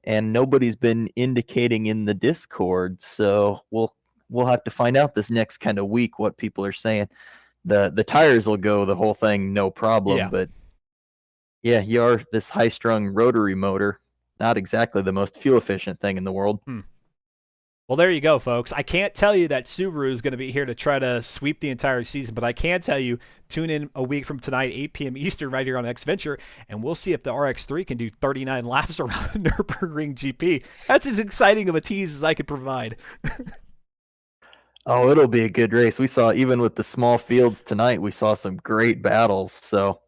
and nobody's been indicating in the Discord. So we'll have to find out this next kind of week what people are saying. The tires will go the whole thing, no problem. But yeah, you are this high-strung rotary motor, not exactly the most fuel efficient thing in the world. Well, there you go, folks. I can't tell you that Subaru is going to be here to try to sweep the entire season, but I can tell you, tune in a week from tonight, 8 p.m. Eastern, right here on Xventure, and we'll see if the RX3 can do 39 laps around the Nürburgring GP. That's as exciting of a tease as I could provide. Oh, it'll be a good race. We saw, even with the small fields tonight, we saw some great battles. So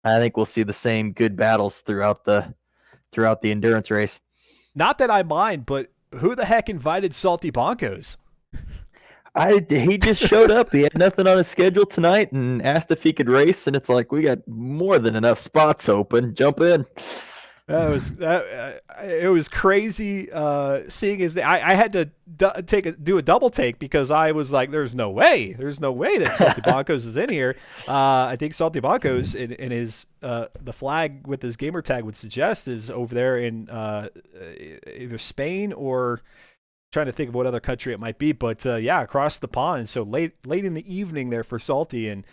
I think we'll see the same good battles throughout the endurance race. Not that I mind, but who the heck invited Salty Bonkos? He just showed up. He had nothing on his schedule tonight and asked if he could race, and it's like we got more than enough spots open. Jump in. It was crazy seeing his. I had to do a double take because I was like, "There's no way that Salty Bonkos is in here." I think Salty Bonkos in his the flag with his gamer tag would suggest is over there in either Spain or trying to think of what other country it might be. But yeah, across the pond. So late in the evening there for Salty, and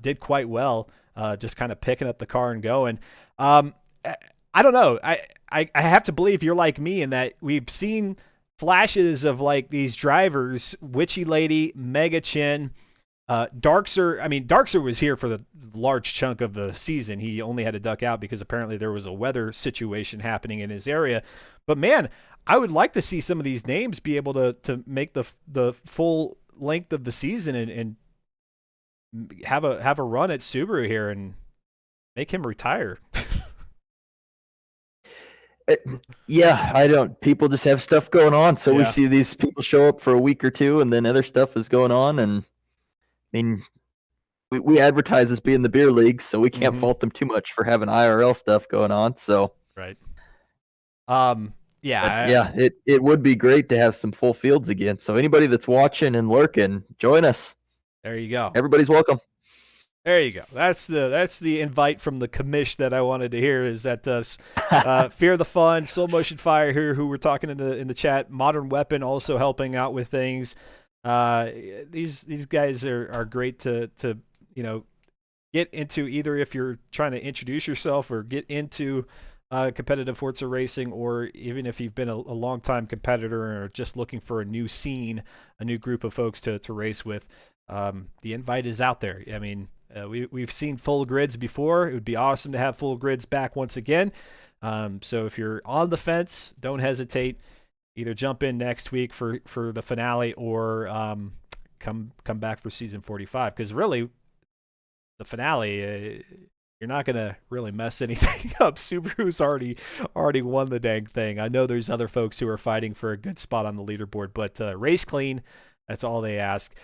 did quite well. Just kind of picking up the car and going. I don't know. I have to believe you're like me in that we've seen flashes of like these drivers, Witchy Lady, Mega Chin, Darkser. I mean, Darkser was here for the large chunk of the season. He only had to duck out because apparently there was a weather situation happening in his area. But man, I would like to see some of these names be able to make the full length of the season and have a run at Subaru here and make him retire. Yeah, I don't. People just have stuff going on, so we Yeah. see these people show up for a week or two, and then other stuff is going on. And I mean, we advertise as being the beer league, so we can't fault them too much for having IRL stuff going on. So Right. yeah, it would be great to have some full fields again. So anybody that's watching and lurking, join us. There you go. Everybody's welcome. There you go. That's the invite from the commish that I wanted to hear. Is that Fear the Fun, Slow Motion Fire here, who we're talking in the chat. Modern Weapon also helping out with things. These guys are great to get into, either if you're trying to introduce yourself or get into competitive Forza racing, or even if you've been a long-time competitor or just looking for a new scene, a new group of folks to race with. The invite is out there. I mean, we've seen full grids before. It would be awesome to have full grids back once again. So if you're on the fence, don't hesitate. Either jump in next week for the finale, or come back for season 45. Because really, the finale, you're not gonna really mess anything up. Subaru's already won the dang thing. I know there's other folks who are fighting for a good spot on the leaderboard, but race clean. That's all they ask.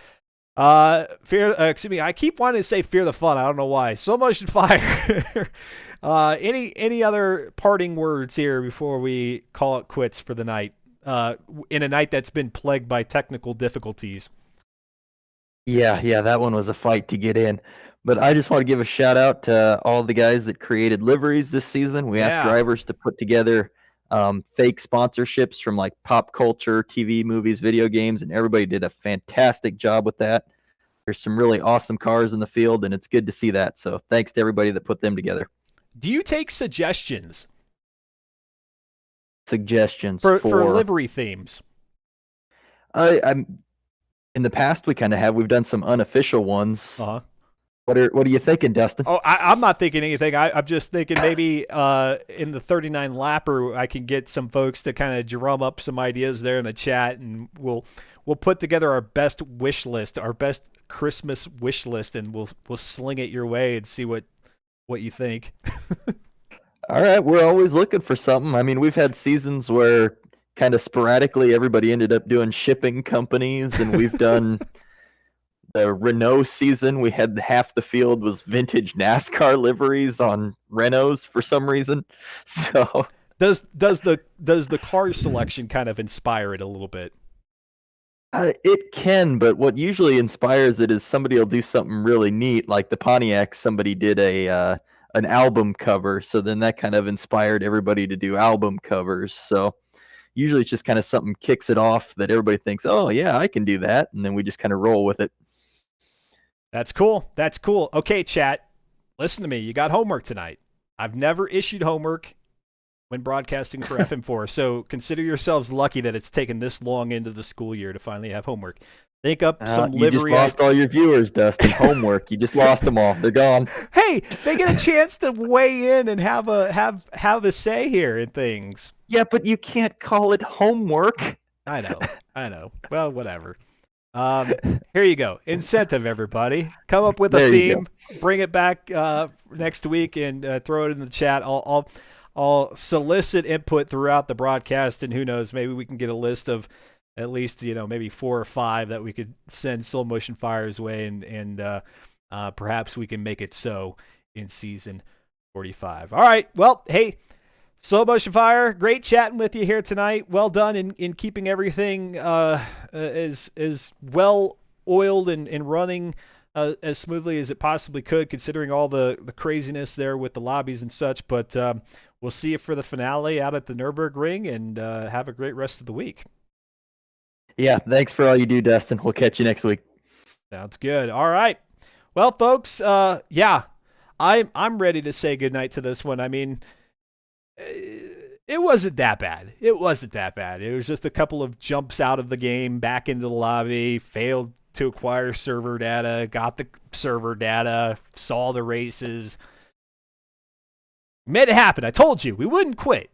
Excuse me, I keep wanting to say Fear the Fun. I don't know why. So Motion Fire. Any other parting words here before we call it quits for the night? In a night that's been plagued by technical difficulties. Yeah, that one was a fight to get in. But I just want to give a shout out to all the guys that created liveries this season. We asked drivers to put together fake sponsorships from like pop culture, TV, movies, video games, and everybody did a fantastic job with that. There's some really awesome cars in the field, and it's good to see that. So thanks to everybody that put them together. Do you take suggestions? Suggestions for livery themes? I'm in the past we kind of have. We've done some unofficial ones. Uh-huh. What are you thinking, Dustin? Oh, I'm not thinking anything. I'm just thinking maybe in the 39 lapper I can get some folks to kind of drum up some ideas there in the chat, and we'll put together our best wish list, our best Christmas wish list, and we'll sling it your way and see what you think. All right, we're always looking for something. I mean, we've had seasons where kind of sporadically everybody ended up doing shipping companies, and we've done the Renault season. We had half the field was vintage NASCAR liveries on Renaults for some reason. So does the car selection kind of inspire it a little bit? It can, but what usually inspires it is somebody will do something really neat, like the Pontiac. Somebody did an album cover, so then that kind of inspired everybody to do album covers. So usually it's just kind of something kicks it off that everybody thinks, oh yeah, I can do that, and then we just kind of roll with it. That's cool. Okay, chat, listen to me. You got homework tonight. I've never issued homework when broadcasting for FM4, so consider yourselves lucky that it's taken this long into the school year to finally have homework. Think up some livery. You just lost all your viewers, Dustin. Homework. You just lost them all. They're gone. Hey, they get a chance to weigh in and have a say here in things. Yeah, but you can't call it homework. I know. Well, whatever. Here you go. Incentive, everybody. Come up with a theme. Bring it back next week and throw it in the chat. I'll solicit input throughout the broadcast, and who knows, maybe we can get a list of at least, maybe 4 or 5 that we could send Slow Motion Fires way, and perhaps we can make it so in season 45. All right. Well, hey, Slow Motion Fire, great chatting with you here tonight. Well done in keeping everything as well oiled and running as smoothly as it possibly could, considering all the craziness there with the lobbies and such. But we'll see you for the finale out at the Nürburgring, and have a great rest of the week. Yeah, thanks for all you do, Dustin. We'll catch you next week. Sounds good. All right. Well, folks, yeah, I'm ready to say goodnight to this one. I mean, it wasn't that bad. It wasn't that bad. It was just a couple of jumps out of the game, back into the lobby, failed to acquire server data, got the server data, saw the races. Made it happen. I told you, we wouldn't quit.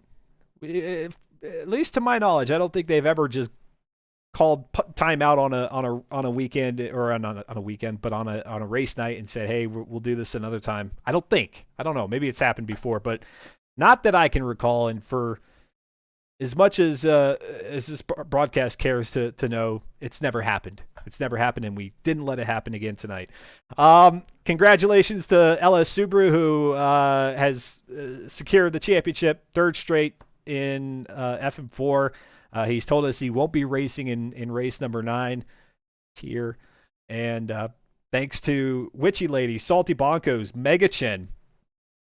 At least to my knowledge, I don't think they've ever just called timeout on a weekend, or on a weekend, but on a race night and said, hey, we'll do this another time. I don't know. Maybe it's happened before, but not that I can recall. And for as much as this broadcast cares to know, it's never happened. It's never happened, and we didn't let it happen again tonight. Congratulations to LS Subaru, who has secured the championship, 3rd straight in FM4. He's told us he won't be racing in race number 9 here. And thanks to Witchy Lady, Salty Bonkos, Megachin,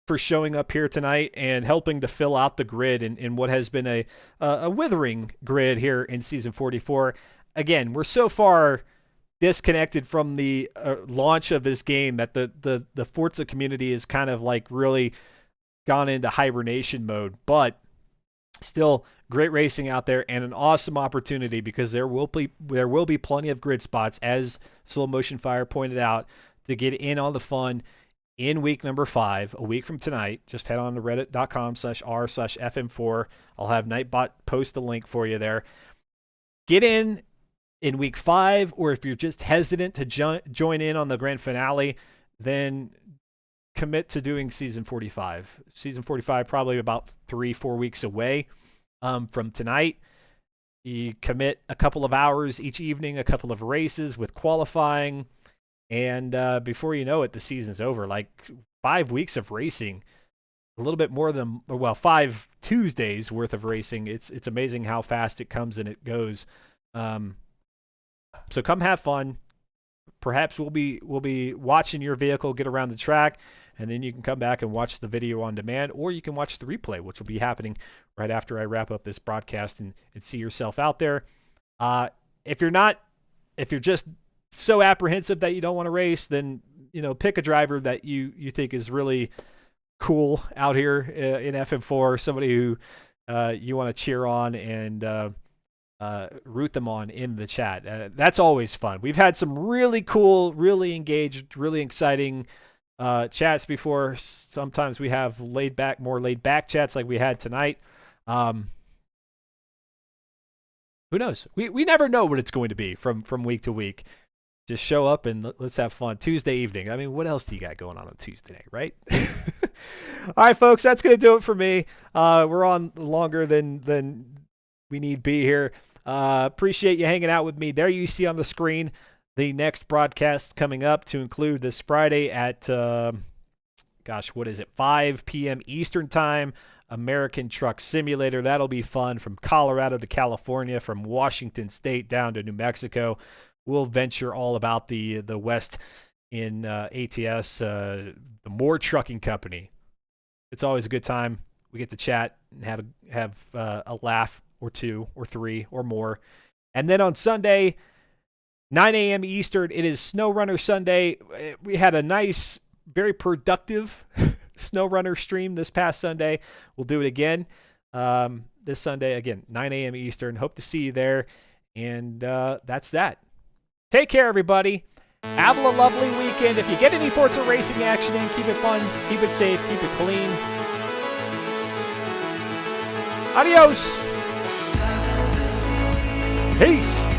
for showing up here tonight and helping to fill out the grid in what has been a withering grid here in season 44. Again, we're so far disconnected from the launch of this game that the Forza community is kind of like really gone into hibernation mode, but still great racing out there and an awesome opportunity, because there will be plenty of grid spots, as Slow Motion Fire pointed out, to get in on the fun in week number 5, a week from tonight. Just head on to reddit.com/r/fm4. I'll have Nightbot post a link for you there. Get in week 5, or if you're just hesitant to join in on the grand finale, then commit to doing season 45. Season 45 probably about 3-4 weeks away from tonight. You commit a couple of hours each evening, a couple of races with qualifying, and before you know it, the season's over. Like 5 weeks of racing, a little bit more than 5 Tuesdays worth of racing. It's amazing how fast it comes and it goes. So come have fun. Perhaps we'll be watching your vehicle get around the track, and then you can come back and watch the video on demand, or you can watch the replay, which will be happening right after I wrap up this broadcast, and see yourself out there. If you're just so apprehensive that you don't want to race, then pick a driver that you think is really cool out here in FM4, somebody who you want to cheer on and root them on in the chat. That's always fun. We've had some really cool, really engaged, really exciting chats before. Sometimes we have more laid back chats like we had tonight. Who knows? We never know what it's going to be from week to week. Just show up and let's have fun. Tuesday evening. I mean, what else do you got going on Tuesday night, right? All right, folks, that's going to do it for me. We're on longer than we need be here. Appreciate you hanging out with me. There you see on the screen the next broadcast coming up, to include this Friday at, 5 p.m. Eastern Time, American Truck Simulator. That'll be fun. From Colorado to California, from Washington State down to New Mexico. We'll venture all about the West in ATS, the Moore Trucking Company. It's always a good time. We get to chat and have a laugh or 2 or 3 or more. And then on Sunday, 9 a.m. Eastern, it is SnowRunner Sunday. We had a nice, very productive SnowRunner stream this past Sunday. We'll do it again this Sunday, again, 9 a.m. Eastern. Hope to see you there. And that's that. Take care, everybody. Have a lovely weekend. If you get any Forza racing action in, keep it fun, keep it safe, keep it clean. Adios. Peace.